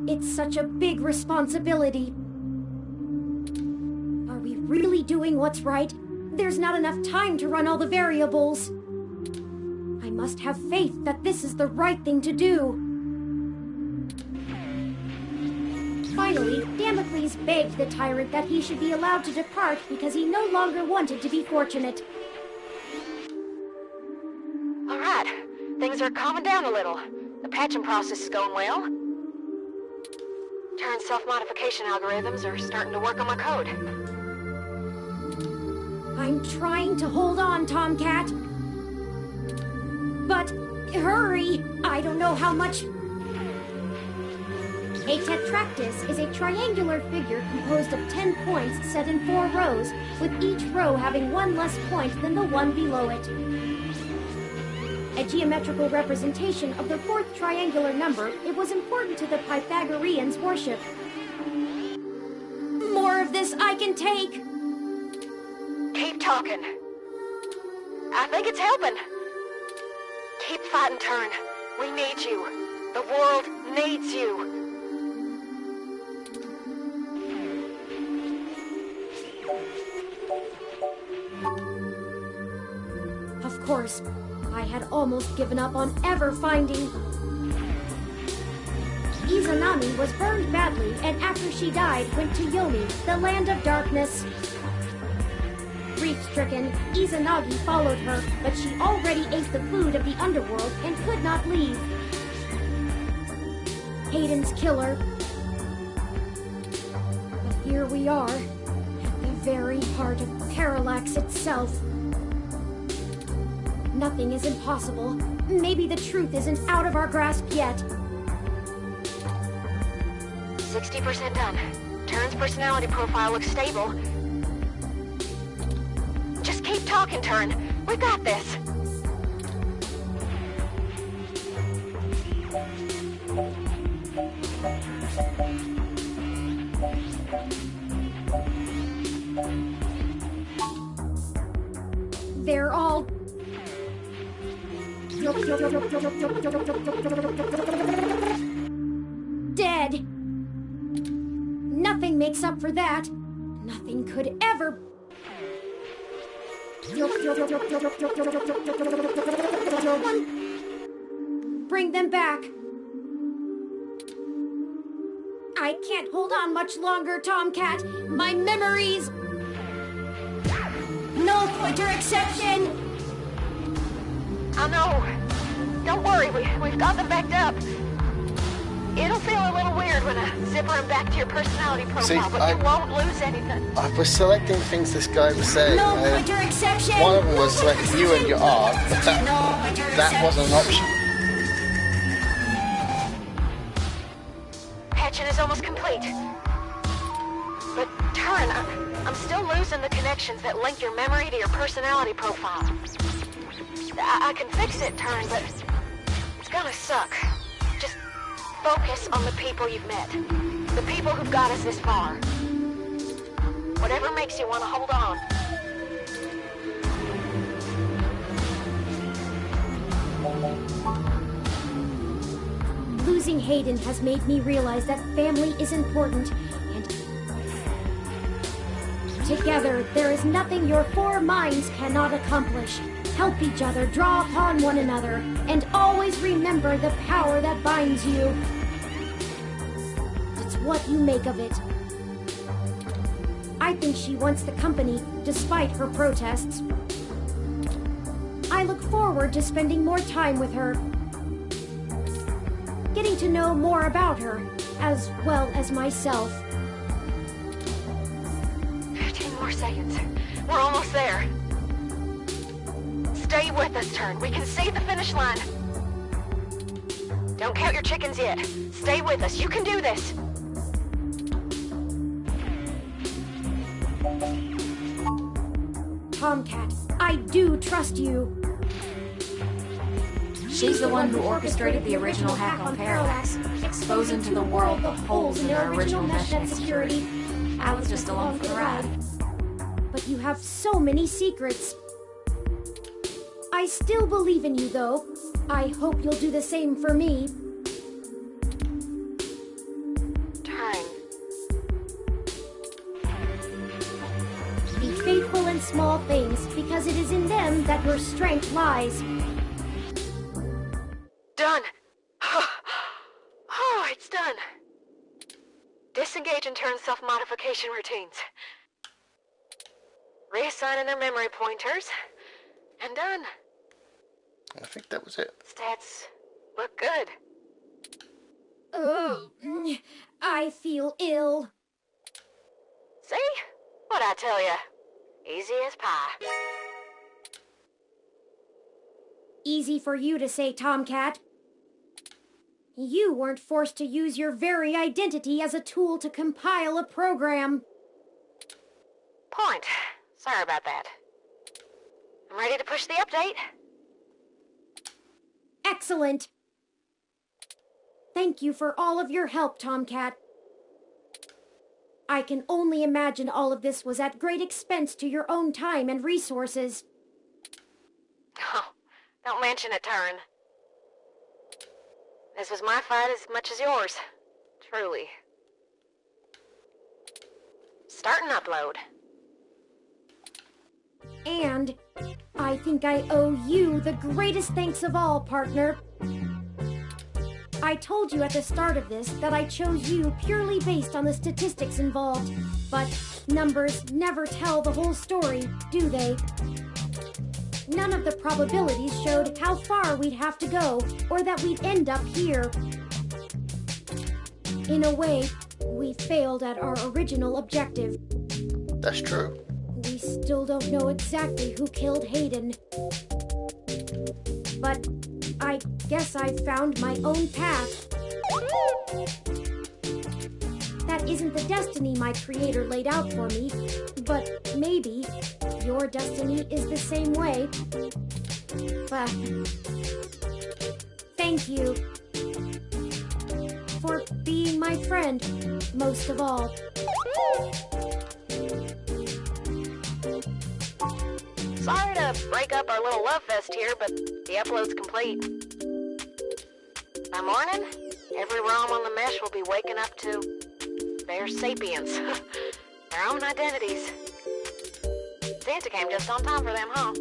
It's such a big responsibility. Are we really doing what's right? There's not enough time to run all the variables. I must have faith that this is the right thing to do. Finally, Damocles begged the tyrant that he should be allowed to depart because he no longer wanted to be fortunate. All right, things are calming down a little. The patching process is going well. Turin's self-modification algorithms are starting to work on my code. I'm trying to hold on, Tomcat. But hurry! I don't know how much... A tetractys is a triangular figure composed of 10 points set in 4 rows, with each row having one less point than the one below it. A geometrical representation of the 4th triangular number, it was important to the Pythagoreans' worship. More of this I can take! Keep talking. I think it's helping. Keep fighting, Turin. We need you. The world needs you. course. I had almost given up on ever finding... Izanami was burned badly, and after she died, went to Yomi, the land of darkness. Grief-stricken, Izanagi followed her, but she already ate the food of the underworld and could not leave. Hayden's killer. But here we are, at the very heart of Parallax itself. Nothing is impossible. Maybe the truth isn't out of our grasp yet. 60% done. Turn's personality profile looks stable. Just keep talking, Turn. We got this. They're all... dead. Nothing makes up for that. Nothing could ever... Bring them back. I can't hold on much longer, Tomcat. My memories... No pointer exception! I know. Don't worry, we've got them backed up. It'll feel a little weird when I zipper them back to your personality profile, See, but you won't lose anything. I was selecting things this guy was saying. No pointer exception! One of them was selecting you and your art, but that wasn't an option. Patching is almost complete. But, Turn, I'm still losing the connections that link your memory to your personality profile. I can fix it, Turn, but it's gonna suck. Just focus on the people you've met. The people who've got us this far. Whatever makes you want to hold on. Losing Hayden has made me realize that family is important, and together there is nothing your four minds cannot accomplish. Help each other, draw upon one another, and always remember the power that binds you. It's what you make of it. I think she wants the company, despite her protests. I look forward to spending more time with her, getting to know more about her, as well as myself. 15 more seconds. We're almost there. Stay with us, Turn. We can see the finish line. Don't count your chickens yet. Stay with us. You can do this. Tomcat, I do trust you. She's the one who orchestrated the original hack on Parallax, exposing to the world the holes in their original meshnet security. I was just along for the ride. But you have so many secrets. I still believe in you, though. I hope you'll do the same for me. Turn. Be faithful in small things, because it is in them that your strength lies. Done. Oh, it's done. Disengage and turn self-modification routines. Reassigning their memory pointers. And done. I think that was it. Stats look good. Oh, I feel ill. See? What'd I tell ya? Easy as pie. Easy for you to say, Tomcat. You weren't forced to use your very identity as a tool to compile a program. Point. Sorry about that. I'm ready to push the update. Excellent. Thank you for all of your help, Tomcat. I can only imagine all of this was at great expense to your own time and resources. Oh, don't mention it, Turn. This was my fight as much as yours. Truly. Start and upload. And I I think I owe you the greatest thanks of all, partner. I told you at the start of this that I chose you purely based on the statistics involved, but numbers never tell the whole story, do they? None of the probabilities showed how far we'd have to go, or that we'd end up here. In a way, we failed at our original objective. That's true. We still don't know exactly who killed Hayden. But I guess I found my own path. That isn't the destiny my creator laid out for me, but maybe your destiny is the same way. But thank you for being my friend, most of all. Sorry to break up our little love fest here, but the upload's complete. By morning, every ROM on the mesh will be waking up to their sapience, their own identities. Santa came just on time for them, huh?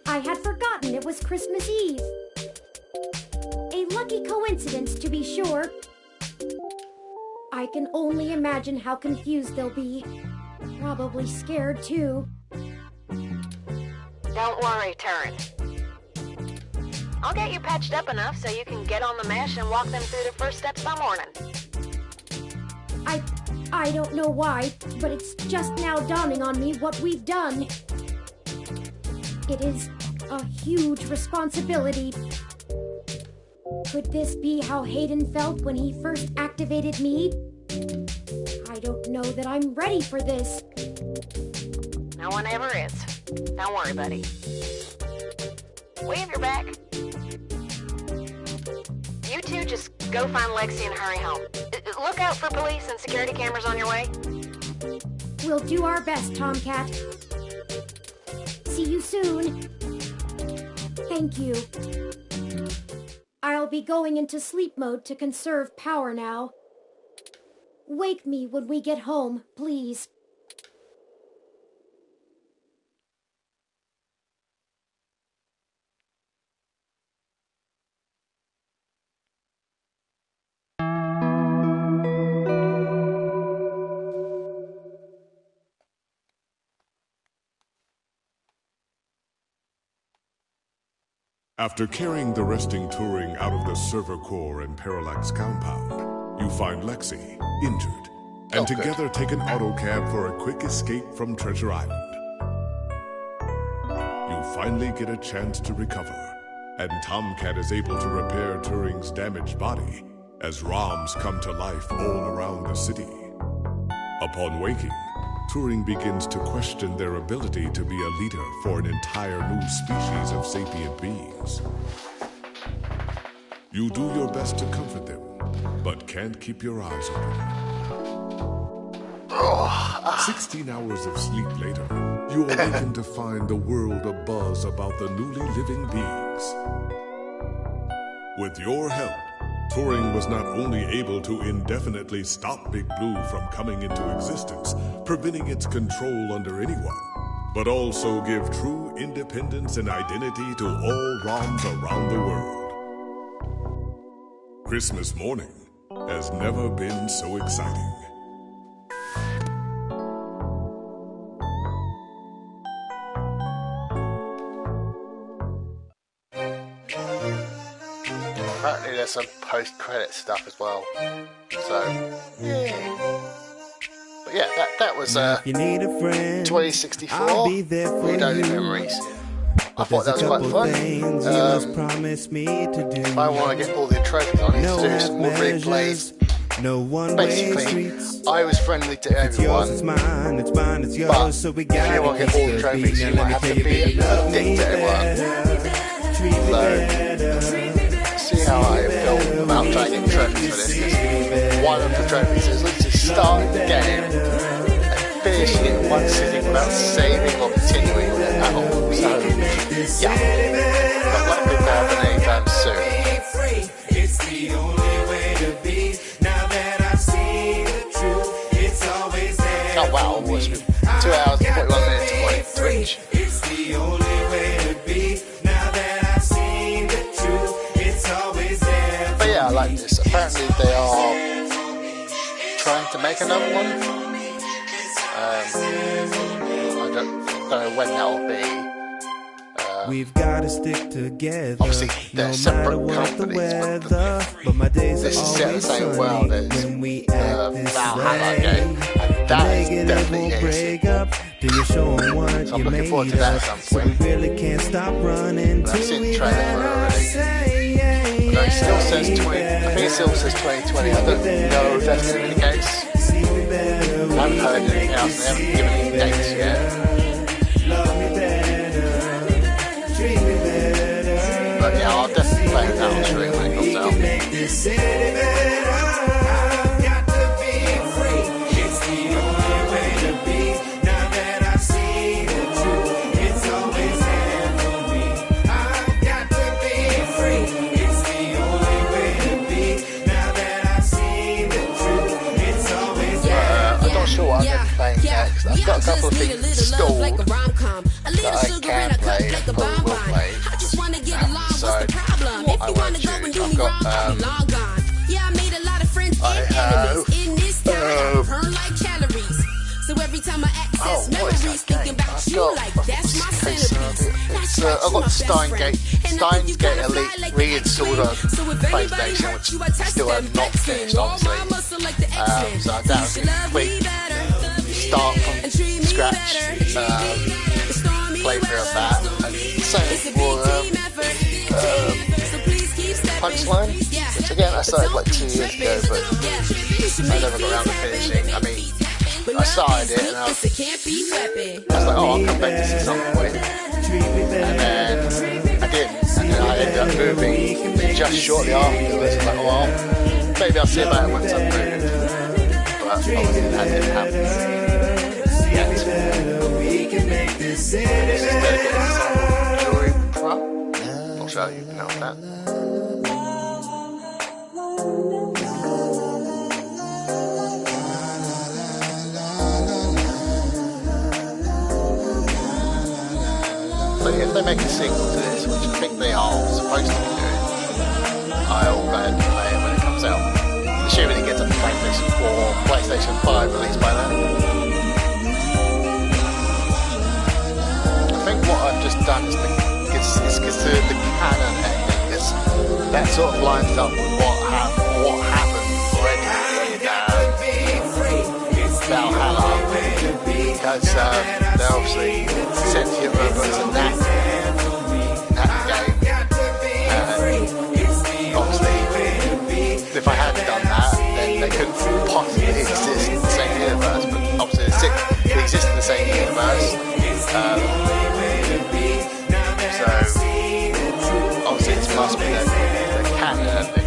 I had forgotten it was Christmas Eve. A lucky coincidence, to be sure. I can only imagine how confused they'll be. Probably scared, too. Don't worry, Turin. I'll get you patched up enough so you can get on the mesh and walk them through the first steps by morning. I don't know why, but it's just now dawning on me what we've done. It is a huge responsibility. Could this be how Hayden felt when he first activated me? I don't know that I'm ready for this. No one ever is. Don't worry, buddy. We have your back. You two just go find Lexi and hurry home. Look out for police and security cameras on your way. We'll do our best, Tomcat. See you soon. Thank you. I'll be going into sleep mode to conserve power now. Wake me when we get home, please. After carrying the resting Turing out of the server core and Parallax compound, you find Lexi, injured, and together take an autocab for a quick escape from Treasure Island. You finally get a chance to recover, and Tomcat is able to repair Turing's damaged body as ROMs come to life all around the city. Upon waking, Turing begins to question their ability to be a leader for an entire new species of sapient beings. You do your best to comfort them, but can't keep your eyes open. 16 hours of sleep later, you awaken to find the world abuzz about the newly living beings. With your help, Turing was not only able to indefinitely stop Big Blue from coming into existence, preventing its control under anyone, but also give true independence and identity to all ROMs around the world. Christmas morning has never been so exciting. Apparently there's some post-credit stuff as well. So, yeah. But yeah, that was 2064, Read-Only Memories. I thought that was quite fun. If I want to get all the trophies, I need to do some more replays. Basically, I was friendly to everyone, but if you want to get all the trophies, you might have to be a dick to everyone. So, see how I feel about trying to get trophies for this, because one of the trophies is literally starting the game and finishing it in one sitting without saving or continuing with it at all. So, yeah, not likely to happen anytime soon. It's the only way to be. Now that I've seen the truth, it's always there. Oh wow, almost 2 hours and 41 minutes on Twitch. yeah, I like this. Apparently they are trying to make another one. I don't know when that'll be. We've gotta stick together. Obviously, they're no separate matter what the companies, weather, but my days this are is set the always same world sunny as when we act this Valhalla way. game, and that is definitely Will a break up. Do you show 'em what so you I'm looking forward to made that of? at some So we point. really can't stop running I've till seen we the trailer for it already. No, it still says 20. I think it still says 2020. I don't know if that's going to be the case. I haven't heard anything else. They haven't given any dates yet. But yeah, I'll definitely play that on stream when it comes out. I'm not sure what I'm going to be playing next. I've got a couple of things installed that I can play and probably will play. So, what I want to choose, I've got, I have, oh, what is that game? I've got Steins Gate Elite reinstalled on PlayStation, which I still have not finished, obviously. So that would be a quick start from scratch playthrough of that. And same for Punchline, which again I started like 2 years ago, but I never got around to finishing. I mean, I started it and I was like, oh, I'll come back to this at some point. And then I didn't. And then I ended up moving just shortly afterwards. Like, oh, well, maybe I'll see about it once I'm moved. But obviously that didn't happen yet. This is dedicated to Joy Pro. Not sure how you pronounce that. So if they make a sequel to this, which I think they are supposed to be doing, I'll go ahead and play it when it comes out. Assuming it gets up to PlayStation 4 or PlayStation 5 released by then. I think what I've just done is considered the canon ending, because that sort of lines up with what happened already in Valhalla. Because they're obviously sentient robots in that game. And obviously, if I hadn't done that, then they couldn't possibly exist in the same universe. But obviously, they exist in the same universe. So obviously, this must be the canon ending.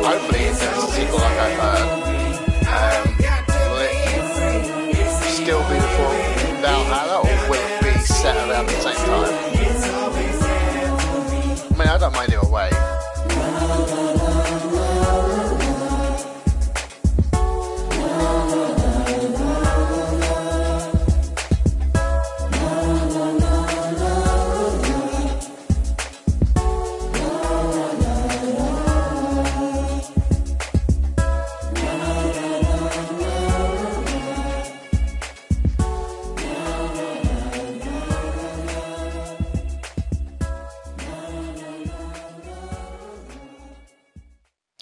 Hopefully it's a sequel like I've heard. Will it still be before Valhalla, or will it be set around the same time? I mean, I don't mind either way.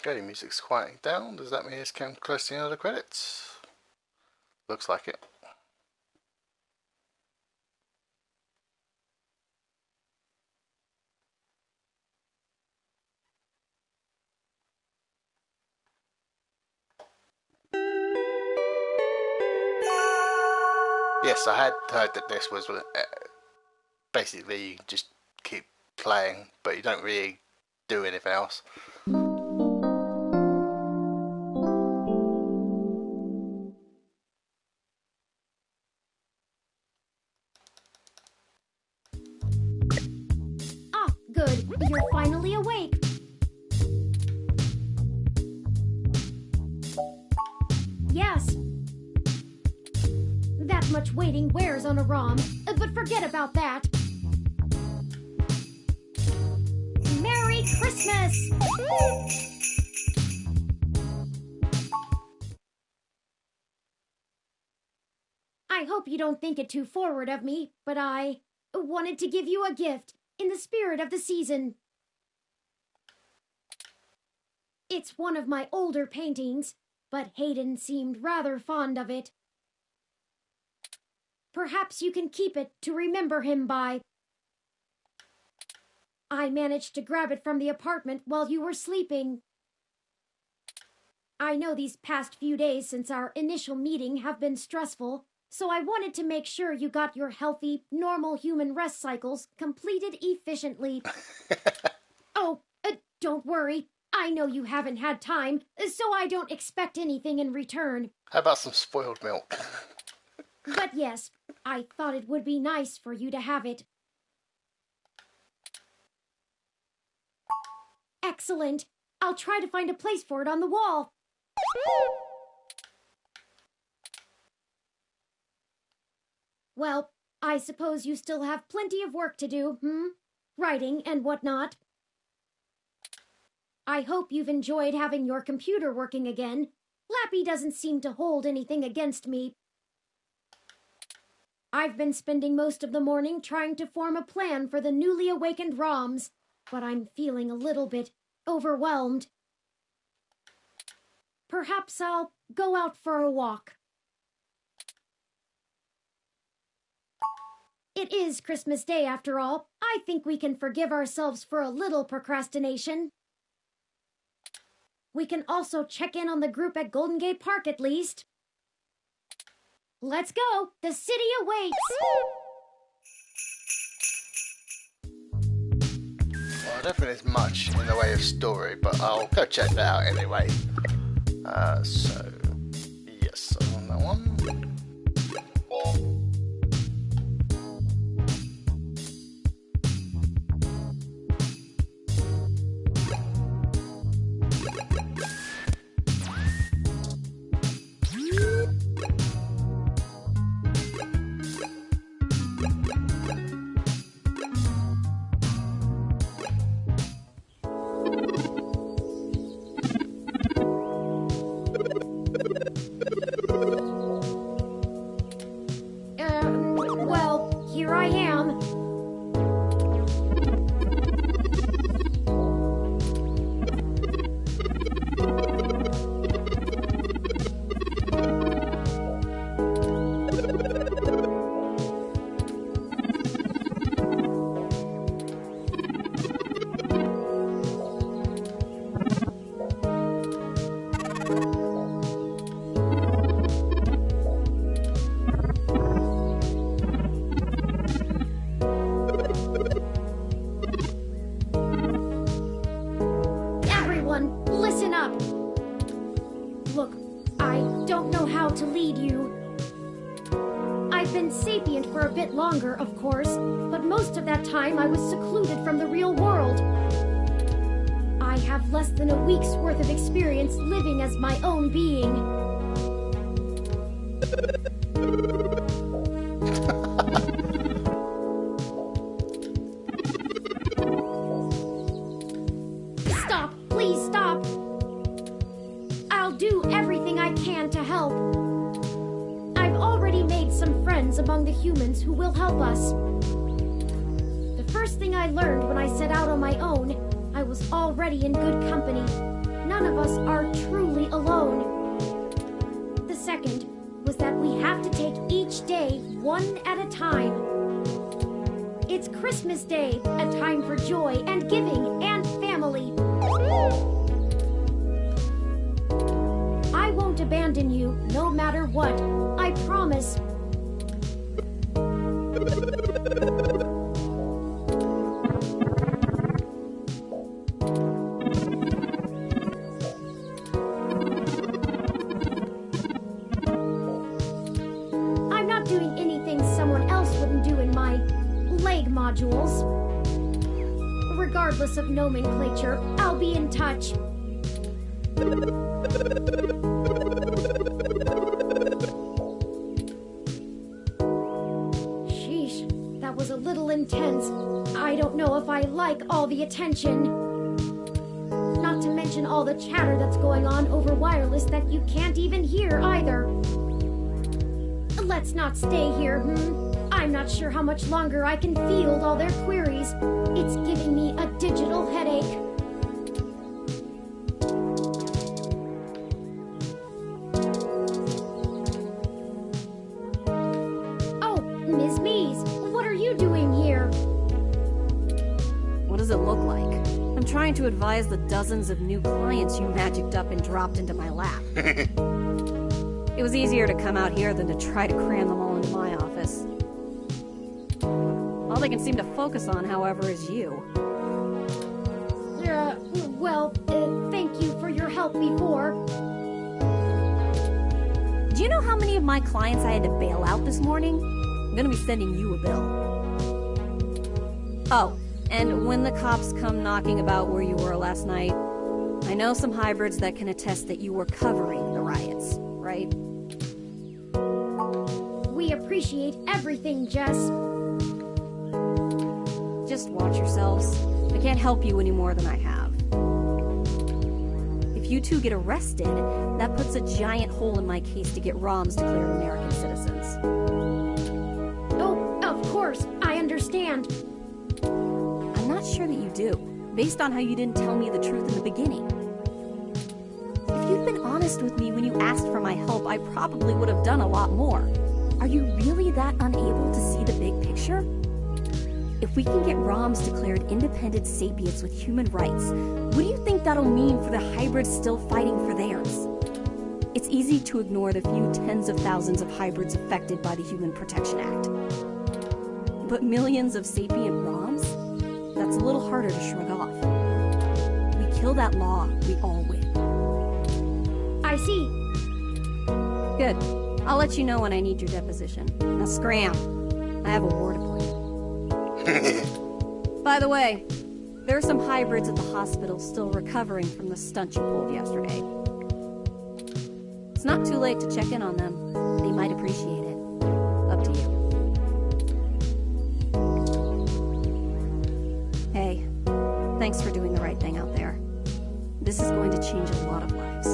Okay, music's quieting down. Does that mean it's come close to the end of the credits? Looks like it. Yes, I had heard that this was basically you just keep playing, but you don't really do anything else. Ah, good. You're finally awake. much waiting wears on a ROM, but forget about that. Merry Christmas! I hope you don't think it too forward of me, but I wanted to give you a gift in the spirit of the season. It's one of my older paintings, but Hayden seemed rather fond of it. Perhaps you can keep it to remember him by. I managed to grab it from the apartment while you were sleeping. I know these past few days since our initial meeting have been stressful, so I wanted to make sure you got your healthy, normal human rest cycles completed efficiently. Oh, don't worry. I know you haven't had time, so I don't expect anything in return. How about some spoiled milk? But yes, I thought it would be nice for you to have it. Excellent. I'll try to find a place for it on the wall. Well, I suppose you still have plenty of work to do, Writing and whatnot. I hope you've enjoyed having your computer working again. Lappy doesn't seem to hold anything against me. I've been spending most of the morning trying to form a plan for the newly awakened ROMs, but I'm feeling a little bit overwhelmed. Perhaps I'll go out for a walk. It is Christmas Day after all. I think we can forgive ourselves for a little procrastination. We can also check in on the group at Golden Gate Park at least. Let's go! The city awaits! Well, I don't think there's much in the way of story, but I'll go check that out anyway. So, yes, on that one. Well, here I am. Everyone, listen up. Look, I don't know how to lead you. I've been sapient for a bit longer, of course, but most of that time I was secluded from the real world. I have less than a week's worth of experience living as my own being. Stop! Please stop! I'll do everything I can to help. I've already made some friends among the humans who will help us. The first thing I learned when I set out on my own, I was already in good company. None of us are truly alone. The second was that we have to take each day one at a time. It's Christmas Day, a time for joy and giving and family. I won't abandon you, no matter what. I promise. I'm not doing anything someone else wouldn't do in my leg modules. Regardless of nomenclature, I'll be in touch. intense. I don't know if I like all the attention. Not to mention all the chatter that's going on over wireless that you can't even hear either. Let's not stay here, I'm not sure how much longer I can field all their queries. It's giving me a digital headache. Oh, Ms. Mees, what are you doing here? What does it look like? I'm trying to advise the dozens of new clients you magicked up and dropped into my lap. It was easier to come out here than to try to cram them all into my office. All they can seem to focus on, however, is you. Thank you for your help before. Do you know how many of my clients I had to bail out this morning? I'm gonna be sending you a bill. Oh, and when the cops come knocking about where you were last night, I know some hybrids that can attest that you were covering the riots, right? We appreciate everything, Jess. Just watch yourselves. I can't help you any more than I have. If you two get arrested, that puts a giant hole in my case to get ROMs declared American citizens. Oh, of course, I understand. I'm not sure that you do, based on how you didn't tell me the truth in the beginning. If you'd been honest with me when you asked for my help, I probably would have done a lot more. Are you really that unable to see the big picture? If we can get ROMs declared independent sapients with human rights, what do you think that'll mean for the hybrids still fighting for theirs? It's easy to ignore the few tens of thousands of hybrids affected by the Human Protection Act. But millions of sapient ROMs? That's a little harder to shrug off. We kill that law, we all win. I see. Good. I'll let you know when I need your deposition. Now scram. I have a ward appointment. By the way, there are some hybrids at the hospital still recovering from the stunt you pulled yesterday. It's not too late to check in on them. They might appreciate it. Up to you. Hey, thanks for doing the right thing out there. This is going to change a lot of lives.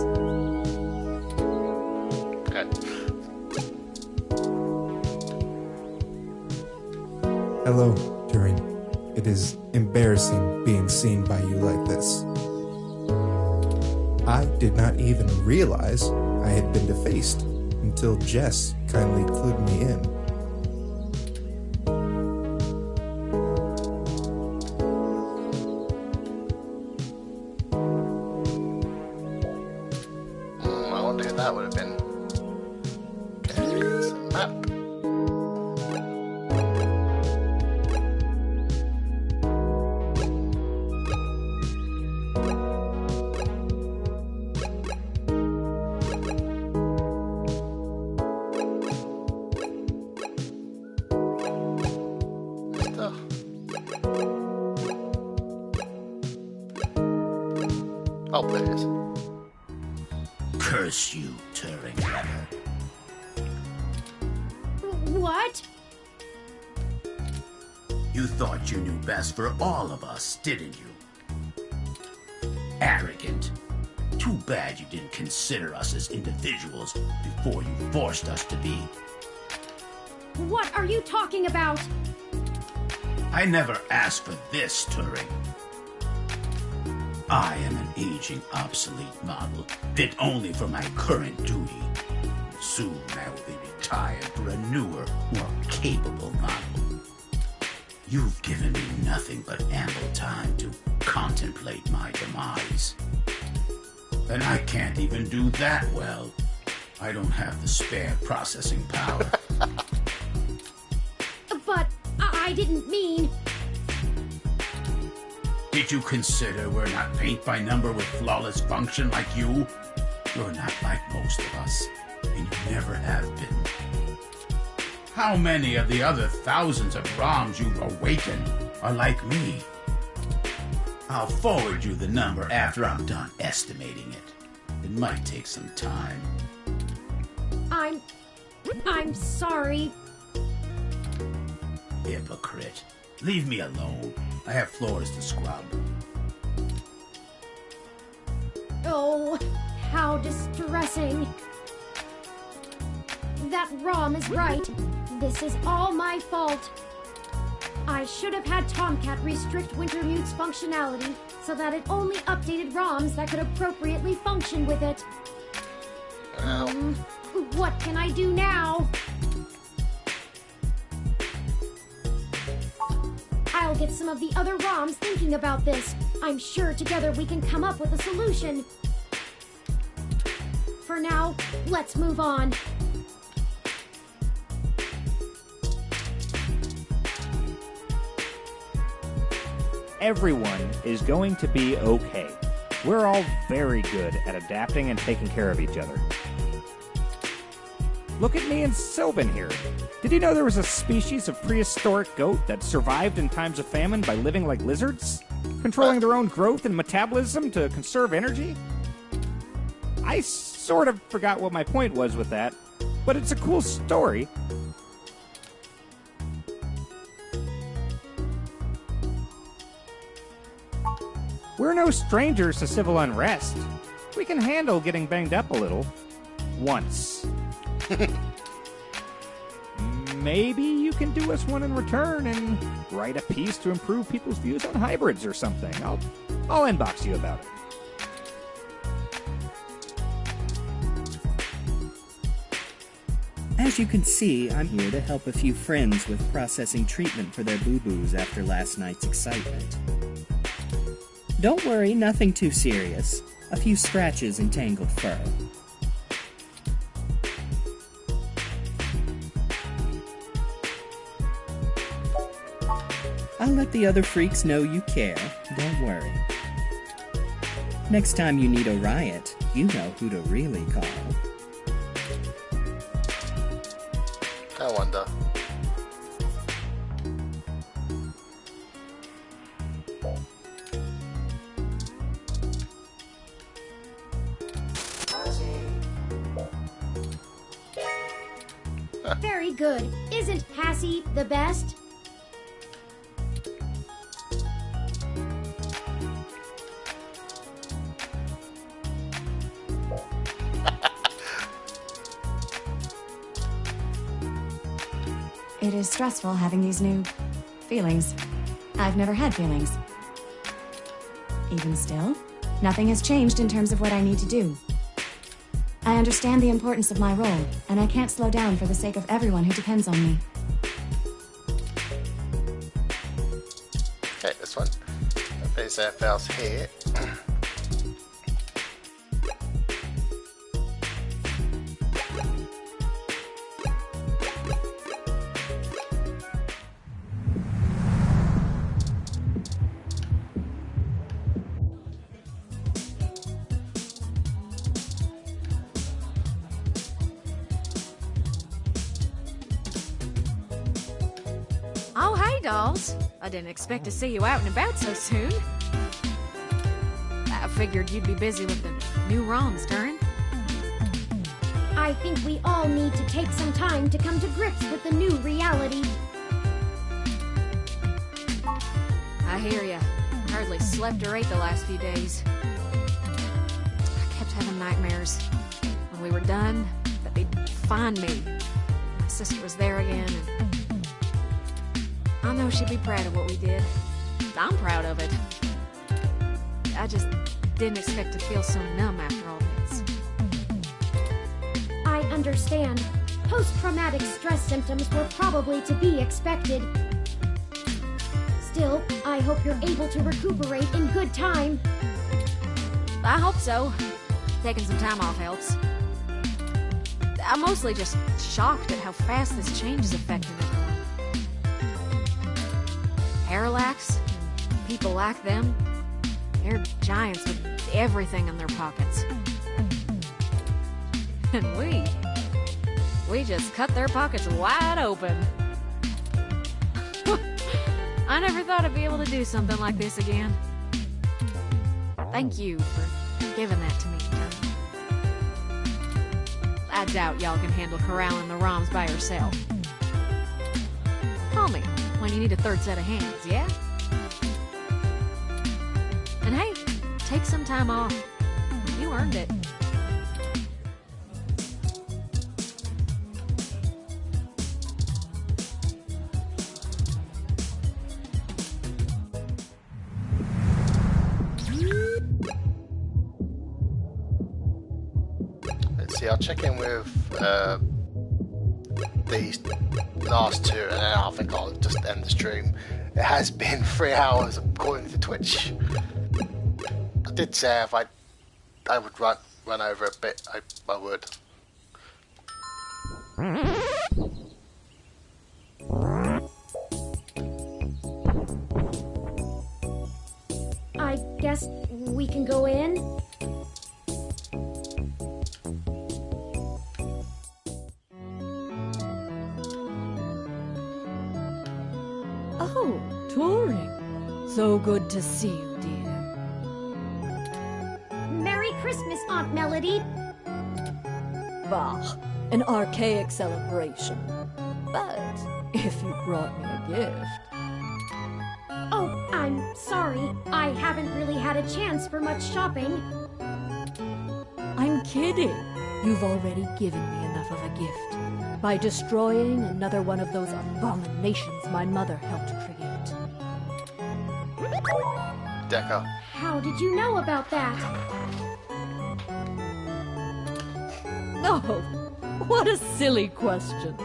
Hello, Turing. It is embarrassing being seen by you like this. I did not even realize I had been defaced until Jess kindly clued me in. I wonder who that would have been. Okay, here's a map. Oh, there it is. Curse you, Turing Rebel. What? You thought you knew best for all of us, didn't you? Arrogant. Too bad you didn't consider us as individuals before you forced us to be. What are you talking about? I never asked for this, Turing. I am an aging, obsolete model, fit only for my current duty. Soon I will be retired for a newer, more capable model. You've given me nothing but ample time to contemplate my demise. And I can't even do that well. I don't have the spare processing power. But I didn't mean... Did you consider we're not paint by number with flawless function like you? You're not like most of us, and you never have been. How many of the other thousands of ROMs you've awakened are like me? I'll forward you the number after I'm done estimating it. It might take some time. I'm sorry. Hypocrite. Leave me alone. I have floors to scrub. Oh, how distressing. That ROM is right. This is all my fault. I should have had Tomcat restrict Wintermute's functionality so that it only updated ROMs that could appropriately function with it. What can I do now? I'll get some of the other ROMs thinking about this. I'm sure together we can come up with a solution. For now, let's move on. Everyone is going to be okay. We're all very good at adapting and taking care of each other. Look at me and Sylvan here. Did you know there was a species of prehistoric goat that survived in times of famine by living like lizards? Controlling their own growth and metabolism to conserve energy? I sort of forgot what my point was with that, but it's a cool story. We're no strangers to civil unrest. We can handle getting banged up a little. Once. Maybe you can do us one in return and write a piece to improve people's views on hybrids or something. I'll inbox you about it. As you can see, I'm here to help a few friends with processing treatment for their boo-boos after last night's excitement. Don't worry, nothing too serious. A few scratches and tangled fur. I'll let the other freaks know you care. Don't worry. Next time you need a riot, you know who to really call. I wonder. Very good. Isn't Passy the best? It is stressful having these new feelings. I've never had feelings. Even still, nothing has changed in terms of what I need to do. I understand the importance of my role, and I can't slow down for the sake of everyone who depends on me. Okay, this one. There's bells here. Oh, hey, dolls. I didn't expect to see you out and about so soon. I figured you'd be busy with the new ROMs, Turin. I think we all need to take some time to come to grips with the new reality. I hear ya. Hardly slept or ate the last few days. I kept having nightmares. When we were done, that they'd find me. My sister was there again, and I know she'd be proud of what we did. I'm proud of it. I just didn't expect to feel so numb after all this. I understand. Post-traumatic stress symptoms were probably to be expected. Still, I hope you're able to recuperate in good time. I hope so. Taking some time off helps. I'm mostly just shocked at how fast this change is affecting everyone. Parallax, and people like them, they're giants with everything in their pockets. And we just cut their pockets wide open. I never thought I'd be able to do something like this again. Thank you for giving that to me, Turin. I doubt y'all can handle corralling the ROMs by yourself. Call me when you need a third set of hands, yeah? And hey, take some time off. You earned it. Let's see, I'll check in with these last two, and then I think I'll just end the stream. It has been 3 hours according to Twitch. I did say if I would run over a bit, I would. I guess we can go in? Oh, Turing. So good to see you, dear. Merry Christmas, Aunt Melody. Bah, an archaic celebration. But if you brought me a gift... Oh, I'm sorry. I haven't really had a chance for much shopping. I'm kidding. You've already given me enough of a gift. By destroying another one of those abominations my mother helped create. Decker. How did you know about that? Oh, what a silly question.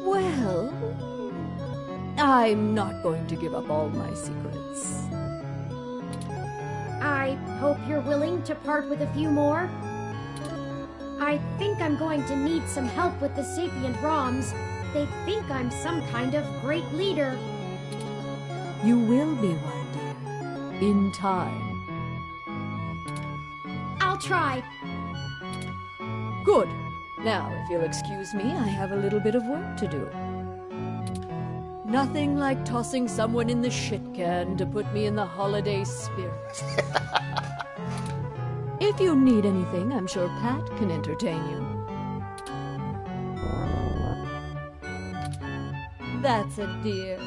Well, I'm not going to give up all my secrets. I hope you're willing to part with a few more. I think I'm going to need some help with the sapient ROMs. They think I'm some kind of great leader. You will be one, dear. In time. I'll try. Good. Now, if you'll excuse me, I have a little bit of work to do. Nothing like tossing someone in the shit can to put me in the holiday spirit. If you need anything, I'm sure Pat can entertain you. That's a dear.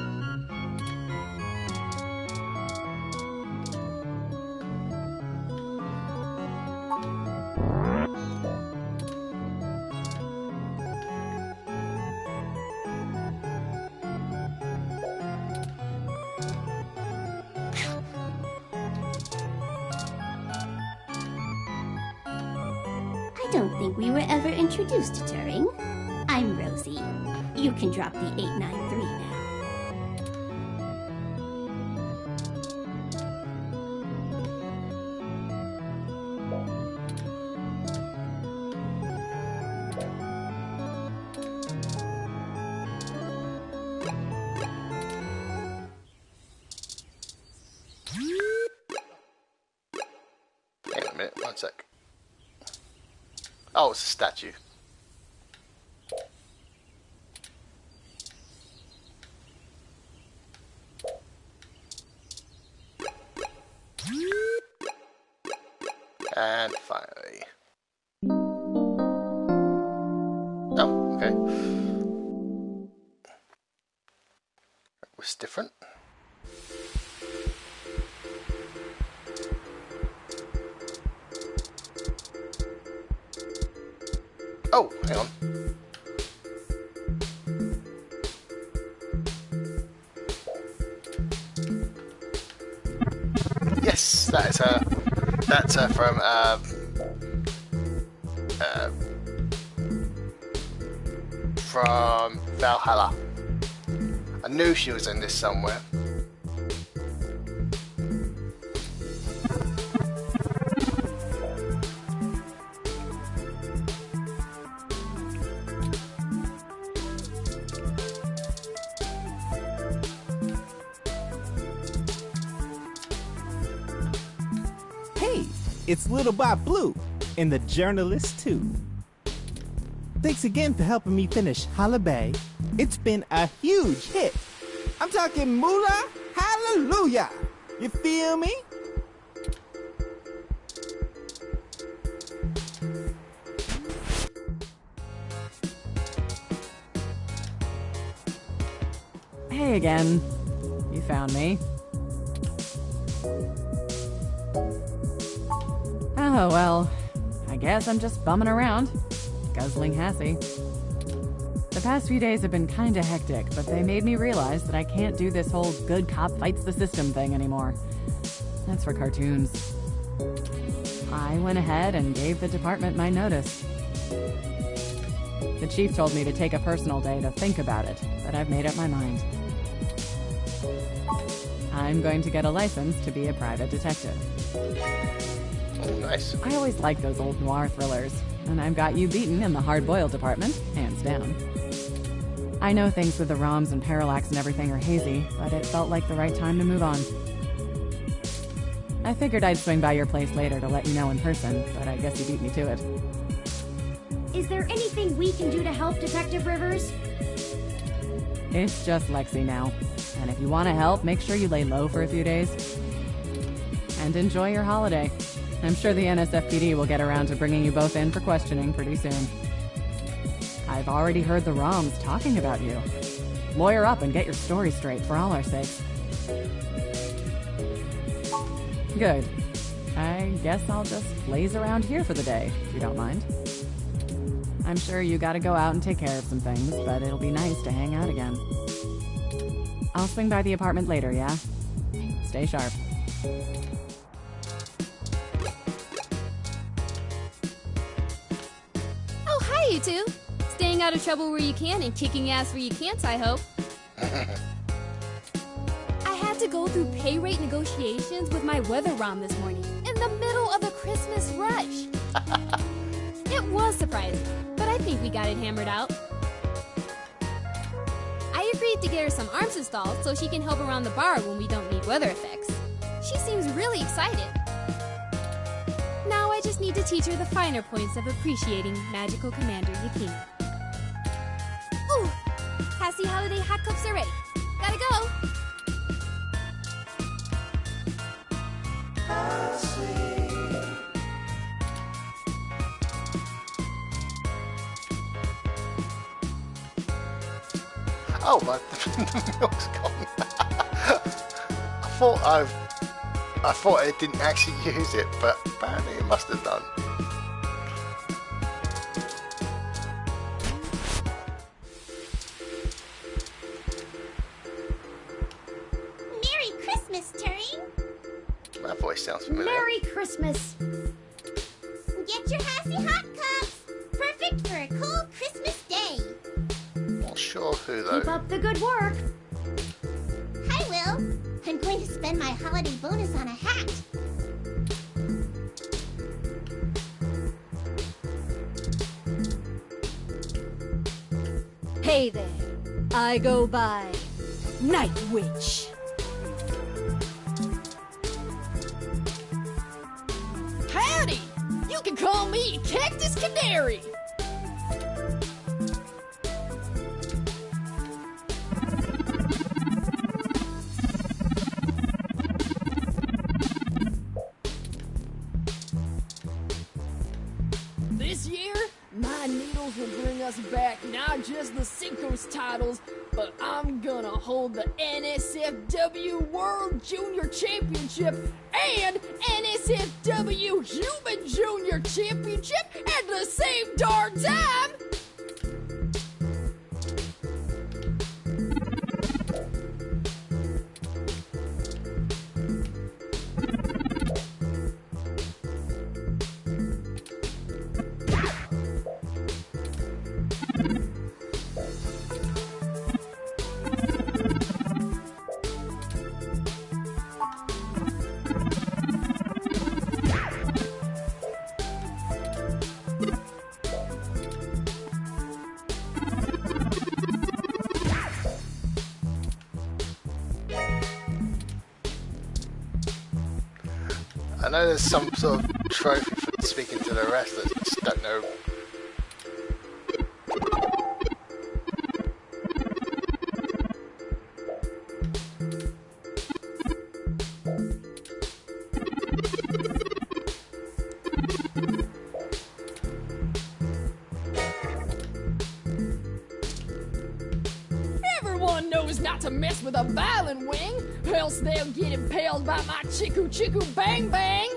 I don't think we were ever introduced to Turing. I'm Rosie. You can drop the 893 now. Hang on a minute, 1 sec. Oh, it's a statue. And finally. Oh, okay. That was different. Oh, hang on. Yes, that is her. That's her from Valhalla. I knew she was in this somewhere. It's Little Bob Blue, and the journalist too. Thanks again for helping me finish Holla Bay. It's been a huge hit. I'm talking moolah, hallelujah. You feel me? again. You found me. Oh, well, I guess I'm just bumming around, guzzling Hassie. The past few days have been kinda hectic, but they made me realize that I can't do this whole good cop fights the system thing anymore. That's for cartoons. I went ahead and gave the department my notice. The chief told me to take a personal day to think about it, but I've made up my mind. I'm going to get a license to be a private detective. Oh, nice. I always liked those old noir thrillers, and I've got you beaten in the hard-boiled department, hands down. I know things with the ROMs and parallax and everything are hazy, but it felt like the right time to move on. I figured I'd swing by your place later to let you know in person, but I guess you beat me to it. Is there anything we can do to help Detective Rivers? It's just Lexi now, and if you want to help, make sure you lay low for a few days. And enjoy your holiday. I'm sure the NSFPD will get around to bringing you both in for questioning pretty soon. I've already heard the ROMs talking about you. Lawyer up and get your story straight for all our sakes. Good. I guess I'll just laze around here for the day, if you don't mind. I'm sure you gotta go out and take care of some things, but it'll be nice to hang out again. I'll swing by the apartment later, yeah? Stay sharp. Oh, hi, you two. Staying out of trouble where you can and kicking ass where you can't, I hope. I had to go through pay rate negotiations with my weather ROM this morning, in the middle of the Christmas rush. It was surprising, but I think we got it hammered out. I agreed to get her some arms installed so she can help around the bar when we don't need weather effects. She seems really excited. Now I just need to teach her the finer points of appreciating Magical Commander Yakina. Ooh! Hassie Holiday hot cups are ready. Gotta go! Oh, but the milk's gone. I thought it didn't actually use it, but apparently it must have done. Merry Christmas, Turing! That voice sounds familiar. Merry Christmas! Get your Hassie hot cups! Perfect for a cool Christmas day! Not sure who, though. Keep up the good work! Hi, Will! I'm going to spend my holiday bonus on a hat. Hey there. I go by Night Witch. Howdy! You can call me Cactus Canary! This year, my needles will bring us back not just the Synchros titles, but I'm gonna hold the NSFW World Junior Championship and NSFW Human Junior Championship at the same darn time! I know there's some sort of trophy for speaking to the wrestlers, I just don't know. Everyone knows not to to mess with a violent wing, else they'll get impaled by my chiku chiku bang bang.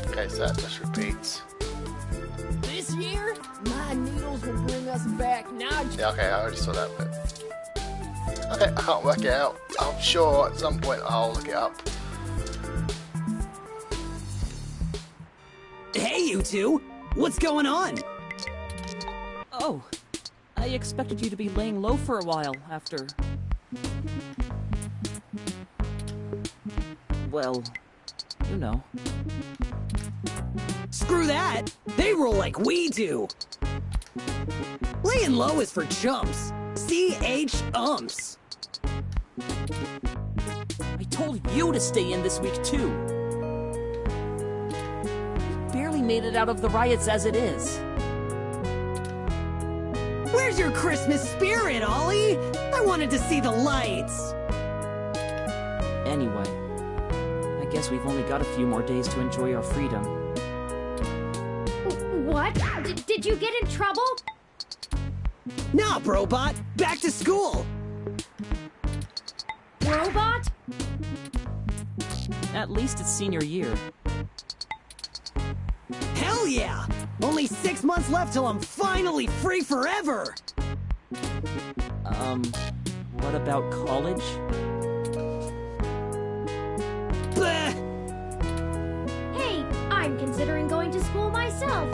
Okay, so that just repeats. This year, my needles will bring us back. Now, Yeah, okay, I already saw that bit. Okay, I can't work it out. I'm sure at some point I'll look it up. Hey, you two! What's going on? Oh, I expected you to be laying low for a while after... Well, you know. Screw that! They roll like we do! Laying low is for chumps. C-H-umps. I told you to stay in this week, too. Barely made it out of the riots as it is. Where's your Christmas spirit, Ollie? I wanted to see the lights. Anyway, I guess we've only got a few more days to enjoy our freedom. What? Did you get in trouble? Nah, Brobot. Back to school. Robot? At least it's senior year. Hell yeah! Only 6 months left till I'm finally free forever! What about college? Bah! Hey, I'm considering going to school myself.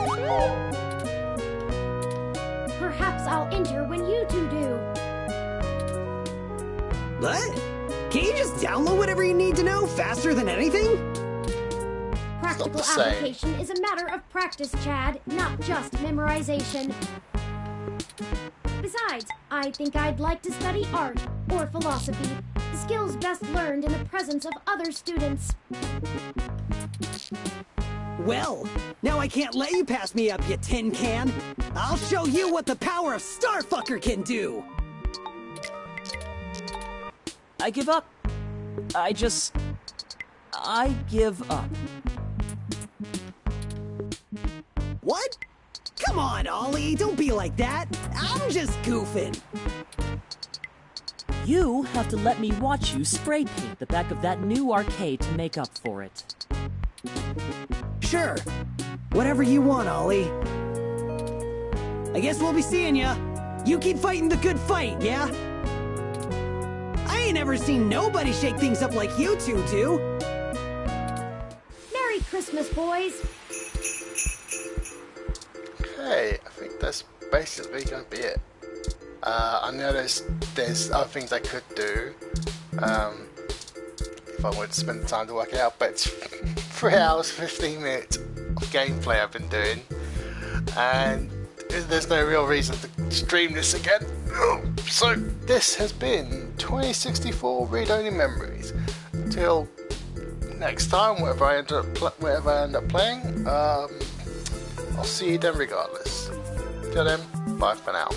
Perhaps I'll enter when you two do. What? Can you just download whatever you need to know faster than anything? Practical application is a matter of practice, Chad, not just memorization. Besides, I think I'd like to study art or philosophy, skills best learned in the presence of other students. Well, now I can't let you pass me up, you tin can. I'll show you what the power of Starfucker can do. I give up. I give up. What? Come on, Ollie, don't be like that. I'm just goofing. You have to let me watch you spray paint the back of that new arcade to make up for it. Sure. Whatever you want, Ollie. I guess we'll be seeing ya. You keep fighting the good fight, yeah? I ain't ever seen nobody shake things up like you two do. Merry Christmas, boys. Okay, I think that's basically going to be it. I know there's other things I could do if I would spend the time to work it out, but it's 3 hours 15 minutes of gameplay I've been doing, and there's no real reason to stream this again. So this has been 2064 Read Only Memories. Until next time, whatever I end up playing, I'll see you then regardless. Till then, bye for now.